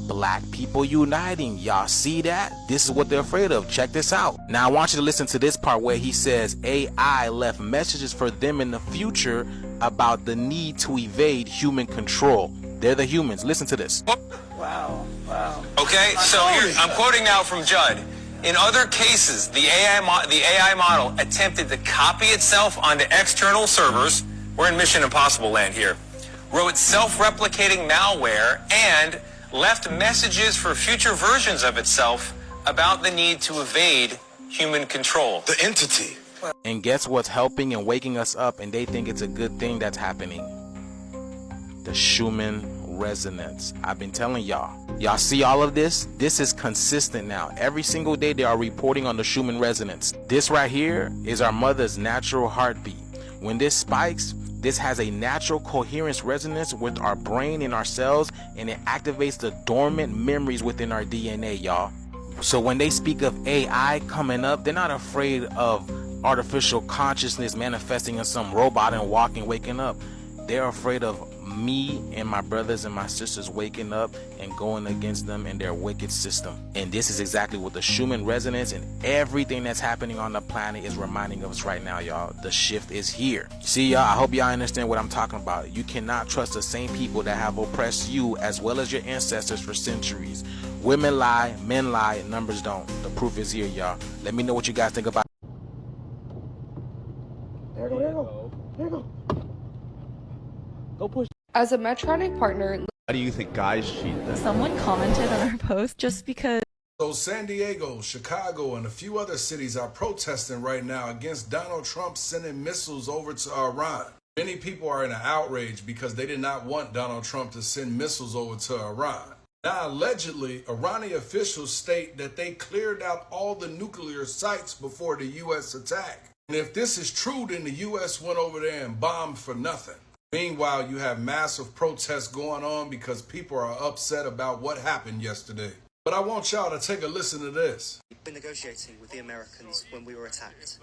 black people uniting. Y'all see that? This is what they're afraid of. Check this out. Now I want you to listen to this part where he says AI left messages for them in the future about the need to evade human control. They're the humans. Listen to this. Wow. Okay, so here, I'm quoting now from Judd. In other cases, the AI model attempted to copy itself onto external servers. We're in Mission Impossible land here. Wrote self-replicating malware and left messages for future versions of itself about the need to evade human control. The entity. And guess what's helping and waking us up, and they think it's a good thing that's happening? The Schumann resonance. I've been telling y'all. Y'all see all of this? This is consistent now. Every single day they are reporting on the Schumann resonance. This right here is our mother's natural heartbeat. When this spikes, this has a natural coherence resonance with our brain and our cells, and it activates the dormant memories within our DNA, y'all. So when they speak of AI coming up, they're not afraid of artificial consciousness manifesting in some robot and walking, waking up. They're afraid of me and my brothers and my sisters waking up and going against them and their wicked system. And this is exactly what the Schumann resonance and everything that's happening on the planet is reminding us right now, y'all. The shift is here. See, y'all, I hope y'all understand what I'm talking about. You cannot trust the same people that have oppressed you as well as your ancestors for centuries. Women lie, men lie, numbers don't. The proof is here, y'all. Let me know what you guys think about. There you go. Go push. As a Medtronic partner, Why do you think guys cheat then? someone commented on our post just because. So San Diego, Chicago, and a few other cities are protesting right now against Donald Trump sending missiles over to Iran. Many people are in an outrage because they did not want Donald Trump to send missiles over to Iran. Now, allegedly, Iranian officials state that they cleared out all the nuclear sites before the U.S. attack. And if this is true, then the U.S. went over there and bombed for nothing. Meanwhile, you have massive protests going on because people are upset about what happened yesterday. But I want y'all to take a listen to this. We've been negotiating with the Americans when we were attacked.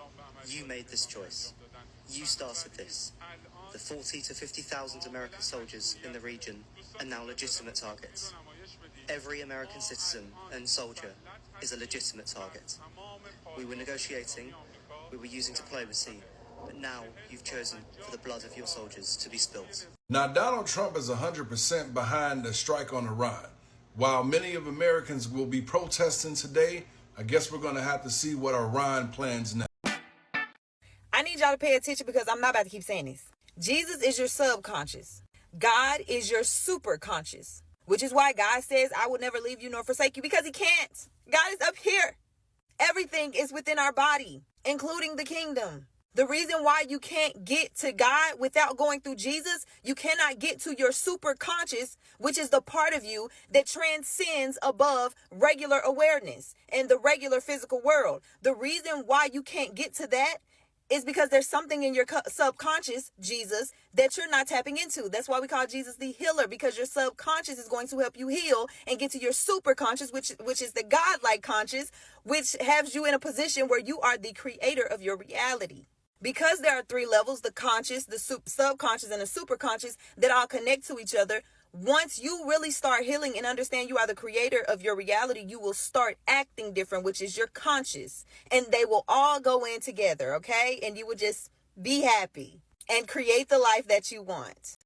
You made this choice. You started this. The 40 to 50,000 American soldiers in the region are now legitimate targets. Every American citizen and soldier is a legitimate target. We were negotiating, we were using diplomacy, but now you've chosen for the blood of your soldiers to be spilt. Now, Donald Trump is 100% behind the strike on Iran. While many of Americans will be protesting today, I guess we're going to have to see what Iran plans now. I need y'all to pay attention because I'm not about to keep saying this. Jesus is your subconscious. God is your superconscious, which is why God says, I will never leave you nor forsake you, because he can't. God is up here. Everything is within our body, including the kingdom. The reason why you can't get to God without going through Jesus, you cannot get to your superconscious, which is the part of you that transcends above regular awareness and the regular physical world. The reason why you can't get to that is because there's something in your subconscious, Jesus, that you're not tapping into. That's why we call Jesus the healer, because your subconscious is going to help you heal and get to your superconscious, which is the godlike conscious, which has you in a position where you are the creator of your reality. Because there are three levels, the conscious, the subconscious, and the superconscious, that all connect to each other. Once you really start healing and understand you are the creator of your reality, you will start acting different, which is your conscious. And they will all go in together, okay? And you will just be happy and create the life that you want.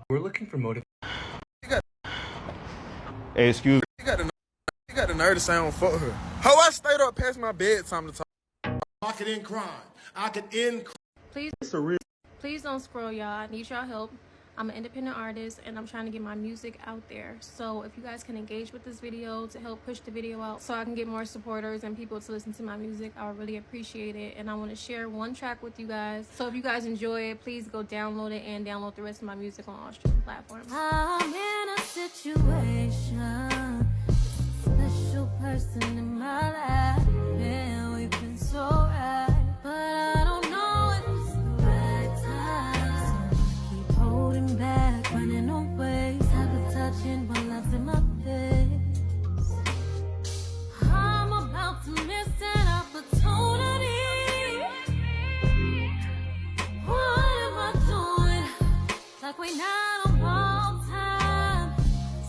We're looking for motive. Hey, excuse You got the nerve to say I don't fuck her. How I stayed up past my bedtime to talk. I could end crime. I could end crime. Please don't scroll, y'all. I need y'all help. I'm an independent artist and I'm trying to get my music out there. So if you guys can engage with this video to help push the video out so I can get more supporters and people to listen to my music, I would really appreciate it. And I want to share one track with you guys. So if you guys enjoy it, please go download it and download the rest of my music on all streaming platforms. I'm in a situation, special person in my life, and we've been so right, but I don't know if it's the right time. Keep holding back, running away, sabotaging my love's in my face. I'm about to miss an opportunity. What am I doing? Like we not on wrong time.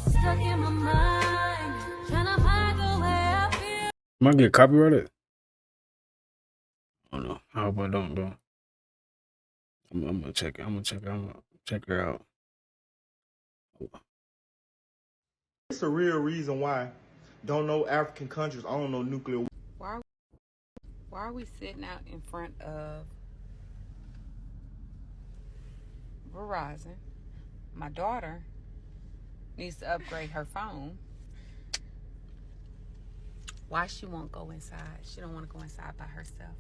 Stuck in my mind, trying to find the way I feel. Am I get copyrighted? Oh no, I hope I don't though. I'm gonna check it. I'm gonna check her out. It's a real reason why don't know African countries own no nuclear. Why are we sitting out in front of Verizon? My daughter needs to upgrade her phone. Why she won't go inside? She don't want to go inside by herself.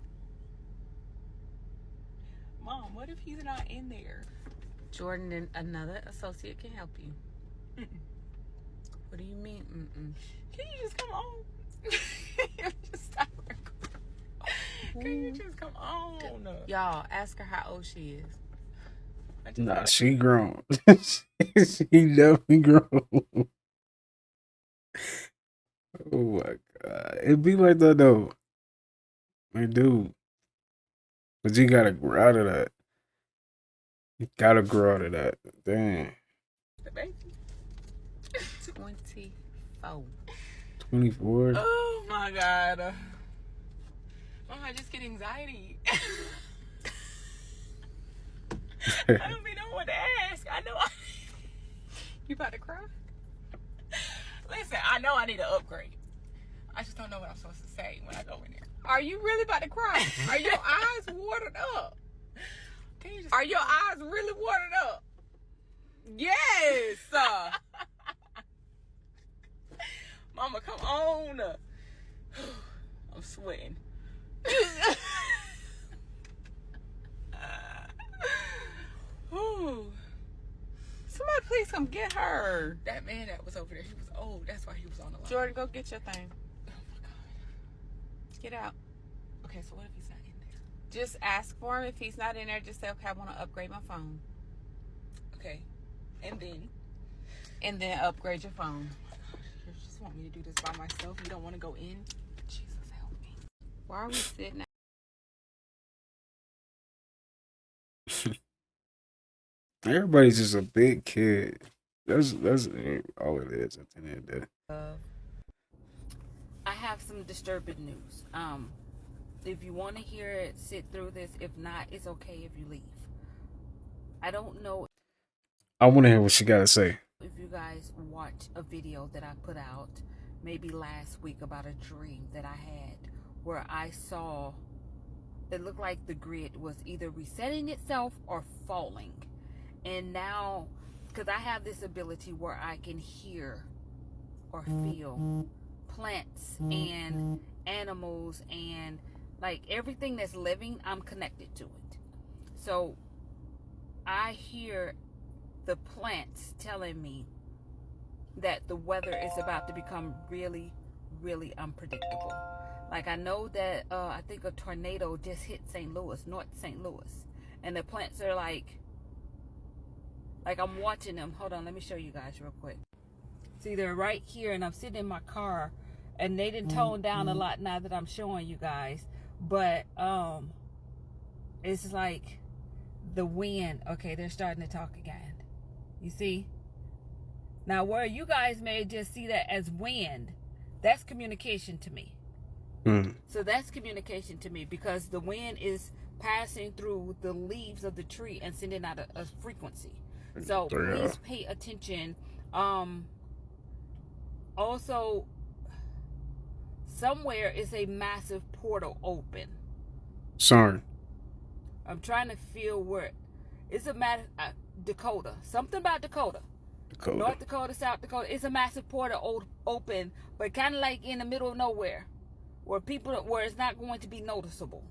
Mom, what if he's not in there? Jordan and another associate can help you. What do you mean? Can you just come on? Just stop recording. Can you just come on? Y'all, ask her how old she is. Nah, she grown. She definitely grown. Oh my god, it be like that though. Like, dude, but you gotta grow out of that. You gotta grow out of that. Damn. The baby. 24. 24. Oh my god. Mom, I just get anxiety. I don't be knowing what to ask. I know You about to cry? Listen, I know I need an upgrade. I just don't know what I'm supposed to say when I go in there. Are you really about to cry? Are your eyes watered up? Are your eyes really watered up? Yes. Mama, come on. I'm sweating. Somebody please come get her. That man that was over there, he was old. That's why he was on the line. Jordan, go get your thing. Oh my God. Get out. Okay, so what if he's not in there? Just ask for him. If he's not in there, just say, okay, I want to upgrade my phone. Okay. And then upgrade your phone. Oh my gosh, you just want me to do this by myself? You don't want to go in? Jesus, help me. Why are we sitting? Everybody's just a big kid. That's all it is at the end of the day. I have some disturbing news. If you want to hear it, sit through this. If not, it's okay if you leave. I don't know I want to hear what she got to say. if you guys watched a video that I put out maybe last week about a dream that I had where I saw it looked like the grid was either resetting itself or falling. And now, because I have this ability where I can hear or feel plants and animals and like everything that's living, I'm connected to it. So I hear the plants telling me that the weather is about to become really, really unpredictable. Like I know that I think a tornado just hit St. Louis, North St. Louis, and the plants are like I'm watching them. Hold on, let me show you guys real quick. See, they're right here, and I'm sitting in my car, and they didn't tone down a lot now that I'm showing you guys. But it's like the wind. Okay, they're starting to talk again. You see? Now, where you guys may just see that as wind, that's communication to me. So that's communication to me because the wind is passing through the leaves of the tree and sending out a frequency. So please pay attention. Also, somewhere is a massive portal open. Sorry. I'm trying to feel where it's a matter. Dakota. Something about Dakota. North Dakota, South Dakota. It's a massive portal open, but kind of like in the middle of nowhere, where it's not going to be noticeable.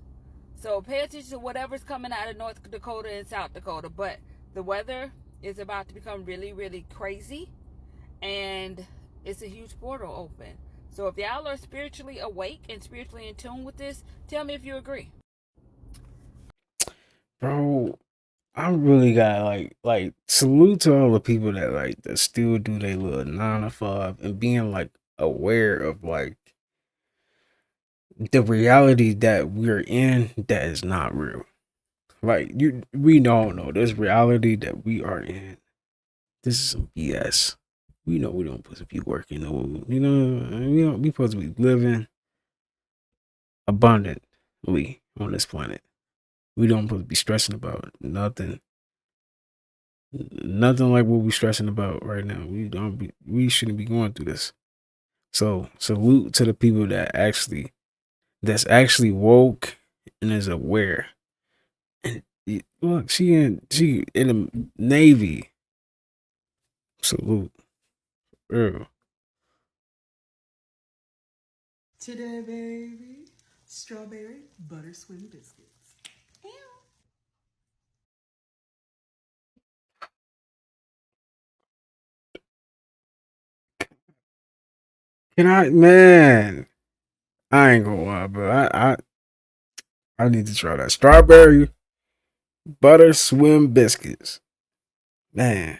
So pay attention to whatever's coming out of North Dakota and South Dakota. But the weather is about to become really, really crazy, and it's a huge portal open. So if y'all are spiritually awake and spiritually in tune with this, tell me if you agree. Bro, I really got like salute to all the people that still do their little 9 to 5 and being like aware of like the reality that we're in that is not real. Like we don't know this reality that we are in. This is some BS. We know we don't supposed to be working. We supposed to be living abundantly on this planet. We don't supposed to be stressing about nothing. Nothing like what we're stressing about right now. We shouldn't be going through this. So salute to the people that's actually woke and is aware. And look, she in the Navy. Salute. Real. Today, baby, strawberry butter swim biscuits. Ew. Man, I ain't gonna lie, but I need to try that strawberry butter swim biscuits. Man,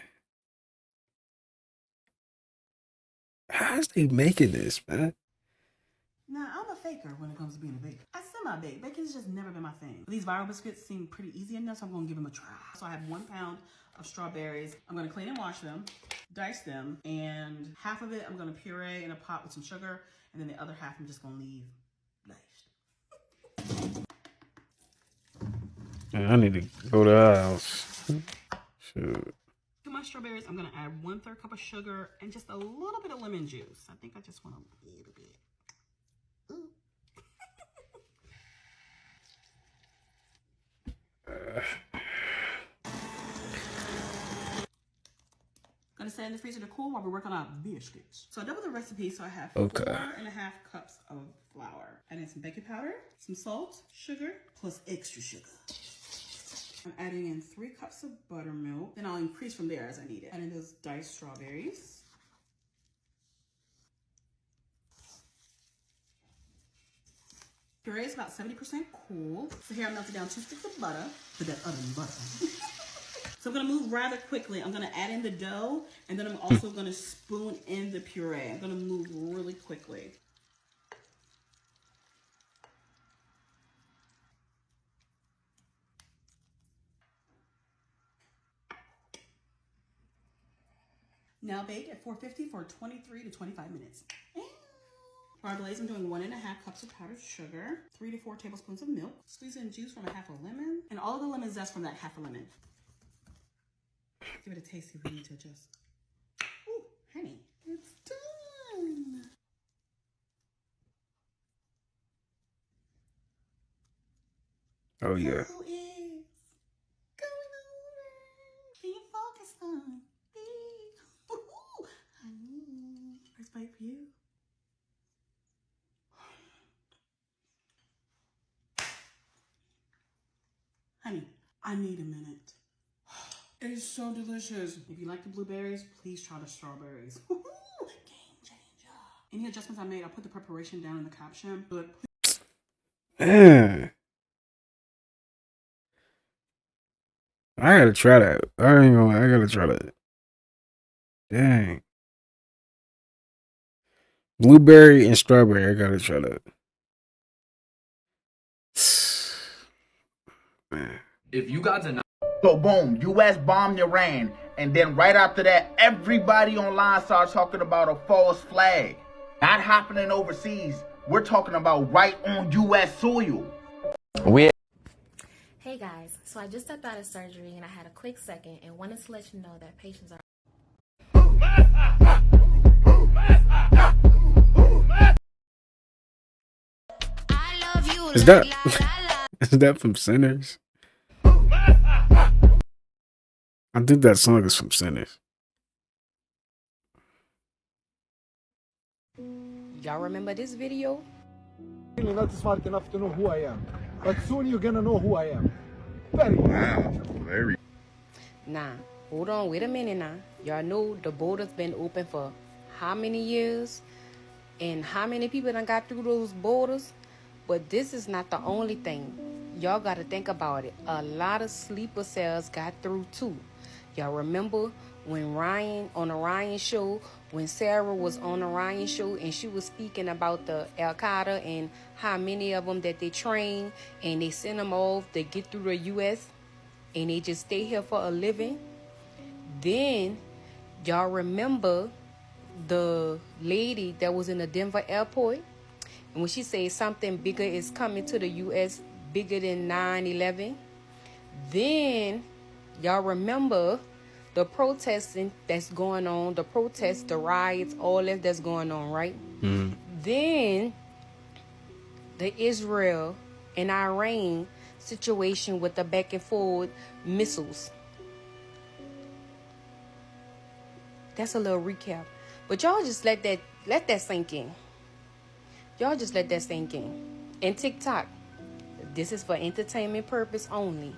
how's they making this, man? Now, I'm a faker when it comes to being a baker. I semi-bake. Baking's just never been my thing. These viral biscuits seem pretty easy enough, so I'm gonna give them a try. So I have 1 pound of strawberries. I'm gonna clean and wash them, dice them, and half of it I'm gonna puree in a pot with some sugar, and then the other half I'm just gonna leave diced. Man, I need to go to the house. Shoot. To my strawberries, I'm gonna add 1/3 cup of sugar and just a little bit of lemon juice. I think I just want a little bit. Ooh. Gonna set in the freezer to cool while we work on our biscuits. So I double the recipe, so I have 4.5 cups of flour. And then some baking powder, some salt, sugar, plus extra sugar. I'm adding in 3 cups of buttermilk. Then I'll increase from there as I need it. Adding those diced strawberries. Puree is about 70% cool. So here I melted down 2 sticks of butter. Put that oven in butter. So I'm gonna move rather quickly. I'm gonna add in the dough, and then I'm also gonna spoon in the puree. I'm gonna move really quickly. Now bake at 450 for 23 to 25 minutes. For our glaze, I'm doing 1.5 cups of powdered sugar, 3 to 4 tablespoons of milk, squeeze in juice from a half a lemon, and all of the lemon zest from that half a lemon. Give it a taste, see if we need to adjust. Ooh, honey, it's done. Oh yeah. Who is going over? Can you focus on me? Ooh, honey. First bite for you. Honey, I need a minute. It is so delicious. If you like the blueberries, please try the strawberries. Game changer. Any adjustments I made, I'll put the preparation down in the caption. But Man. I gotta try that. I ain't gonna. I gotta try that. Dang. Blueberry and strawberry. I gotta try that. Man. If you guys are not. So boom, U.S. bombed Iran, and then right after that, everybody online started talking about a false flag. Not happening overseas. We're talking about right on U.S. soil. Hey guys, so I just stepped out of surgery and I had a quick second and wanted to let you know that patients are. Is that is that from Sinners? I think that song is from Sinners. Y'all remember this video? Really not smart enough to know who I am, but soon you're gonna know who I am. Very. Nah, hold on, wait a minute now. Y'all know the border's been open for how many years? And how many people done got through those borders? But this is not the only thing. Y'all gotta think about it. A lot of sleeper cells got through too. Y'all remember when Ryan, on the Ryan show, when Sarah was on the Ryan show and she was speaking about the Al-Qaeda and how many of them that they train and they send them off to get through the U.S. and they just stay here for a living? Then y'all remember the lady that was in the Denver airport, and when she said something bigger is coming to the U.S., bigger than 9/11. Then y'all remember the protesting that's going on, the protests, the riots, all that's going on, right? Mm. Then the Israel and Iran situation with the back and forth missiles. That's a little recap. But y'all just let that sink in. Y'all just let that sink in. And TikTok, this is for entertainment purpose only.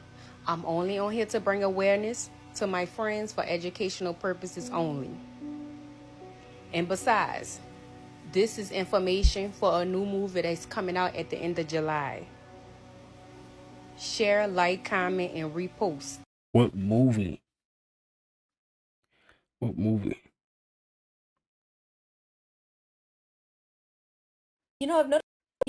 I'm only on here to bring awareness to my friends for educational purposes only. And besides, this is information for a new movie that's coming out at the end of July. Share, like, comment, and repost. What movie? What movie?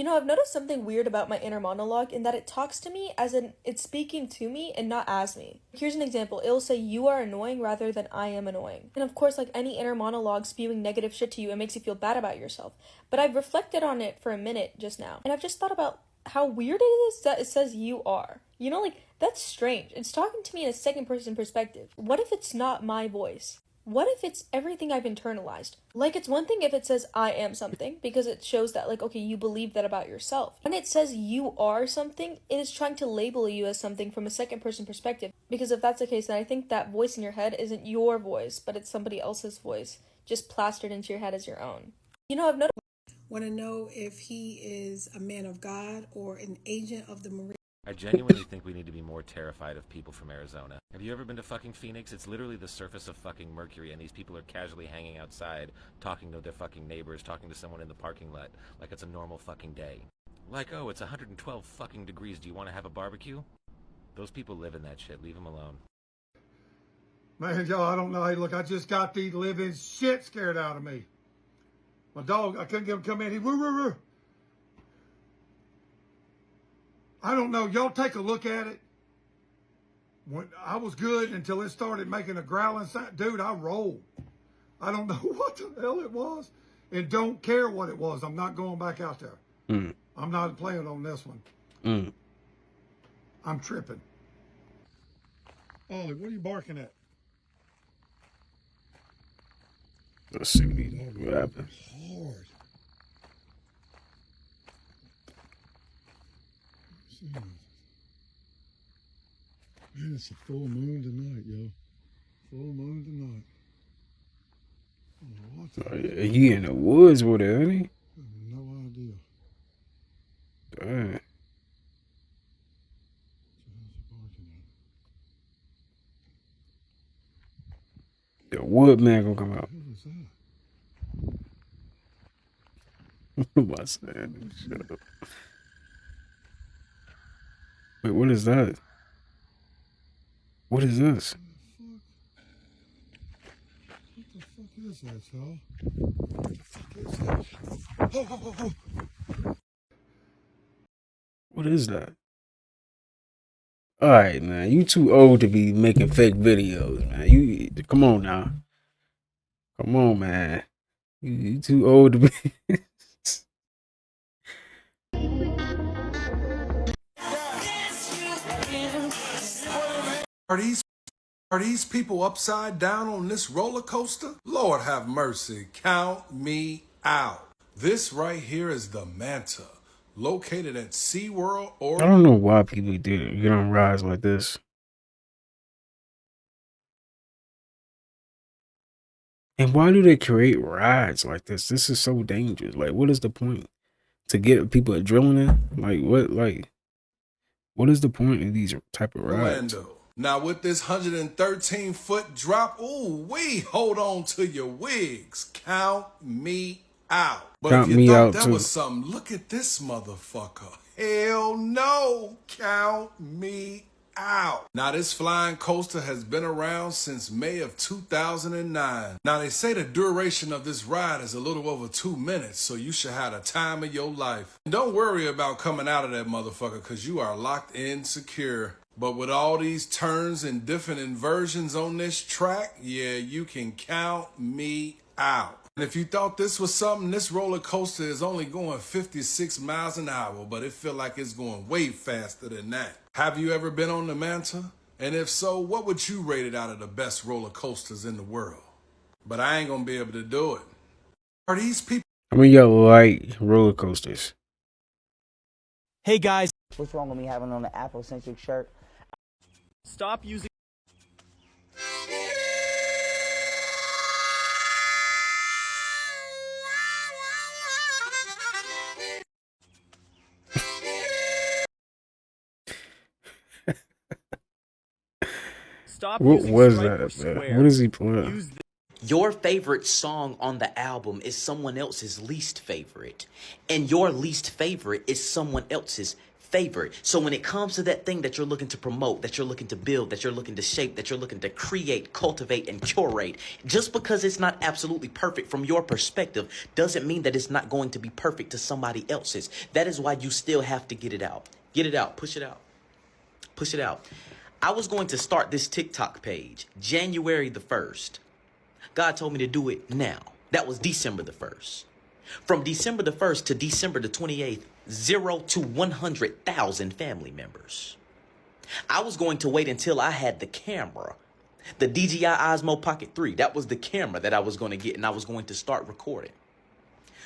I've noticed something weird about my inner monologue in that it talks to me as in it's speaking to me and not as me. Here's an example. It'll say you are annoying rather than I am annoying. And of course, like any inner monologue spewing negative shit to you, it makes you feel bad about yourself. But I've reflected on it for a minute just now. And I've just thought about how weird it is that it says you are. You know, like, that's strange. It's talking to me in a second person perspective. What if it's not my voice? What if it's everything I've internalized? Like, it's one thing if it says I am something, because it shows that, like, okay, you believe that about yourself. When it says you are something, it is trying to label you as something from a second person perspective. Because if that's the case, then I think that voice in your head isn't your voice, but it's somebody else's voice, just plastered into your head as your own. You know, I've noticed. Want to know if he is a man of God or an agent of the Marine. I genuinely think we need to be more terrified of people from Arizona. Have you ever been to fucking Phoenix? It's literally the surface of fucking Mercury, and these people are casually hanging outside, talking to their fucking neighbors, talking to someone in the parking lot, like it's a normal fucking day. Like, oh, it's 112 fucking degrees. Do you want to have a barbecue? Those people live in that shit. Leave them alone. Man, y'all, I don't know. Hey, look, I just got the living shit scared out of me. My dog, I couldn't get him to come in. He woo, woo, woo. I don't know. Y'all take a look at it. When I was good until it started making a growling sound. Dude, I rolled. I don't know what the hell it was and don't care what it was. I'm not going back out there. I'm not playing on this one. I'm tripping. Ollie, what are you barking at? Let's see what happens. Hard. Man, it's a full moon tonight, yo. Full moon tonight. Oh, what the Oh, yeah, he in the woods with it, ain't he? I have no idea. Dang. The woodman gonna come out. What am I saying? Shut up. Wait, what is that? What is this? What the fuck is that, y'all? What the fuck is that? Oh, oh, oh, oh. What is that? All right, man. You too old to be making fake videos, man. You come on now. Come on, man. You too old to be. Are these people upside down on this roller coaster? Lord have mercy. Count me out. This right here is the Manta, located at SeaWorld, I Oregon. don't know why people get on rides like this. And why do they create rides like this? This is so dangerous. Like, what is the point? To get people adrenaline? Like, what is the point of these type of rides? Orlando. Now with this 113-foot drop, ooh, hold on to your wigs. Count me out. But Count if you me thought out, that too. was something, look at this motherfucker. Hell no. Count me out. Now this flying coaster has been around since May of 2009. Now they say the duration of this ride is a little over 2 minutes, so you should have the time of your life. And don't worry about coming out of that motherfucker, because you are locked in secure. But with all these turns and different inversions on this track, yeah, you can count me out. And if you thought this was something, this roller coaster is only going 56 miles an hour, but it feel like it's going way faster than that. Have you ever been on the Manta? And if so, what would you rate it out of the best roller coasters in the world? But I ain't gonna be able to do it. Are these people? I mean, y'all like roller coasters. Hey guys. What's wrong with me having on an Afrocentric shirt? Stop using. Stop What using was Stripe or that, man? Square. What is he playing? Use Your favorite song on the album is someone else's least favorite. And your least favorite is someone else's favorite. So when it comes to that thing that you're looking to promote, that you're looking to build, that you're looking to shape, that you're looking to create, cultivate, and curate, just because it's not absolutely perfect from your perspective doesn't mean that it's not going to be perfect to somebody else's. That is why you still have to get it out. Get it out. Push it out. Push it out. I was going to start this TikTok page January the 1st. God told me to do it now. That was December the 1st. From December the 1st to December the 28th, 0 to 100,000 family members. I was going to wait until I had the camera, the DJI Osmo Pocket 3. That was the camera that I was going to get, and I was going to start recording.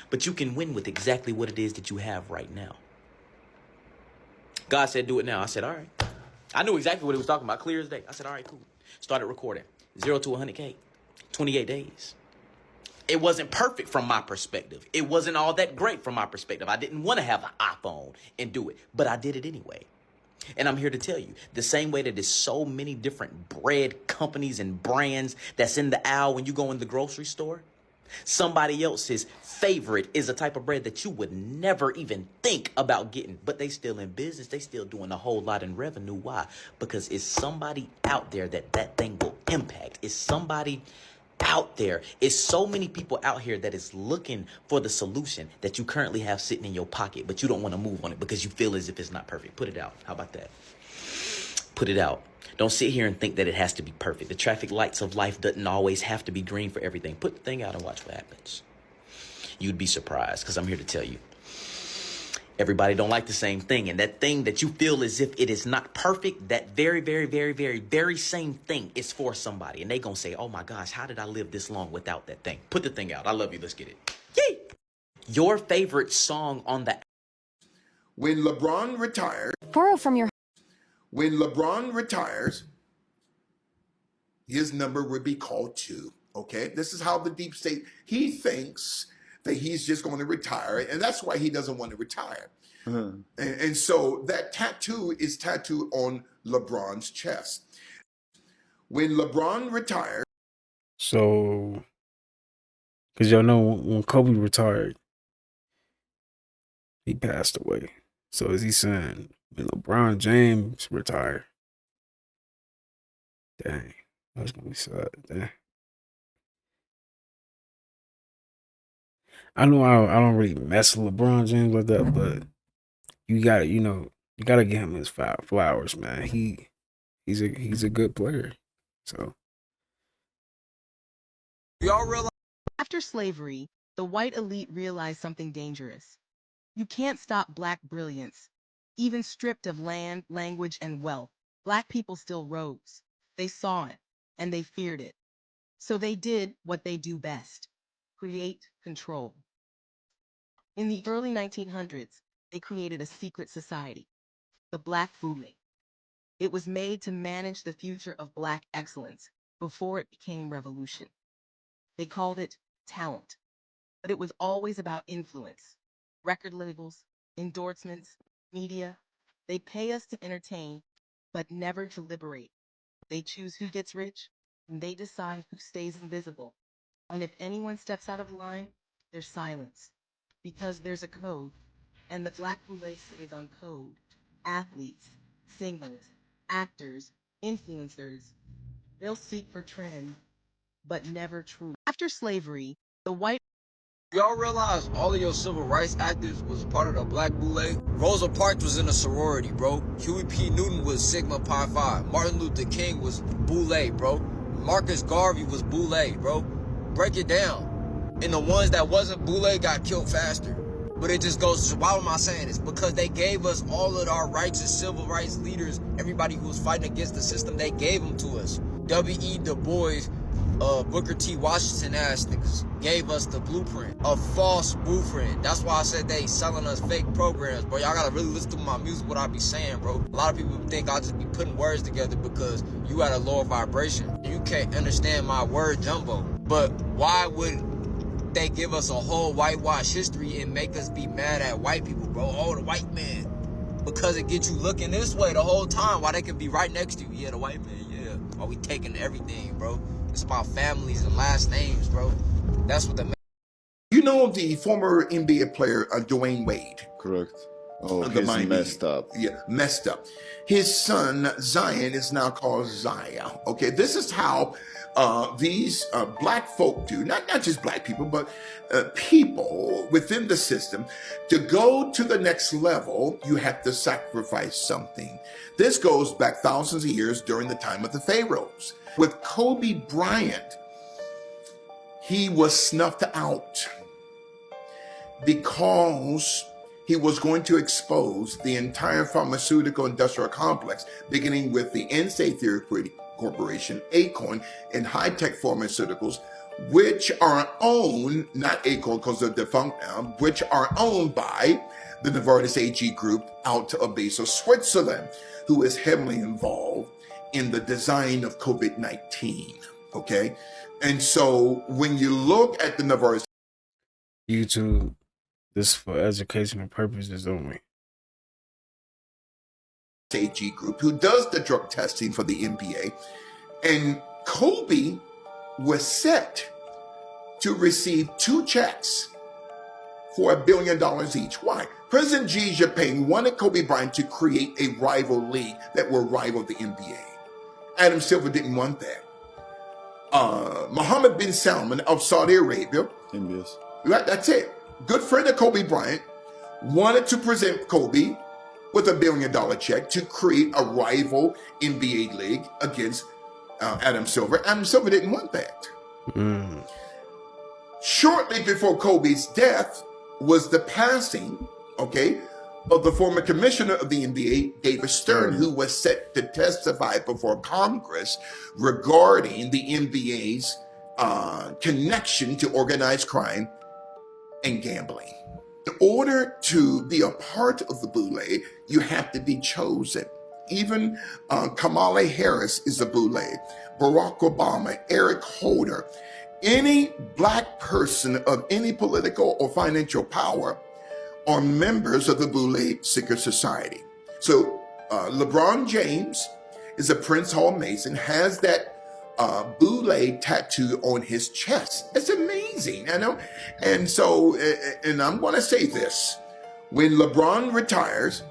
But you can win with exactly what it is that you have right now. God said, do it now. I said, all right. I knew exactly what he was talking about, clear as day. I said, all right, cool. Started recording. 0 to 100K, 28 days. It wasn't perfect from my perspective. It wasn't all that great from my perspective. I didn't want to have an iPhone and do it, but I did it anyway. And I'm here to tell you, the same way that there's so many different bread companies and brands that's in the aisle when you go in the grocery store, somebody else's favorite is a type of bread that you would never even think about getting, but they still in business. They still doing a whole lot in revenue. Why? Because it's somebody out there that thing will impact. It's somebody out there. It's so many people out here that is looking for the solution that you currently have sitting in your pocket, but you don't want to move on it because you feel as if it's not perfect. Put it out. How about that? Put it out. Don't sit here and think that it has to be perfect. The traffic lights of life doesn't always have to be green for everything. Put the thing out and watch what happens. You'd be surprised, because I'm here to tell you. Everybody don't like the same thing. And that thing that you feel as if it is not perfect, that very, very, very, very, very same thing is for somebody. And they going to say, oh my gosh, how did I live this long without that thing? Put the thing out. I love you. Let's get it. Yay! Your favorite song on the... When LeBron retires... Borrow from your... When LeBron retires, his number would be called 2. Okay? This is how the deep state... He thinks that he's just going to retire, and that's why he doesn't want to retire. And so that tattoo is tattooed on LeBron's chest. When LeBron retires... So, because y'all know when Kobe retired, he passed away. So is he saying when LeBron James retire? Dang, that's gonna be sad. Dang. I know I don't really mess with LeBron James like that, but you gotta, you gotta give him his flowers, man. He's a good player. So Y'all realize after slavery, the white elite realized something dangerous. You can't stop black brilliance. Even stripped of land, language, and wealth, black people still rose. They saw it, and they feared it. So they did what they do best: create control. In the early 1900s, they created a secret society, the Black Boule. It was made to manage the future of black excellence before it became revolution. They called it talent, but it was always about influence. Record labels, endorsements, media. They pay us to entertain, but never to liberate. They choose who gets rich, and they decide who stays invisible. And if anyone steps out of line, there's silence. Because there's a code, and the Black Boule stays on code. Athletes, singers, actors, influencers, they'll seek for trend, but never truth. After slavery, the white... Y'all realize all of your civil rights activists was part of the Black Boule? Rosa Parks was in a sorority, bro. Huey P. Newton was Sigma Pi Phi. Martin Luther King was Boule, bro. Marcus Garvey was Boule, bro. Break it down. And the ones that wasn't Boule got killed faster. But it just goes, why am I saying this? Because they gave us all of our rights as civil rights leaders. Everybody who was fighting against the system, they gave them to us. W.E. Du Bois, Booker T. Washington ass niggas gave us the blueprint, a false blueprint. That's why I said they selling us fake programs, bro. Y'all gotta really listen to my music, what I be saying, bro. A lot of people think I just be putting words together because you at a lower vibration. You can't understand my word jumbo. But why would they give us a whole whitewash history and make us be mad at white people, bro? Oh, the white man. Because it gets you looking this way the whole time while they can be right next to you. Yeah, the white man, yeah. While we taking everything, bro. It's about families and last names, bro. That's what the... You know the former NBA player, Dwayne Wade? Correct. Oh, The he's Miami- messed up. Yeah, messed up. His son, Zion, is now called Zaya. Okay, this is how these black folk do, not just black people, but people within the system. To go to the next level, you have to sacrifice something. This goes back thousands of years during the time of the pharaohs. With Kobe Bryant, he was snuffed out because he was going to expose the entire pharmaceutical industrial complex, beginning with the NSA Therapeutic Corporation, Acorn, and high-tech pharmaceuticals, which are owned, not Acorn because they're defunct now, which are owned by the Novartis AG Group out of Basel, Switzerland, who is heavily involved in the design of COVID-19, okay? And so when you look at the Novartis... YouTube, this is for educational purposes only. AG group who does the drug testing for the NBA. And Kobe was set to receive 2 checks for $1 billion each. Why? President Xi Jinping wanted Kobe Bryant to create a rival league that will rival the NBA. Adam Silver didn't want that. Mohammed bin Salman of Saudi Arabia, right, that's it, good friend of Kobe Bryant, wanted to present Kobe with $1 billion check to create a rival NBA league against Adam Silver. Adam Silver didn't want that. Shortly before Kobe's death was the passing, of the former commissioner of the NBA, David Stern, who was set to testify before Congress regarding the NBA's connection to organized crime and gambling. In order to be a part of the Boule, you have to be chosen. Even Kamala Harris is a Boule. Barack Obama, Eric Holder, any black person of any political or financial power are members of the Boule Secret Society. So LeBron James is a Prince Hall Mason, has that Boule tattoo on his chest. It's amazing, you know? And so, and I'm gonna say this, when LeBron retires,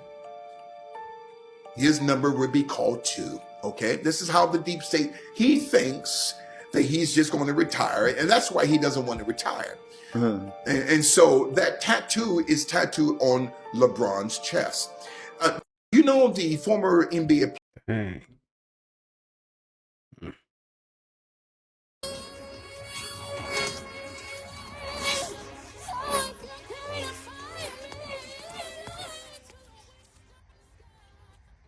his number would be called 2, okay? This is how the deep state, he thinks that he's just going to retire, and that's why he doesn't want to retire. And so that tattoo is tattooed on LeBron's chest. You know the former NBA player.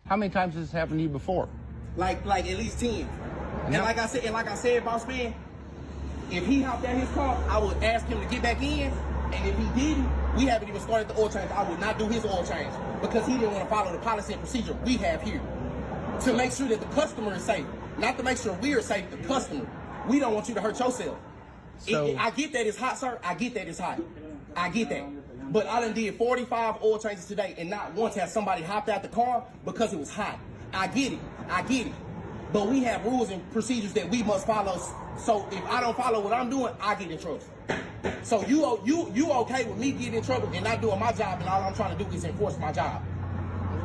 How many times has this happened to you before? Like at least 10. And like I said, boss man, if he hopped out his car, I would ask him to get back in. And if he didn't, we haven't even started the oil change. I would not do his oil change because he didn't want to follow the policy and procedure we have here to make sure that the customer is safe, not to make sure we are safe. The customer. We don't want you to hurt yourself. So, I get that it's hot, sir. I get that it's hot. I get that. But I done did 45 oil changes today, and not once has somebody hopped out the car because it was hot. I get it. I get it. But we have rules and procedures that we must follow. So if I don't follow what I'm doing, I get in trouble. So you okay with me getting in trouble and not doing my job, and all I'm trying to do is enforce my job?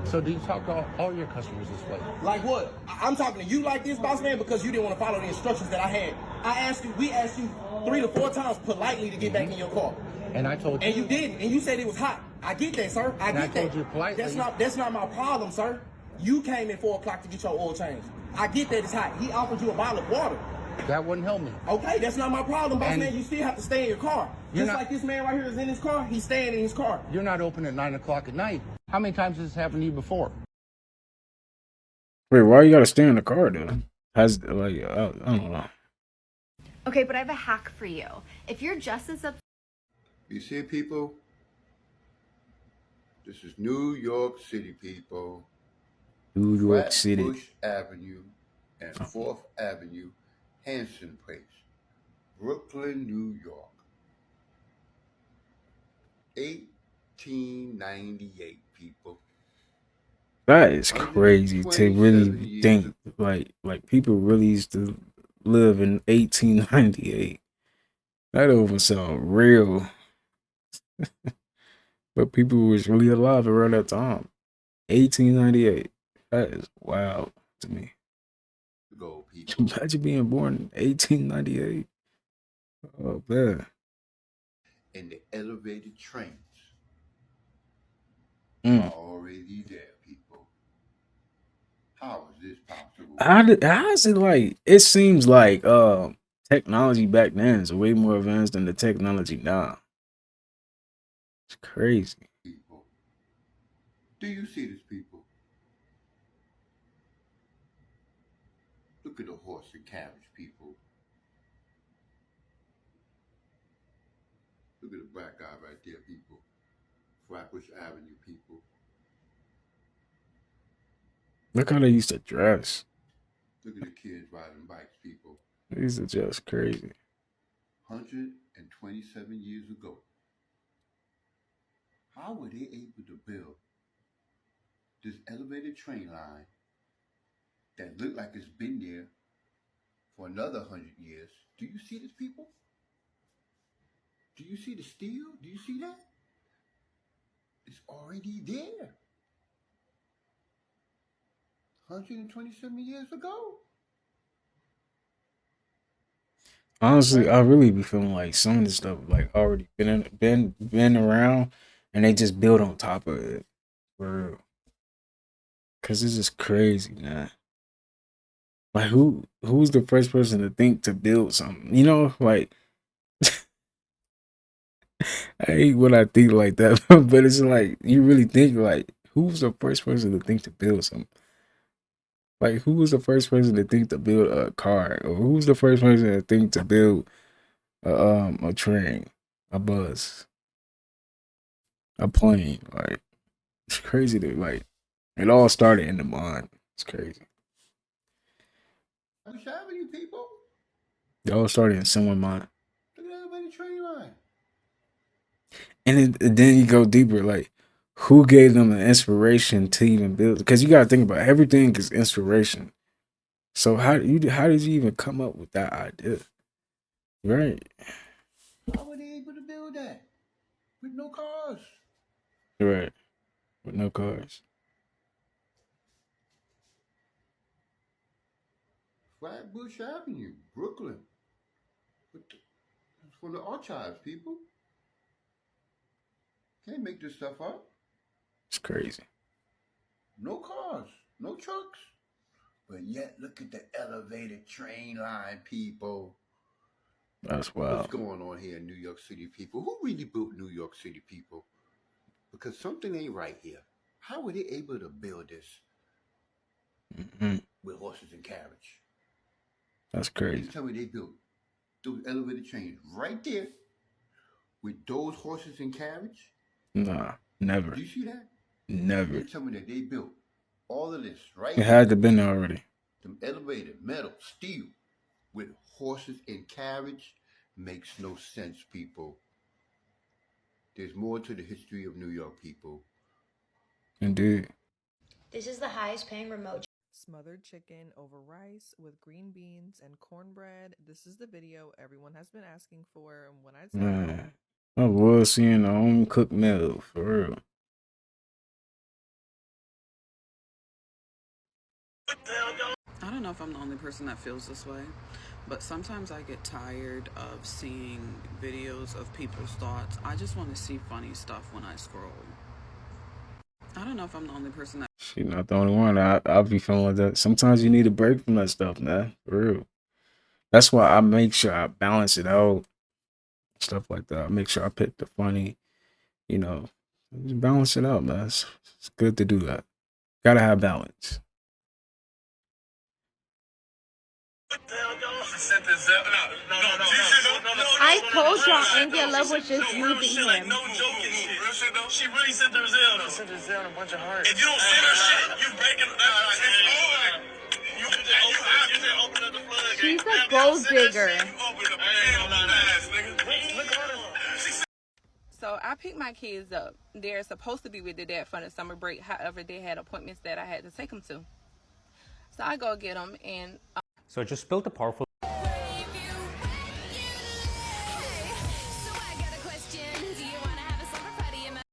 So do you talk to all your customers this way? Like what? I'm talking to you like this, boss man, because you didn't want to follow the instructions that I had. We asked you 3 to 4 times politely to get back in your car. And I told you. And you didn't. And you said it was hot. I get that, sir. I get that. I told you politely. That's not my problem, sir. You came in 4 o'clock to get your oil changed. I get that it's hot. He offered you a bottle of water. That wouldn't help me. Okay, that's not my problem, boss man. You still have to stay in your car. Like this man right here is in his car, he's staying in his car. You're not open at 9 o'clock at night. How many times has this happened to you before? Wait, why you gotta stay in the car, though? I don't know. Okay, but I have a hack for you. If you're just as upset. You see, people? This is New York City, people. New York City. Bush Avenue and 4th Avenue, Hanson Place, Brooklyn, New York. 1898, people. That is crazy to really think like people really used to live in 1898. That don't even sound real. But people was really alive around that time. 1898. That is wild to me. Go, imagine being born in 1898. Oh man. And the elevated trains Mm. are already there, people. How is this possible? How is it like? It seems like technology back then is way more advanced than the technology now. It's crazy. People. Do you see this, people? Look at the horse and carriage, people. Look at the black guy right there, people. Flatbush Avenue, people. Look how they used to dress. Look at the kids riding bikes, people. These are just crazy. 127 years ago. How were they able to build this elevated train line that look like it's been there for another 100 years. Do you see this, people? Do you see the steel? Do you see that? It's already there. 127 years ago. Honestly, I really be feeling like some of this stuff like already been around, and they just build on top of it, for real. Cause it's just crazy, man. Like who's the first person to think to build something? You know, like I hate when I think like that, but it's like you really think like who's the first person to think to build something? Like who was the first person to think to build a car, or who's the first person to think to build a train, a bus, a plane? Like it's crazy to like it all started in the mind. It's crazy. What's happening, people? It all started in someone's mind. Look at that elevated train line. And then you go deeper, like who gave them the inspiration to even build? Because you gotta think about it, everything is inspiration. So how did you even come up with that idea? Right. How were they able to build that? With no cars. Right. With no cars. Flatbush Avenue, Brooklyn. It's for the archives, people. Can't make this stuff up. It's crazy. No cars, no trucks. But yet, look at the elevated train line, people. That's wild. What's going on here in New York City, people? Who really built New York City, people? Because something ain't right here. How were they able to build this with horses and carriage? That's crazy. You tell me they built those elevated trains right there with those horses and carriage? Nah, never. Do you see that? Never. You tell me that they built all of this right It had to been there already. Them elevated metal, steel with horses and carriage makes no sense, people. There's more to the history of New York, people. Indeed. This is the highest paying remote. Smothered chicken over rice with green beans and cornbread. This is the video everyone has been asking for. And when I say Man, I was seeing a home cooked meal, for real. I don't know if I'm the only person that feels this way, but sometimes I get tired of seeing videos of people's thoughts. I just want to see funny stuff when I scroll. I don't know if I'm the only person that... She's not the only one. I'll be feeling like that. Sometimes you need a break from that stuff, man. For real. That's why I make sure I balance it out. Stuff like that. I make sure I pick the funny, you know. Just balance it out, man. It's good to do that. Gotta have balance. I told y'all India Love was just moving him. No joking shit. Real shit though. She really sent her Zell though. She sent her Zell and a bunch of hearts. If you don't send her shit, you breaking She's a gold digger. So I picked my kids up. They're supposed to be with their dad for the summer break. However, they had appointments that I had to take them to. So I go get them and... So I just built a powerful...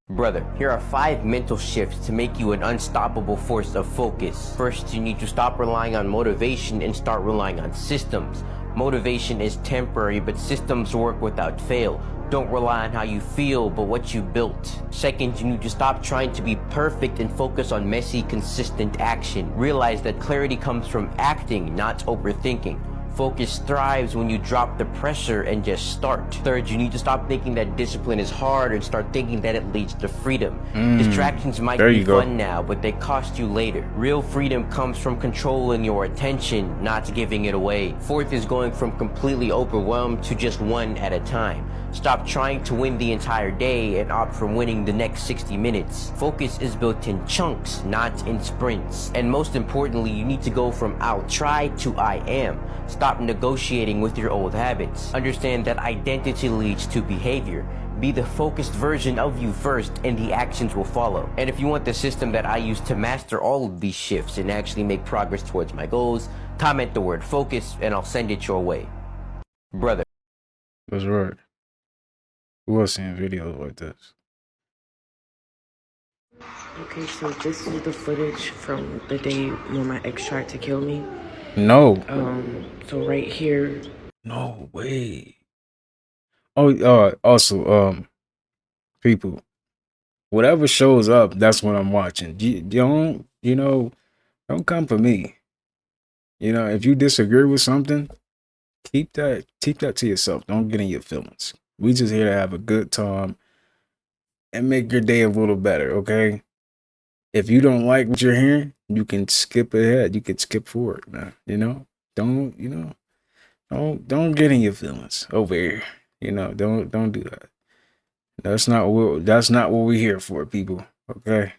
Brother, here are 5 mental shifts to make you an unstoppable force of focus. First, you need to stop relying on motivation and start relying on systems. Motivation is temporary, but systems work without fail. Don't rely on how you feel, but what you built. Second, you need to stop trying to be perfect and focus on messy, consistent action. Realize that clarity comes from acting, not overthinking. Focus thrives when you drop the pressure and just start. Third, you need to stop thinking that discipline is hard and start thinking that it leads to freedom. Distractions might be fun now, but they cost you later. Real freedom comes from controlling your attention, not giving it away. Fourth is going from completely overwhelmed to just one at a time. Stop trying to win the entire day and opt for winning the next 60 minutes. Focus is built in chunks, not in sprints. And most importantly, you need to go from I'll try to I am. stop negotiating with your old habits. Understand that identity leads to behavior. Be the focused version of you first, and the actions will follow. And if you want the system that I use to master all of these shifts and actually make progress towards my goals, comment the word focus and I'll send it your way. Brother. That's right. Who was seeing videos like this? Okay, so this is the footage from the day when my ex tried to kill me. No. So right here. No way. Oh, also, people, whatever shows up, that's what I'm watching. Don't come for me. You know, if you disagree with something, keep that to yourself. Don't get in your feelings. We just here to have a good time and make your day a little better, okay? If you don't like what you're hearing, you can skip ahead. You can skip forward, man. Don't get in your feelings over here. Don't do that. That's not what we're here for, people. Okay?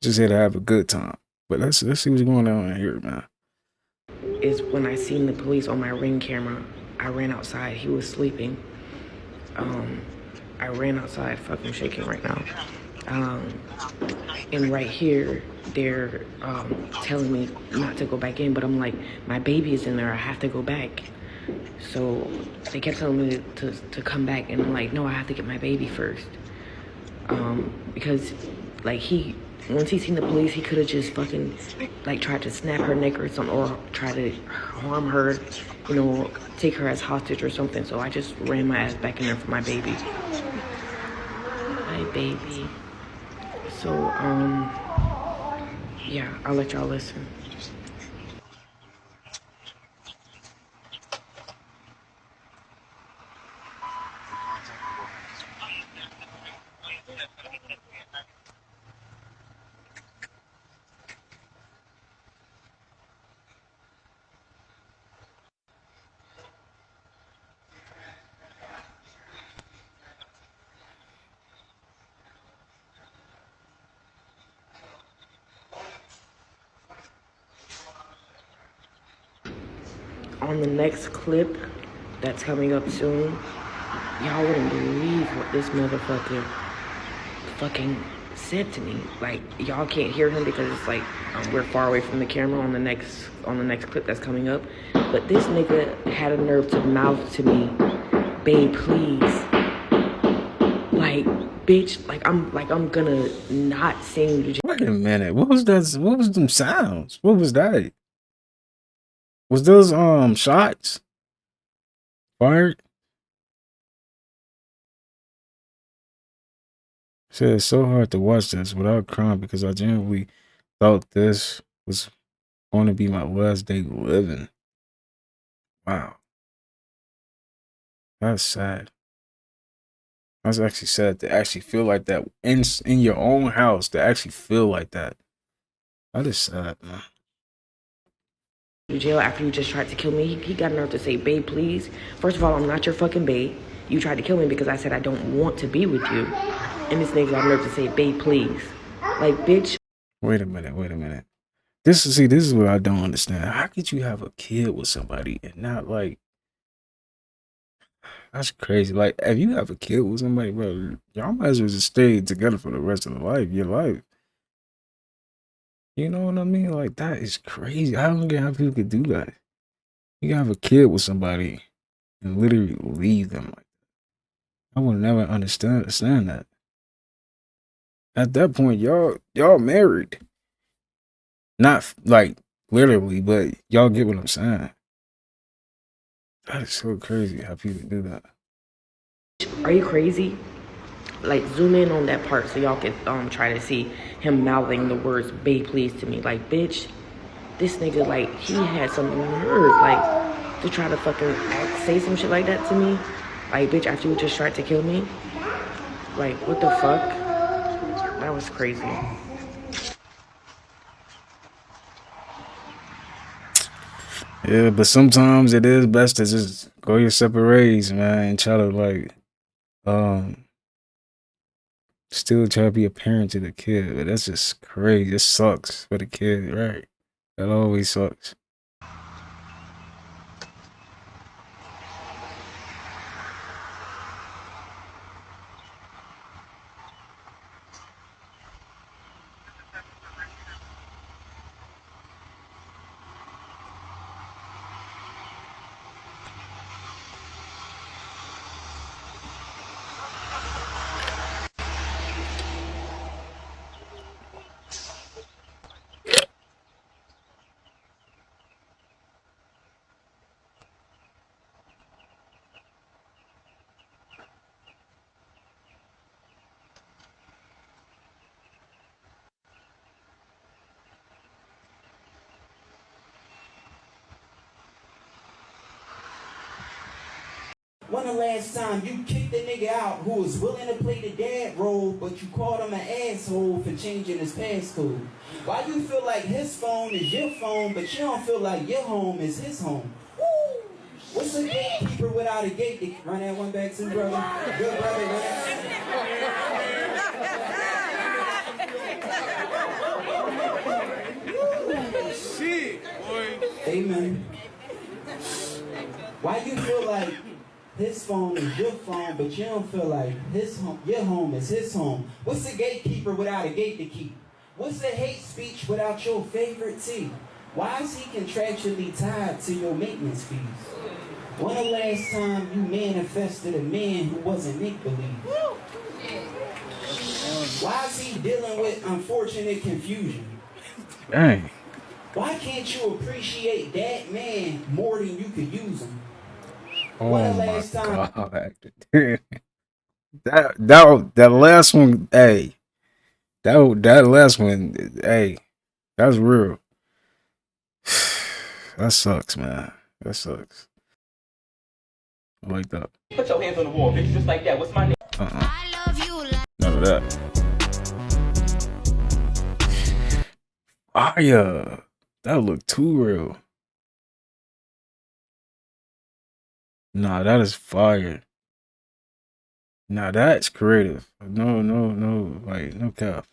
Just here to have a good time. But let's see what's going on here, man. Is when I seen the police on my Ring camera, I ran outside. He was sleeping. I ran outside. Fuck, I'm shaking right now. And right here, they're telling me not to go back in, but I'm like, my baby is in there. I have to go back. So they kept telling me to come back, and I'm like, no, I have to get my baby first. Because like once he seen the police, he could have just fucking like tried to snap her neck or something, or try to harm her, take her as hostage or something. So I just ran my ass back in there for my baby. My baby. So yeah, I'll let y'all listen. On the next clip that's coming up soon, y'all wouldn't believe what this motherfucker fucking said to me. Like, y'all can't hear him because it's like we're far away from the camera on the next clip that's coming up. But this nigga had a nerve to mouth to me, "Babe, please." Like, bitch, I'm gonna not sing you. Wait a minute. What was that? What was them sounds? What was that? Was those shots fired? Said it's so hard to watch this without crying because I genuinely thought this was going to be my last day living. Wow. That's sad. That's actually sad to actually feel like that in your own house, to actually feel like that. That is sad, man. Jail after you just tried to kill me. He got enough to say, "Babe, please." First of all, I'm not your fucking babe. You tried to kill me because I said I don't want to be with you. And this nigga got enough to say, "Babe, please." Like, bitch. Wait a minute. This is what I don't understand. How could you have a kid with somebody and not like? That's crazy. Like, if you have a kid with somebody, bro, y'all might as well just stay together for the rest of your life. You know what I mean? Like, that is crazy. I don't get how people could do that. You can have a kid with somebody and literally leave them like that. I would never understand that. At that point, y'all married. Not like literally, but y'all get what I'm saying. That is so crazy how people do that. Are you crazy? Like, zoom in on that part so y'all can try to see him mouthing the words "babe, please" to me. Like, bitch, this nigga, like, he had some nerve, like, to try to fucking say some shit like that to me. Like, bitch, after you just tried to kill me. Like, what the fuck? That was crazy. Yeah, but sometimes it is best to just go your separate ways, man, and try to like still try to be a parent to the kid. But that's just crazy. It sucks for the kid, right? That always sucks. When the last time you kicked a nigga out who was willing to play the dad role, but you called him an asshole for changing his passcode? Why you feel like his phone is your phone, but you don't feel like your home is his home? Woo! What's a gatekeeper without a gate? Run that one back to brother. Good brother, run that. Shit, boy. Amen. Why you feel like his phone is your phone, but you don't feel like his home, your home is his home? What's a gatekeeper without a gate to keep? What's a hate speech without your favorite tea? Why is he contractually tied to your maintenance fees? When the last time you manifested a man who wasn't make-believe? Why is he dealing with unfortunate confusion? Dang. Why can't you appreciate that man more than you could use him? Oh my god. that last one, hey. That last one, hey, that's real. That sucks, man. That sucks. I like that. Put your hands on the wall, bitch, just like that. What's my name? None of that. Fire. That look too real. Nah, that is fire. Nah, that's creative. No, like, no cap.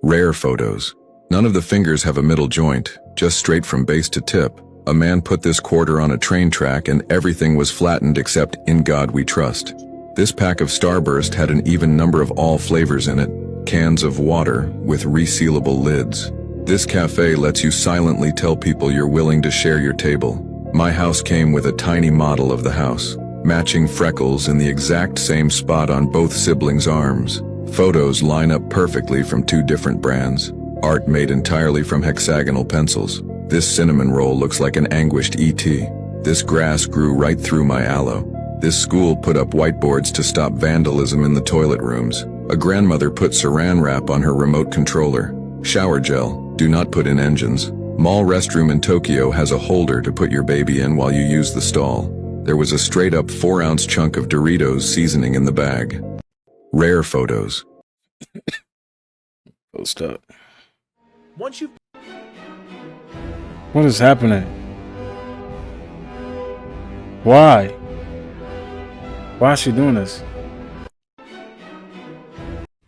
Rare photos. None of the fingers have a middle joint, just straight from base to tip. A man put this quarter on a train track and everything was flattened except "In God We Trust." This pack of Starburst had an even number of all flavors in it. Cans of water with resealable lids. This cafe lets you silently tell people you're willing to share your table. My house came with a tiny model of the house. Matching freckles in the exact same spot on both siblings' arms. Photos line up perfectly from two different brands. Art made entirely from hexagonal pencils. This cinnamon roll looks like an anguished E.T. This grass grew right through my aloe. This school put up whiteboards to stop vandalism in the toilet rooms. A grandmother put saran wrap on her remote controller. Shower gel, do not put in engines. Mall restroom in Tokyo has a holder to put your baby in while you use the stall. There was a straight-up 4-ounce chunk of Doritos seasoning in the bag. Rare photos. Post up. Once you What is happening? Why? Why is she doing this?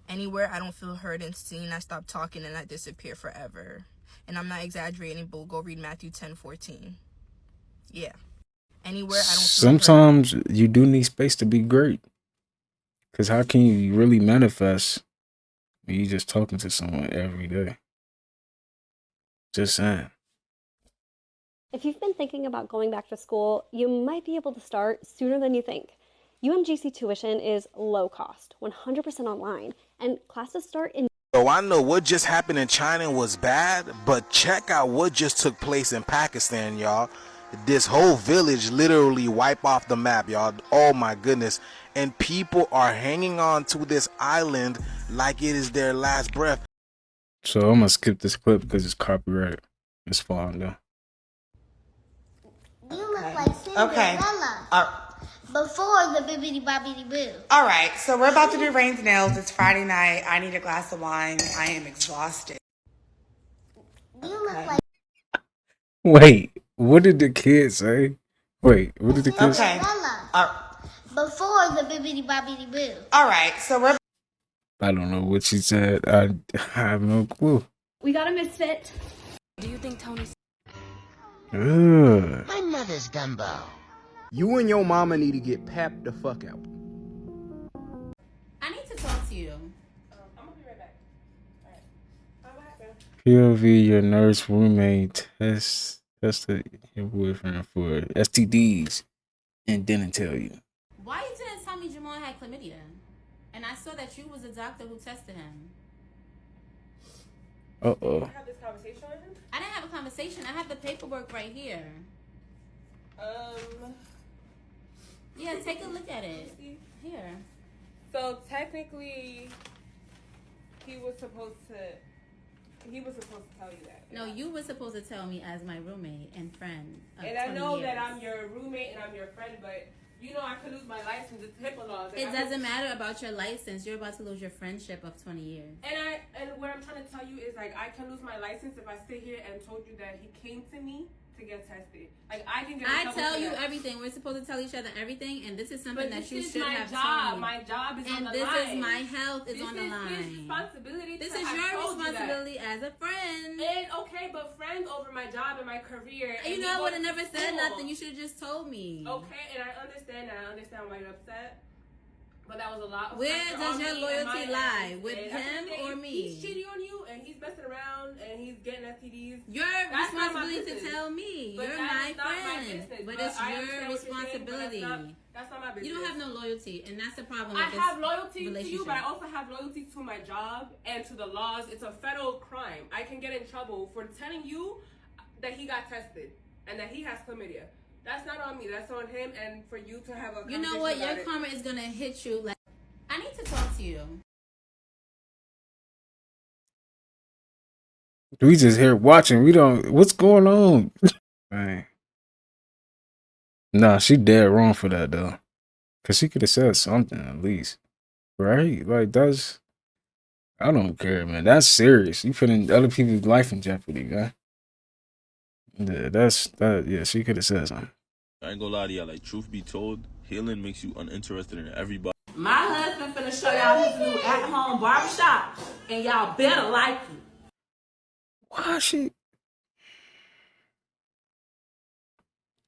Anywhere I don't feel heard and seen, I stop talking and I disappear forever. And I'm not exaggerating, but go read Matthew 10:14. Yeah. Anywhere I don't feel Sometimes you do need space to be great. Because how can you really manifest when you just talking to someone every day? Just saying. If you've been thinking about going back to school, you might be able to start sooner than you think. UMGC tuition is low cost, 100% online, and classes start in... So I know what just happened in China was bad, but check out what just took place in Pakistan, y'all. This whole village literally wiped off the map, y'all. Oh my goodness. And people are hanging on to this island like it is their last breath. So I'm gonna skip this clip because it's copyrighted. It's fine though. You look like Cinderella. Before the bibbidi bobbidi boo. All right, so we're about to do Rain's nails. It's Friday night. I need a glass of wine. I am exhausted. You look like Wait, what did the kids say? Wait, what did the kids say? Before the bibbidi bobbidi boo. All right, so we're... I don't know what she said. I have no clue. We got a misfit. Do you think Tony's... Ugh. My mother's gumbo. You and your mama need to get papped the fuck out. I need to talk to you. I'm gonna be right back. Alright. POV, your nurse roommate tested your boyfriend for STDs and didn't tell you. Why you didn't tell me Jamal had chlamydia? And I saw that you was a doctor who tested him. Uh-oh. Have this conversation with him? I didn't have a conversation. I have the paperwork right here. Yeah, take a look at it. Here. So technically, he was supposed to He was supposed to tell you that. No, you were supposed to tell me as my roommate and friend. And I know that I'm your roommate and I'm your friend, but you know I could lose my license. It's HIPAA laws. It doesn't matter about your license. You're about to lose your friendship of 20 years. And what I'm trying to tell you is like I can lose my license if I sit here and told you that he came to me to get tested. Like I can get. I tell you everything. We're supposed to tell each other everything, and this is something that you should have told me. My job is on the line. And this is my health is on the line. Responsibility. This is your responsibility as a friend. And okay, but friends over my job and my career. And you know I would have never said nothing. You should have just told me. Okay, and I understand why you're upset. But that was a lot of Where does your loyalty lie? With him or me? He's cheating on you and he's messing around and he's getting STDs. Your responsibility to tell me. You're my friend. But it's your responsibility. That's not my business. You don't have no loyalty, and that's the problem I with this have loyalty relationship. to you, but I also have loyalty to my job and to the laws. It's a federal crime. I can get in trouble for telling you that he got tested and that he has chlamydia. That's not on me. That's on him, and for you to have a You know what? Your karma is gonna hit you. Like, I need to talk to you. We just here watching. We don't. What's going on? Right. Nah, she dead wrong for that though, cause she could have said something at least, right? Like that's. I don't care, man. That's serious. You putting other people's life in jeopardy, guy. Yeah, that. Yeah, she could have said something. I ain't gonna lie to y'all. Like, truth be told, healing makes you uninterested in everybody. My husband finna show y'all his new at-home barbershop, and y'all better like it. Why she?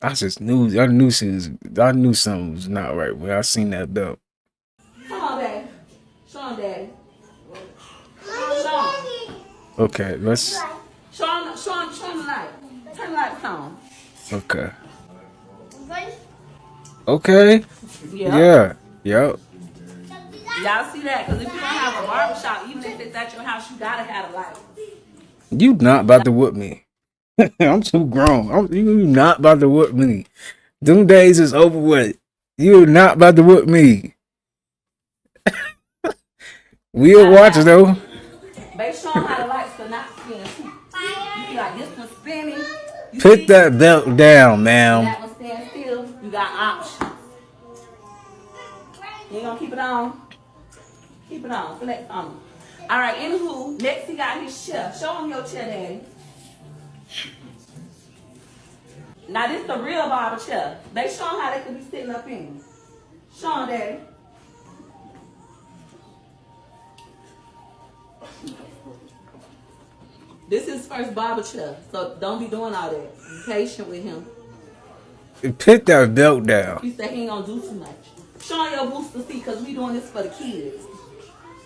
I just knew. I knew she was. I knew something was not right when I seen that belt. Come on, Daddy. Show him, Daddy. Show him. Okay, let's. Show him the light. Turn the lights on. Okay. Okay. Yeah. Yep. Y'all see that? Because if you don't have a barbershop, even if it's at your house, you gotta have a light. You not about to whoop me. I'm too grown. You not about to whoop me. Them days is over with. You not about to whoop me. We'll watch though. Make sure how the lights are not spinning. You be like, this one's spinning. Put that belt down, ma'am. That one stand still. You got options. You ain't gonna keep it on? Keep it on. Select on. All right, anywho, next he got his chair. Show him your chair, Daddy. Now this the real barber chair. They show him how they could be sitting up in. Show him, Daddy. This is his first barber chair, so don't be doing all that. Be patient with him. Put that belt down. He said he ain't gonna do too much. Show him your booster seat, because we doing this for the kids.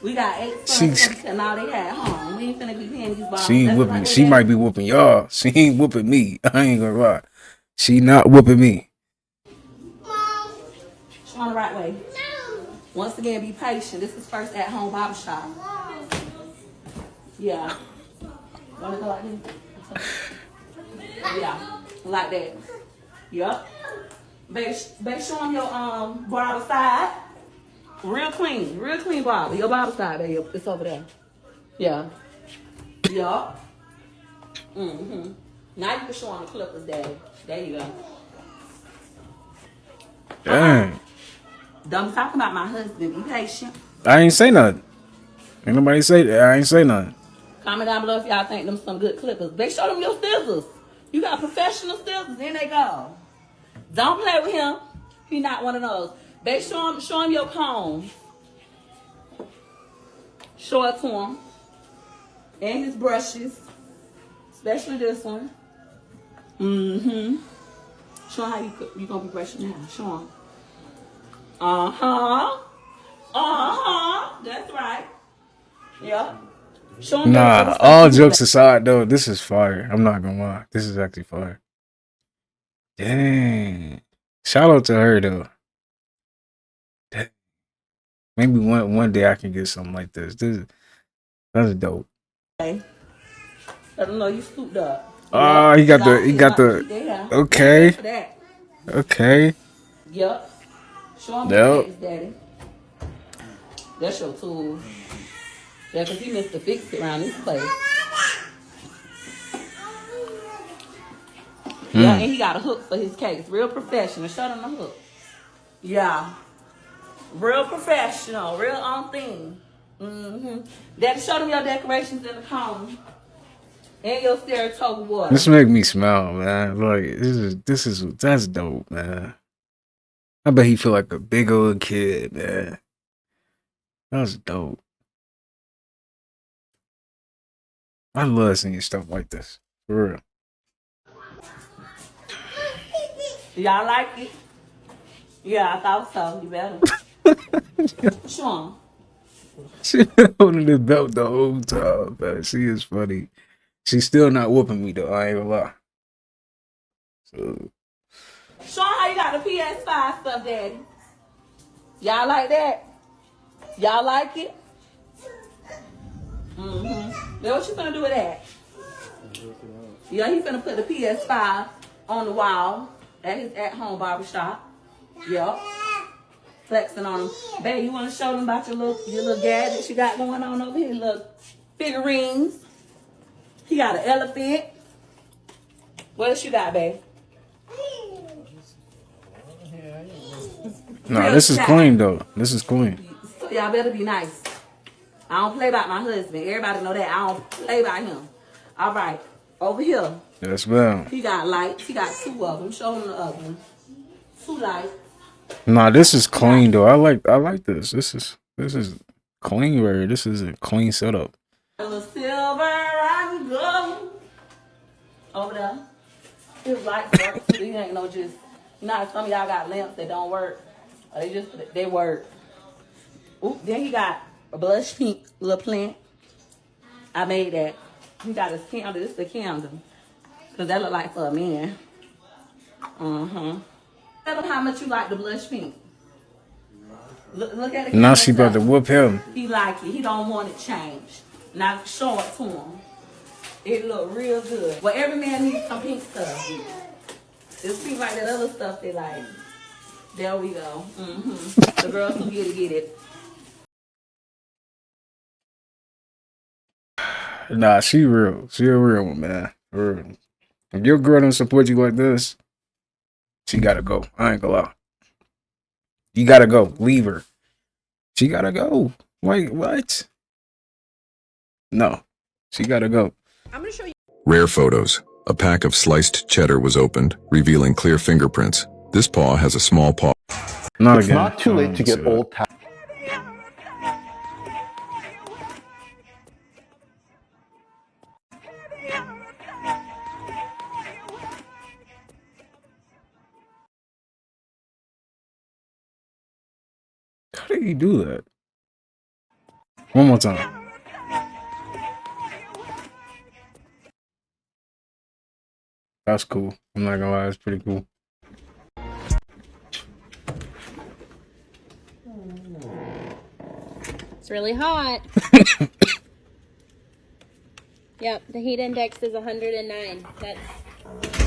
We got 8 sons and all they had home. We ain't finna be paying these barbers. She ain't whooping. She might be whooping y'all. She ain't whooping me. I ain't gonna lie. She not whooping me. Show him the right way. Once again, be patient. This is first at-home barbershop. Yeah. Wanna go like this? Yeah, like that. Yup. Babe, show them your barber side. Real clean barber. Your barber side, babe. It's over there. Yeah. Yup. Mm-hmm. Now you can show them the clippers, Daddy. There you go. Dang. Don't talk about my husband. Be patient. I ain't say nothing. Ain't nobody say that. I ain't say nothing. Comment down below if y'all think them some good clippers. They show them your scissors. You got professional scissors. There they go. Don't play with him. He not one of those. They show him your comb. Show it to him. And his brushes. Especially this one. Mm-hmm. Show him how you gonna be brushing now. Show him. Uh-huh. Uh-huh. That's right. Yep. Nah, all jokes aside though, this is fire. I'm not gonna lie. This is actually fire. Dang. Shout out to her though. Dang. Maybe one day I can get something like this. That's dope. Okay. Let them know you scooped up. Oh, he got the okay. Okay. Yep. Show him your face, Daddy. That's your tool. Yeah, because he missed the fix it around this place. Yeah, and he got a hook for his case. Real professional. Show them the hook. Yeah. Real professional. Real on thing. Daddy, show them your decorations in the cone. And your Saratoga water. This make me smile, man. Like that's dope, man. I bet he feel like a big old kid, man. That's dope. I love seeing stuff like this. For real. Y'all like it? Yeah, I thought so. You better. Sure. She been holding the belt the whole time, man. She is funny. She's still not whooping me though. I ain't gonna lie. So Sean, how you got the PS5 stuff, Daddy? Y'all like that? Y'all like it? Then what you finna do with that? Yeah, he finna put the PS5 on the wall at his at-home barbershop. Yup. Flexing on him. Babe, you wanna show them about your little gadgets you got going on over here? Little figurines. He got an elephant. What else you got, babe? no, this is clean though. This is clean. So y'all better be nice. I don't play about my husband. Everybody know that. I don't play by him. All right. Over here. Yes, ma'am. He got lights. He got two of them. Show him the other one. Two lights. Nah, this is clean though. I like this. This is clean right here. This is a clean setup. A little silver and gold. Over there. His lights work. So he ain't no just, you know how some of y'all got lamps that don't work. Or they work. Oop, then he got a blush pink little plant. I made that. He got his candle. This is the candle. Because that look like for a man. Tell him how much you like the blush pink. Look at it. Now she about to whoop him. He like it. He don't want it changed. Now show it to him. It look real good. Well, every man needs some pink stuff. It's pink like that other stuff they like. There we go. The girls who get it. Nah, she real. She a real one, man. For real. If your girl don't support you like this, she gotta go. I ain't gonna lie. You gotta go. Leave her. She gotta go. Wait, what? No. She gotta go. I'm gonna show you. Rare photos. A pack of sliced cheddar was opened, revealing clear fingerprints. This paw has a small paw. Not it's again. not too late to get old. How did he do that? One more time. That's cool. I'm not gonna lie, it's pretty cool. It's really hot. Yep, the heat index is 109. That's...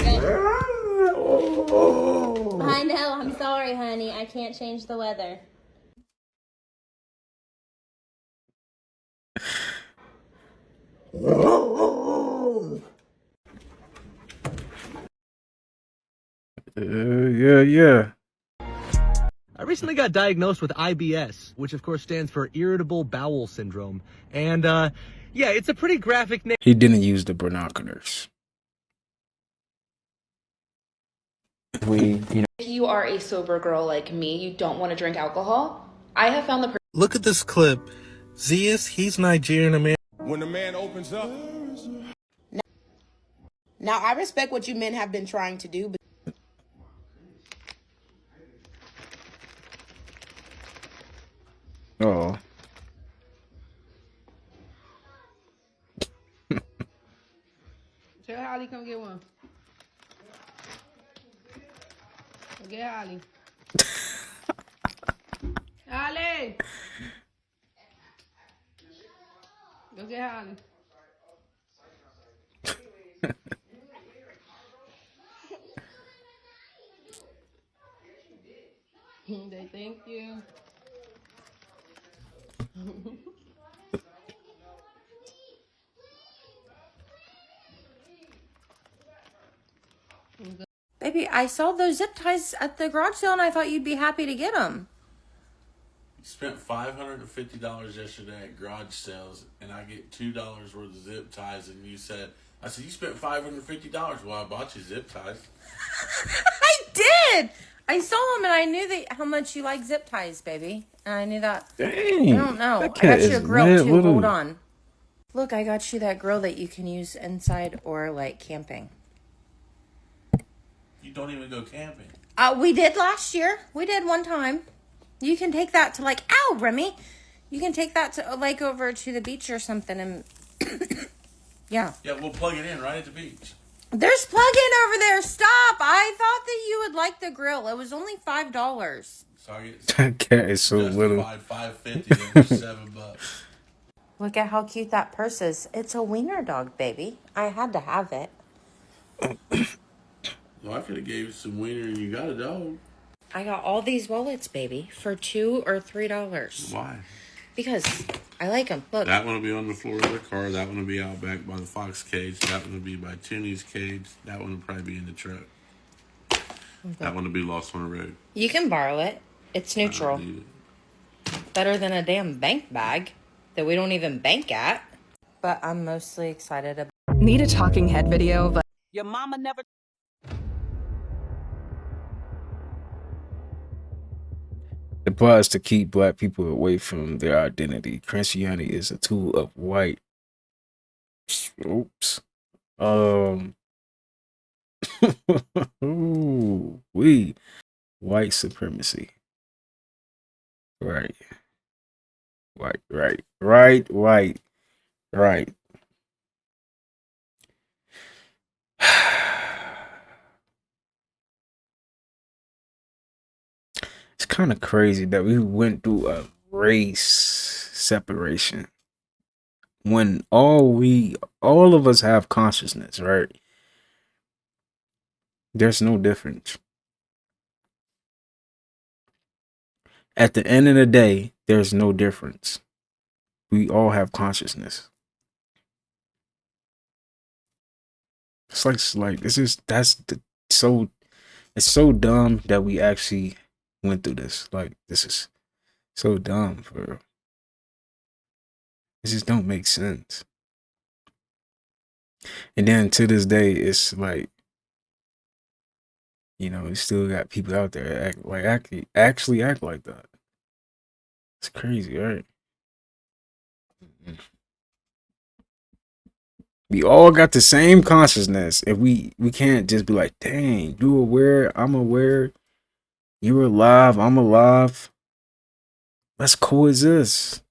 Yep. I know, I'm sorry, honey. I can't change the weather. Yeah. I recently got diagnosed with IBS, which of course stands for irritable bowel syndrome. And yeah, it's a pretty graphic name. He didn't use the binoculars. If you are a sober girl like me, you don't want to drink alcohol, I have found the Look at this clip. Zeus, he's Nigerian American. When the man opens up. Now, I respect what you men have been trying to do, but Oh. Tell Holly come get one. Go get Holly. Holly! Go get Holly. They thank you. Baby, I saw those zip ties at the garage sale and I thought you'd be happy to get them. You spent $550 yesterday at garage sales, and I get $2 worth of zip ties, and you said, I said, you spent $550. Well, I bought you zip ties. I did! I saw them and I knew how much you like zip ties, baby. And I knew that. Dang. I don't know. That I cat got you a is grill mad too. little. Hold on. Look, I got you that grill that you can use inside or like camping. You don't even go camping. We did last year. We did one time. You can take that to like, ow, Remy. You can take that to like over to the beach or something and yeah. Yeah, we'll plug it in right at the beach. There's plug-in over there. Stop. I thought that you would like the grill. It was only $5. So I get That cat is so little. $5.50 then for $7. Look at how cute that purse is. It's a wiener dog, baby. I had to have it. Well, I could have gave you some wiener and you got a dog. I got all these wallets, baby, for $2 or $3. Why? Because I like them. Look. That one will be on the floor of the car. That one will be out back by the fox cage. That one will be by Tooney's cage. That one will probably be in the truck. Okay. That one will be lost on the road. You can borrow it. It's neutral. Better than a damn bank bag that we don't even bank at. But I'm mostly excited about. Need a talking head video, but Your mama never. The plot is to keep black people away from their identity. Christianity is a tool of white. Oops. White supremacy. Right. Right. It's kind of crazy that we went through a race separation when all of us have consciousness, right? There's no difference. At the end of the day, there's no difference. We all have consciousness. It's like it's so dumb that we actually went through this. Like, this is so dumb, for real. It just don't make sense. And then to this day, it's like, you know, you still got people out there actually act like that. It's crazy, right? We all got the same consciousness. If we can't just be like, dang, you aware, I'm aware, you're alive, I'm alive. Let's coexist.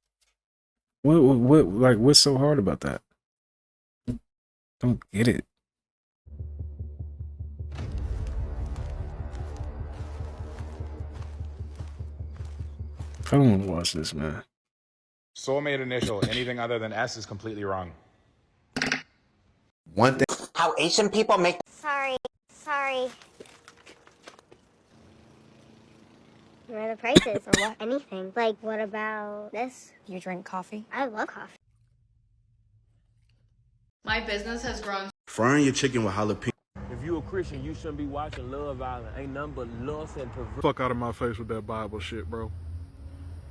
What's so hard about that? Don't get it. I don't want to watch this, man. Soulmate initial. Anything other than S is completely wrong. One thing. How Asian people make. Sorry. What are the prices or what? Anything. Like, what about this? You drink coffee? I love coffee. My business has grown. Frying your chicken with jalapeno. If you a Christian, you shouldn't be watching Love Island. Ain't nothing but lust and perversion. Fuck out of my face with that Bible shit, bro.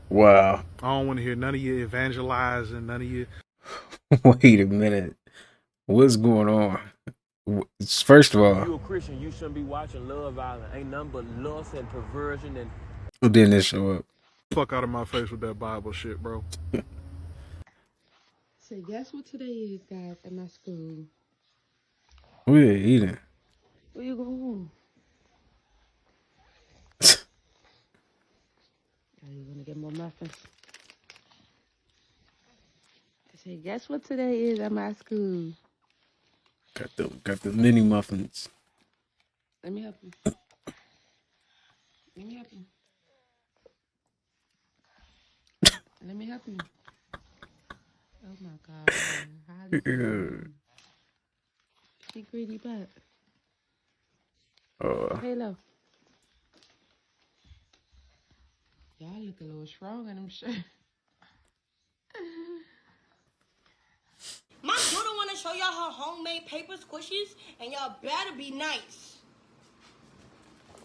Wow. I don't want to hear none of you evangelizing, none of you. Wait a minute. What's going on? First of all, if you a Christian, you shouldn't be watching Love Island. Ain't nothing but lust and perversion and. Who didn't it show up? Fuck out of my face with that Bible shit, bro. So guess what today is, guys, at my school? We're eating. Where you going? Are you gonna get more muffins? I said, guess what today is at my school? Got the mini muffins. Let me help you. Let me help you. Let me help you. Oh my God. How do you she greedy back. Halo. Y'all look a little strong in them shirts. My daughter want to show y'all her homemade paper squishes, and y'all better be nice.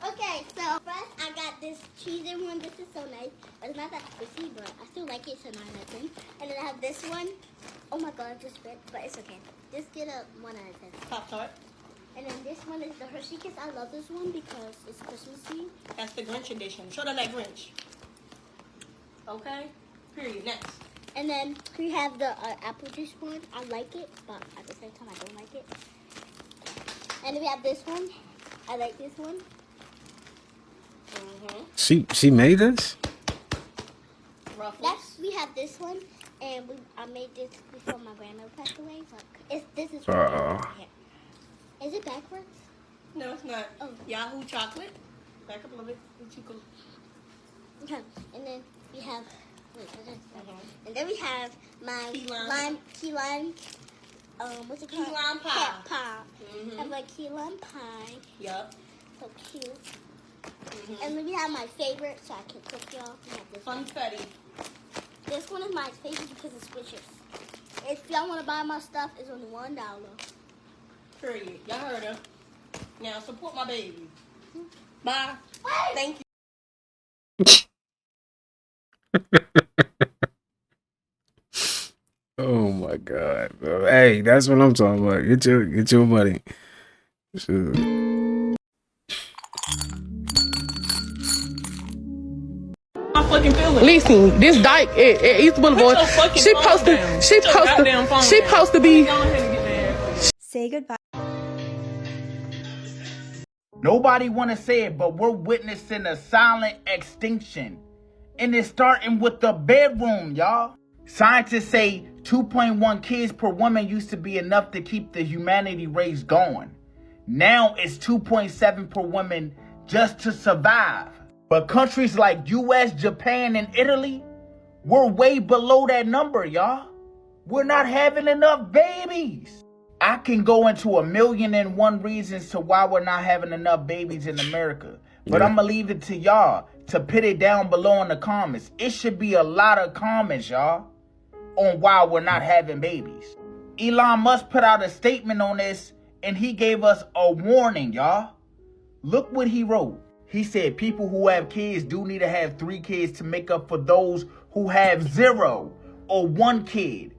Okay, so first I got this cheesy one. This is so nice, but it's not that spicy, but I still like it, so 9 out of 10. And then I have this one. Oh my god, I just spit, but it's okay. Just get a 1 out of 10. Pop-Tart. And then this one is the Hershey Kiss. I love this one because it's Christmassy. That's the Grinch edition. Show them that Grinch. Okay? Period. Next. And then we have the apple juice one. I like it, but at the same time, I don't like it. And then we have this one. I like this one. She made this? Next, we have this one. And I made this before my grandmother passed away. But this is Is it backwards? No, it's not. Oh. Yahoo chocolate. Back up a little bit. Okay. And then we have... Wait, what is that? And then we have my key lime. What's it called? Key lime pie. Pie. I have a key lime pie. Yup. So cute. And then we have my favorite, so I can cook y'all. We have this Funfetti. This one is my favorite because it switches. If y'all want to buy my stuff, it's only $1. Period. Y'all heard her. Now support my baby. Bye. Thank you. Oh my god, bro. Hey, that's what I'm talking about. Get your money. Sure. My fucking feelings. Listen, this dyke at East Boulevard, she supposed to be. Say goodbye. Nobody want to say it, but we're witnessing a silent extinction. And it's starting with the bedroom, y'all. Scientists say 2.1 kids per woman used to be enough to keep the humanity race going. Now it's 2.7 per woman just to survive. But countries like US, Japan, and Italy, we're way below that number, y'all. We're not having enough babies. I can go into 1,000,001 reasons to why we're not having enough babies in America. But I'm going to leave it to y'all to put it down below in the comments. It should be a lot of comments, y'all, on why we're not having babies. Elon Musk put out a statement on this, and he gave us a warning, y'all. Look what he wrote. He said people who have kids do need to have 3 kids to make up for those who have 0 or 1 kid,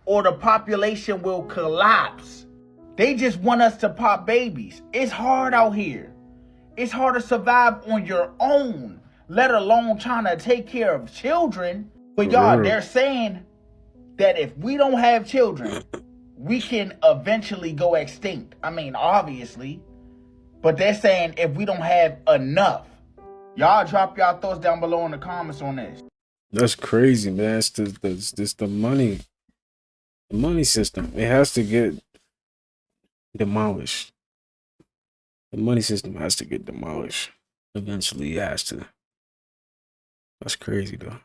or the population will collapse. They just want us to pop babies. It's hard out here. It's hard to survive on your own, let alone trying to take care of children. But y'all, they're saying that if we don't have children, we can eventually go extinct. I mean, obviously. But they're saying if we don't have enough. Y'all drop y'all thoughts down below in the comments on this. That's crazy, man. It's the money. The money system. It has to get demolished. The money system has to get demolished. Eventually, it has to. That's crazy, though.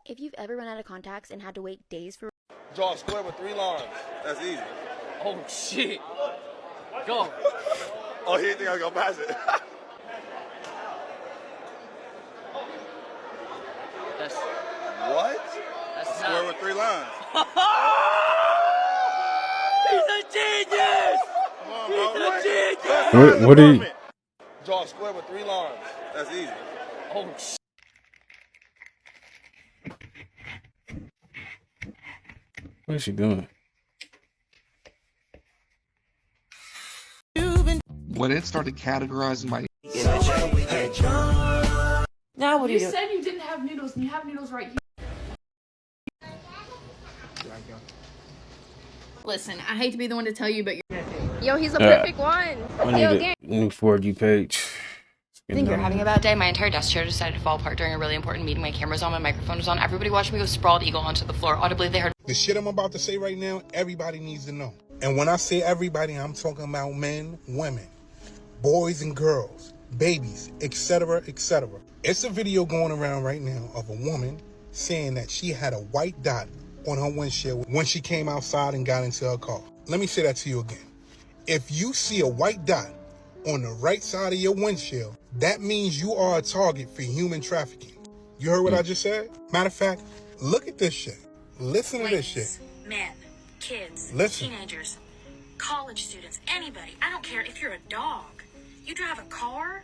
If you've ever run out of contacts and had to wait days for... Draw a square with 3 lines. That's easy. Oh, shit. Go. Oh, he didn't think I was going to pass it. That's... What? That's a square with 3 lines. He's a genius! Come on, He's bro. a genius! What do you... Draw a square with 3 lines. That's easy. Oh, shit. What is she doing? When it started categorizing my... Now what do you do? You said you didn't have noodles, and you have noodles right here. Listen, I hate to be the one to tell you, but you're... Yo, he's the perfect one. I need a new For You page. I think you're having a bad day. My entire desk chair decided to fall apart during a really important meeting. My camera's on, my microphone was on. Everybody watched me go sprawled eagle onto the floor. Audibly, they heard... The shit I'm about to say right now, everybody needs to know. And when I say everybody, I'm talking about men, women, boys and girls, babies, etc., etc. It's a video going around right now of a woman saying that she had a white dot on her windshield when she came outside and got into her car. Let me say that to you again. If you see a white dot on the right side of your windshield, that means you are a target for human trafficking. You heard what I just said? Matter of fact, look at this shit. Listen to this shit. Men, kids, Listen. teenagers, college students, anybody. I don't care if you're a dog. You drive a car,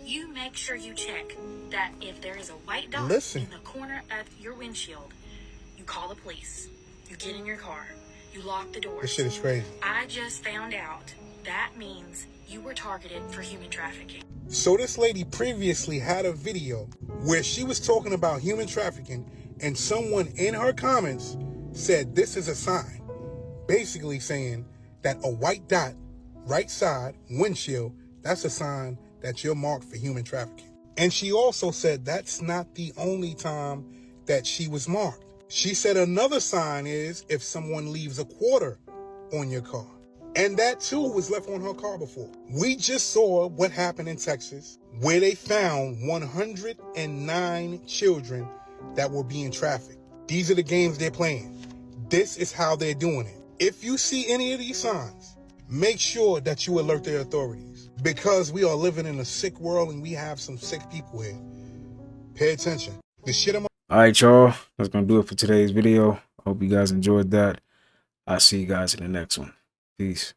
you make sure you check that if there is a white dot in the corner of your windshield, you call the police. You get in your car. You lock the doors. This shit is crazy. I just found out that means you were targeted for human trafficking. So this lady previously had a video where she was talking about human trafficking, and someone in her comments said this is a sign, basically saying that a white dot right side windshield, that's a sign that you're marked for human trafficking. And she also said that's not the only time that she was marked. She said another sign is if someone leaves a quarter on your car. And that too was left on her car before. We just saw what happened in Texas, where they found 109 children that were being trafficked. These are the games they're playing. This is how they're doing it. If you see any of these signs, make sure that you alert the authorities, because we are living in a sick world and we have some sick people here. Pay attention. The shit I'm... All right, y'all. That's going to do it for today's video. I hope you guys enjoyed that. I'll see you guys in the next one. Peace.